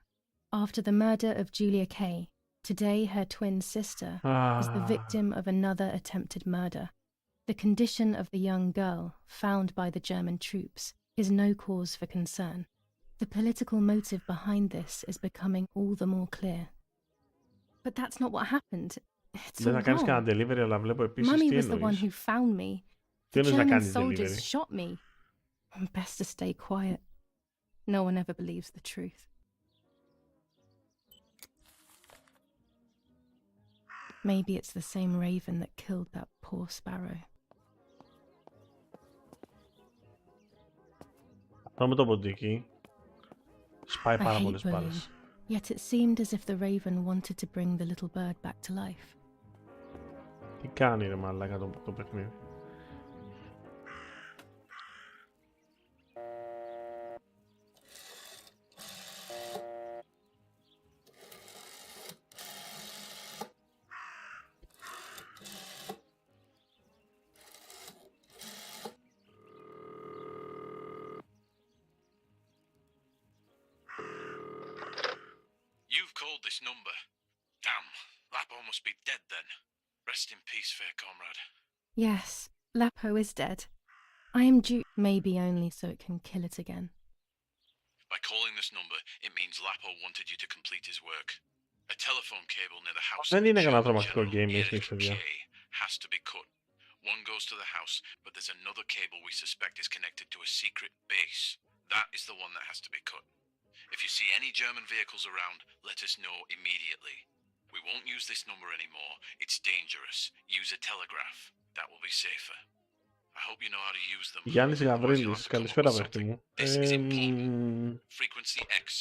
[SPEAKER 1] After the murder of Julia K., today her twin sister is the victim of another attempted murder. The condition of the young girl, found by the German troops, is no cause for concern. The political motive behind this is becoming all the more clear. But that's not what happened. It's all wrong.
[SPEAKER 4] Delivery, αλλά βλέπω επίσης
[SPEAKER 1] Mummy
[SPEAKER 4] τι
[SPEAKER 1] was the one who found me. The German soldiers shot me. Best to stay quiet. No one ever believes the truth. Maybe it's the same raven that killed that poor sparrow.
[SPEAKER 4] Αυτό με το ποντίκι σπάει πάρα πολλές
[SPEAKER 1] bullying,
[SPEAKER 4] μπάλες.
[SPEAKER 1] yet it seemed as if the raven wanted to bring the little bird back to life.
[SPEAKER 4] Τι κάνει ρε μαλάκα το παιχνίδι.
[SPEAKER 10] You've called this number. Damn, Lapo must be dead then. Rest in peace, fair comrade.
[SPEAKER 1] Yes, Lapo is dead. I am due, maybe only so it can kill it again.
[SPEAKER 10] By calling this number, it means Lapo wanted you to complete his work. A telephone cable near the house
[SPEAKER 4] Δεν είναι κανένα τρομακτικό game, έχει παιδιά.
[SPEAKER 10] has to be cut. One goes to the house, but there's another cable we suspect is connected to a secret base. That is the one that has to be cut. If you see any German vehicles around, let us know immediately. We won't use this number anymore. It's dangerous. Use a telegraph. That will be safer. I hope you know how to use them.
[SPEAKER 4] Γιάννης Γαβρίλης, καλησπέρα παίχτη μου.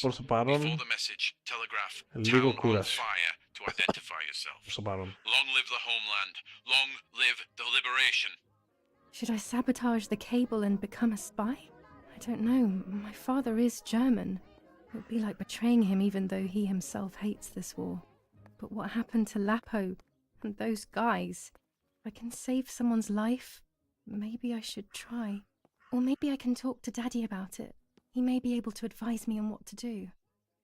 [SPEAKER 4] Προς το παρόν, λίγο κούραση. Προς το παρόν.
[SPEAKER 10] Long live the homeland. Long live the liberation.
[SPEAKER 1] Should I sabotage the cable and become a spy? I don't know. My father is German. It would be like betraying him even though he himself hates this war. But what happened to Lapo and those guys? If I can save someone's life, maybe I should try. Or maybe I can talk to Daddy about it. He may be able to advise me on what to do.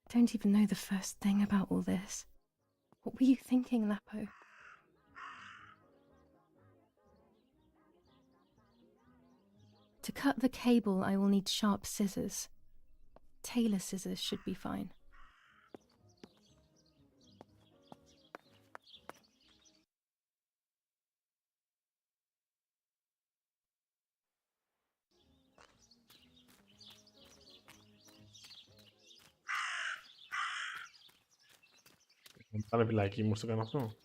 [SPEAKER 1] I don't even know the first thing about all this. What were you thinking, Lapo? To cut the cable, I will need sharp scissors. Tailor scissors should be fine.
[SPEAKER 4] Πάνε φυλακή μου στο κάνω αυτό.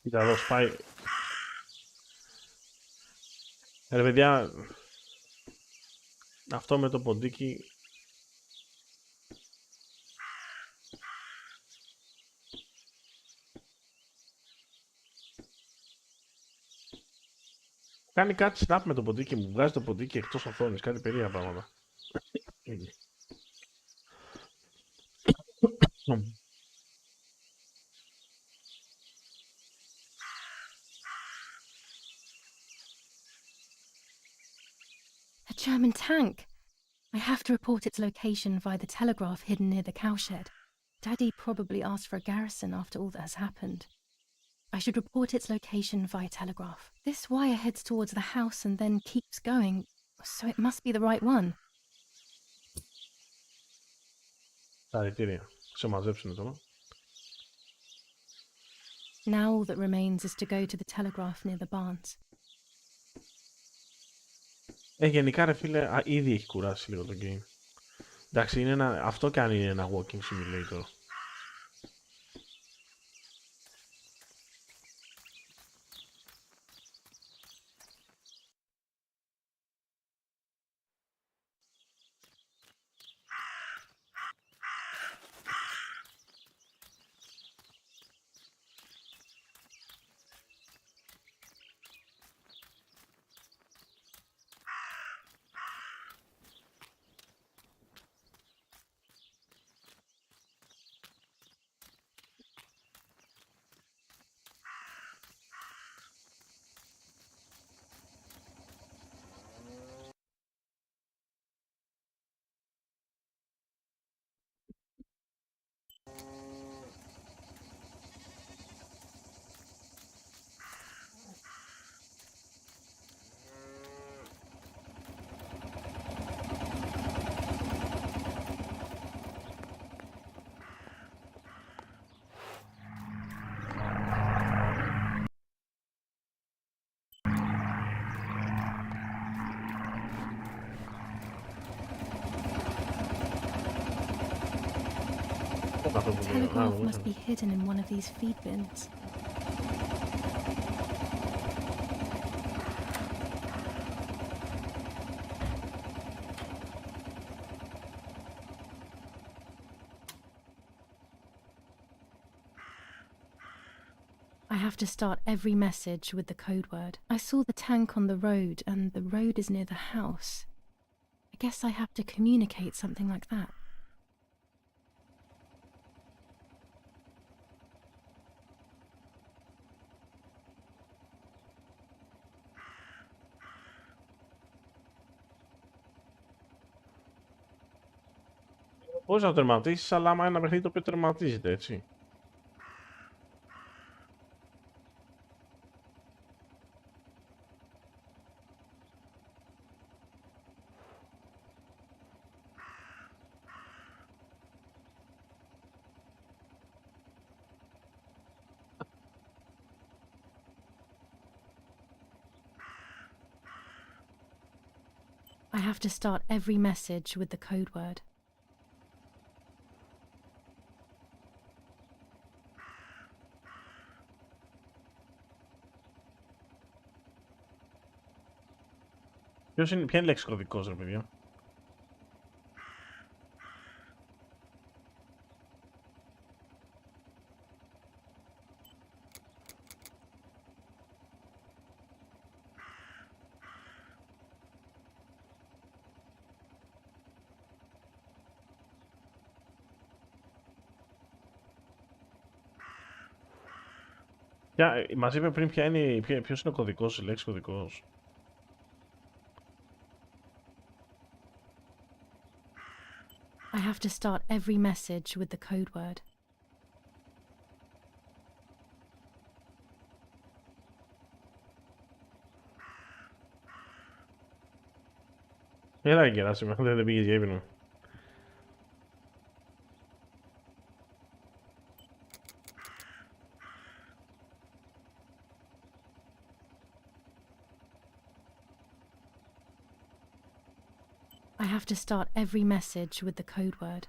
[SPEAKER 4] Κοίτα εδώ σπάει. Ρε παιδιά, αυτό με το ποντίκι κάνει κάτι snap με το ποντίκι μου, βγάζει το ποντίκι εκτός οθόνης, κάτι περίεργα πράγματα.
[SPEAKER 1] A German tank! I have to report its location via the telegraph hidden near the cowshed. Daddy probably asked for a garrison after all that has happened. I should report its location via telegraph. This wire heads towards the house and then keeps going, so it must be the right one.
[SPEAKER 4] Συγχαρητήρια. Σε μαζέψουνε τώρα.
[SPEAKER 1] Now all that remains is to go to the telegraph near the barns.
[SPEAKER 4] Γενικά ρε φίλε, ήδη έχει κουράσει λίγο το game. Εντάξει, είναι αυτό κι αν είναι ένα walking simulator.
[SPEAKER 1] The telegraph must be hidden in one of these feed bins. I have to start every message with the code word. I saw the tank on the road, and the road is near the house. I guess I have to communicate something like that.
[SPEAKER 4] Πώς να το τερματίσεις, αλλά άμα ένα παιχνίδι το οποίο τερματίζεται, έτσι.
[SPEAKER 1] I have to start every message with the code word.
[SPEAKER 4] Ποια είναι η λέξη κωδικός, ρε παιδιά? Μας είπε πριν ποιος είναι ο κωδικός, η λέξη κωδικός.
[SPEAKER 1] I have to start every message with the code word.
[SPEAKER 4] Έλα Γεράσιμο, δεν πήγες για ύπνο.
[SPEAKER 1] I have to start every message with the code word.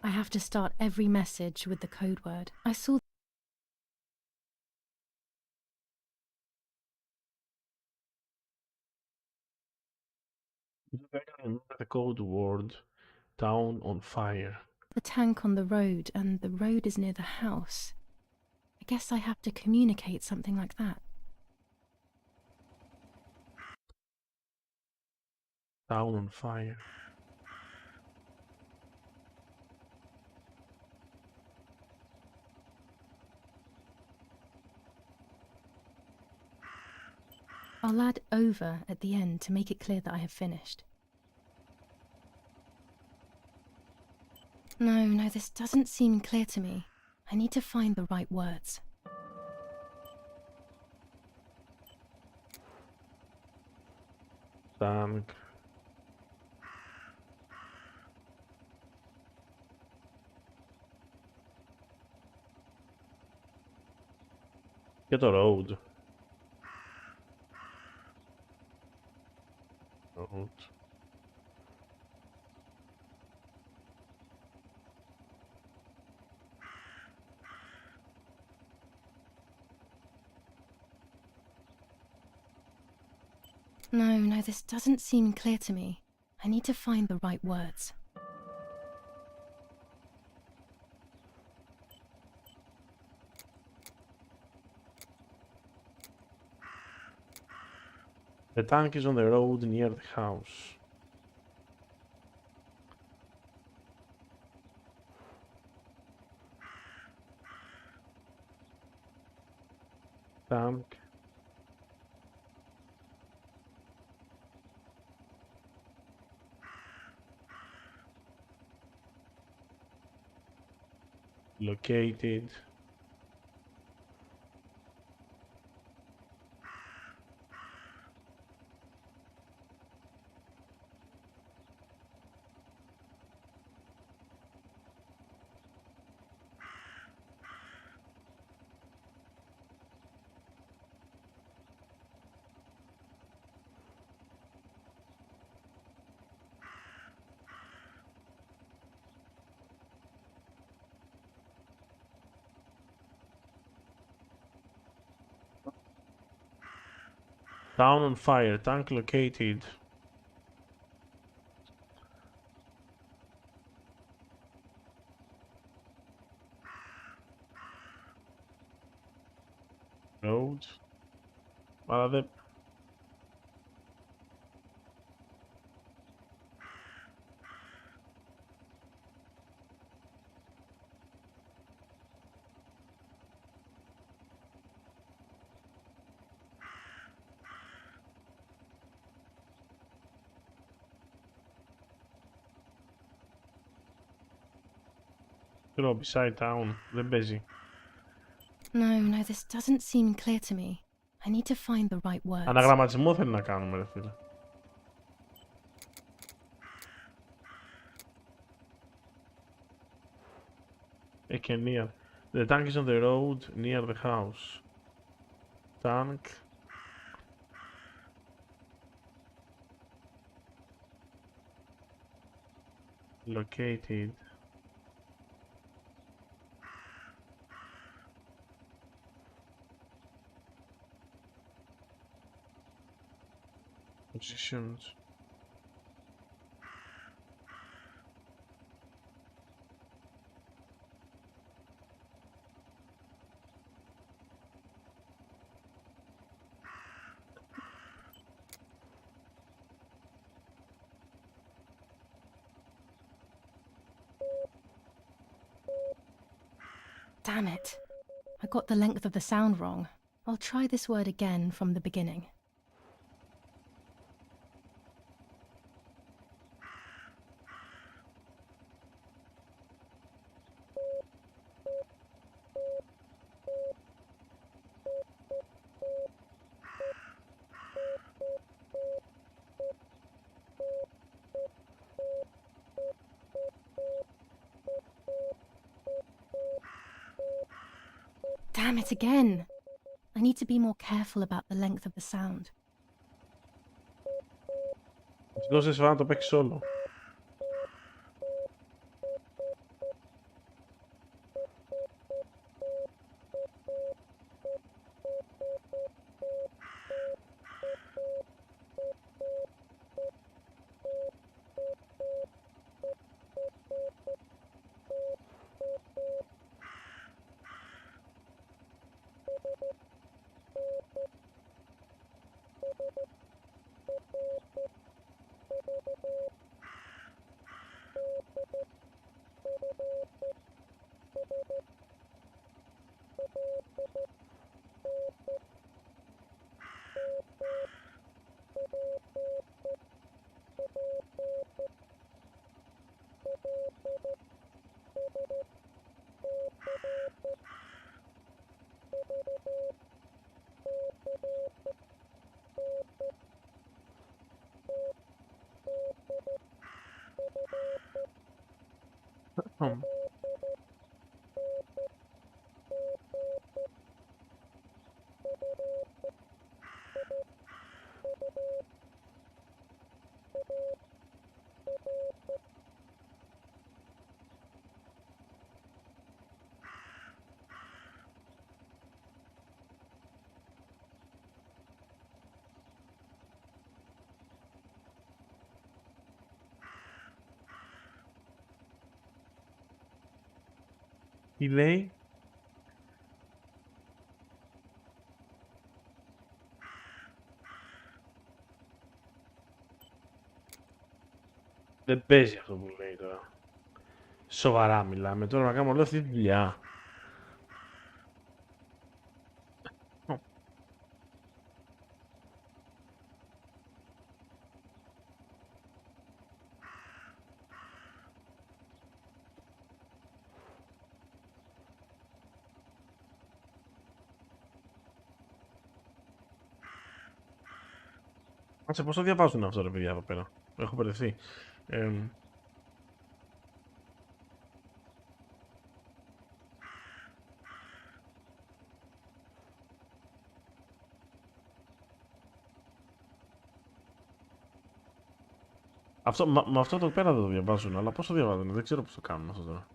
[SPEAKER 1] I have to start every message with the code word. I saw
[SPEAKER 4] The code word town on fire.
[SPEAKER 1] the tank on the road, and the road is near the house. I guess I have to communicate something like that.
[SPEAKER 4] Town on fire.
[SPEAKER 1] I'll add over at the end to make it clear that I have finished. No, this doesn't seem clear to me. I need to find the right words.
[SPEAKER 4] Tank. Και το road. Road.
[SPEAKER 1] No, this doesn't seem clear to me. I need to find the right words.
[SPEAKER 4] The tank is on the road near the house. Tank. Located. Town on fire. Tank located. Road. Αλλά δεν... Ξέρω, beside town. Δεν παίζει.
[SPEAKER 1] No, this doesn't seem clear to me. I need to find the right words.
[SPEAKER 4] Αναγραμματισμό θέλει να κάνουμε, ρε φίλε. Και near. The tank is on the road near the house. Tank. Located. Positions.
[SPEAKER 1] Damn it. I got the length of the sound wrong. I'll try this word again from the beginning. Damn it again! I need to be more careful about the length of the sound.
[SPEAKER 4] Της δώσεις φορά να το παίξεις όλο. Τι λέει? Δεν παίζει αυτό που λέει τώρα. Σοβαρά μιλάμε τώρα να κάνουμε όλη αυτή τη δουλειά. Κάτσε, πώς το διαβάζουν αυτό ρε παιδιά εδώ πέρα. Έχω μπερδευτεί. Αυτό, με αυτό το πέρα δεν το διαβάζουν, αλλά πώς το διαβάζουν, δεν ξέρω πώς το κάνουν αυτό τώρα.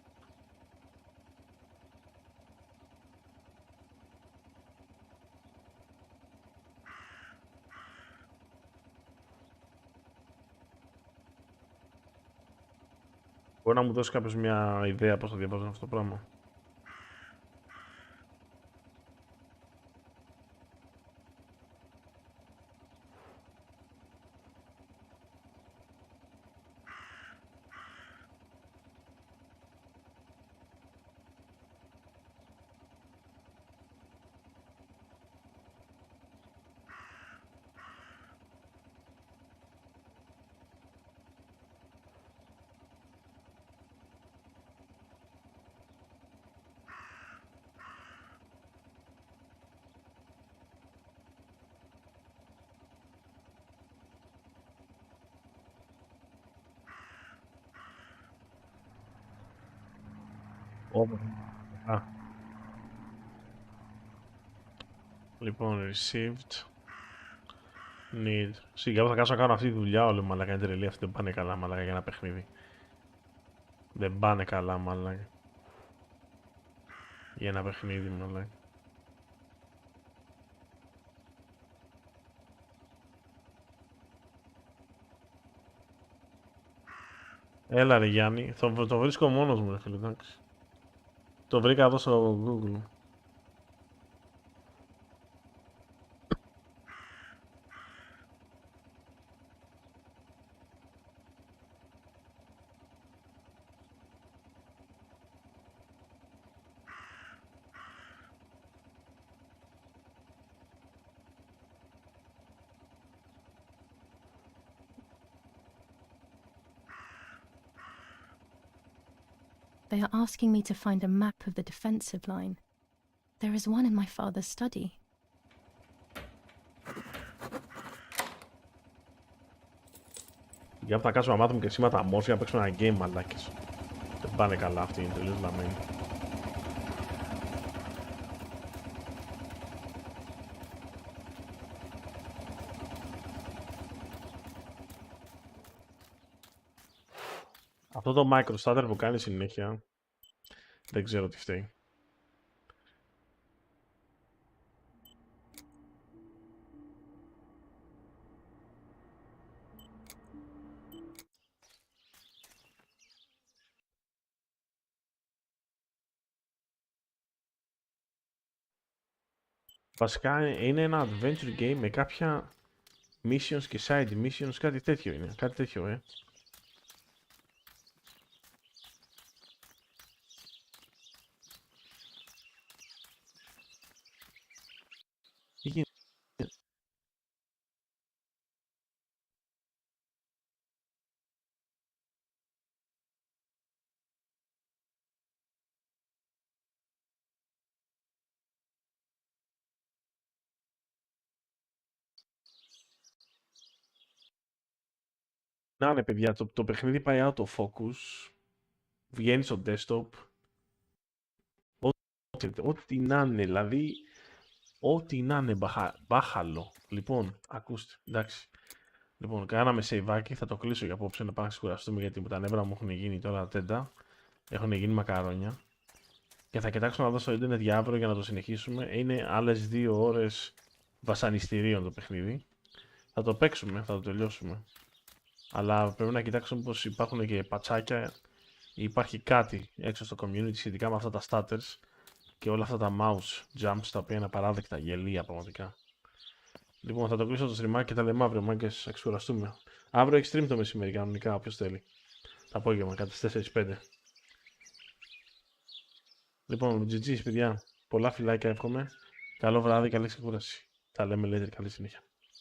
[SPEAKER 4] Μπορεί να μου δώσει κάποιος μια ιδέα πώς το διαβάζουν αυτό το πράγμα. Α. Λοιπόν, received. Need. Σιγά θα κάτσω να κάνω αυτή τη δουλειά όλη μαλάκα. Είναι τρελή αυτή, δεν πάνε καλά μαλάκα για ένα παιχνίδι. Δεν πάνε καλά μαλάκα. Για ένα παιχνίδι μαλάκα. Έλα ρε Γιάννη, το βρίσκω μόνος μου ρε φίλε, εντάξει. Το βρήκα εδώ στο Google.
[SPEAKER 1] They are asking me to find a map of the defensive line. There is one in my father's study.
[SPEAKER 4] Για να κάτσουμε να μάθουμε και σήμερα τα μόρφια να παίξουμε ένα game, μαλάκες. Δεν πάνε καλά αυτοί, είναι τελείως λαμμένοι. Αυτό το microstarter που κάνει συνέχεια, δεν ξέρω τι φταίει. Βασικά είναι ένα adventure game με κάποια missions και side missions, κάτι τέτοιο είναι, κάτι τέτοιο, Τι γίνεται? Να ναι παιδιά, το παιχνίδι πάει out of focus, βγαίνει στο desktop, ό,τι να είναι, δηλαδή, ό,τι να είναι μπάχαλο. Λοιπόν, ακούστε, εντάξει. Λοιπόν, κάναμε σεϊβάκι, θα το κλείσω για απόψε να πάμε να ξεκουραστούμε γιατί τα νεύρα μου έχουν γίνει τώρα τέντα, έχουν γίνει μακαρόνια. Και θα κοιτάξω να δω στο ίντερνετ για αύριο για να το συνεχίσουμε. Είναι άλλες 2 ώρες βασανιστήριων το παιχνίδι. Θα το παίξουμε, θα το τελειώσουμε. Αλλά πρέπει να κοιτάξουμε πως υπάρχουν και πατσάκια ή υπάρχει κάτι έξω στο community σχετικά με αυτά τα starters και όλα αυτά τα mouse jumps τα οποία είναι απαράδεκτα, γελία πραγματικά. Λοιπόν, θα το κλείσω το stream και τα λέμε αύριο, μάγκες, θα ξεκουραστούμε. Αύριο έχει stream το μεσημέρι κανονικά, όποιος θέλει. Το απόγευμα, κάτι στις 4-5. Λοιπόν, GG's παιδιά, πολλά φιλάκια εύχομαι. Καλό βράδυ, καλή ξεκούραση. Τα λέμε later, καλή συνέχεια.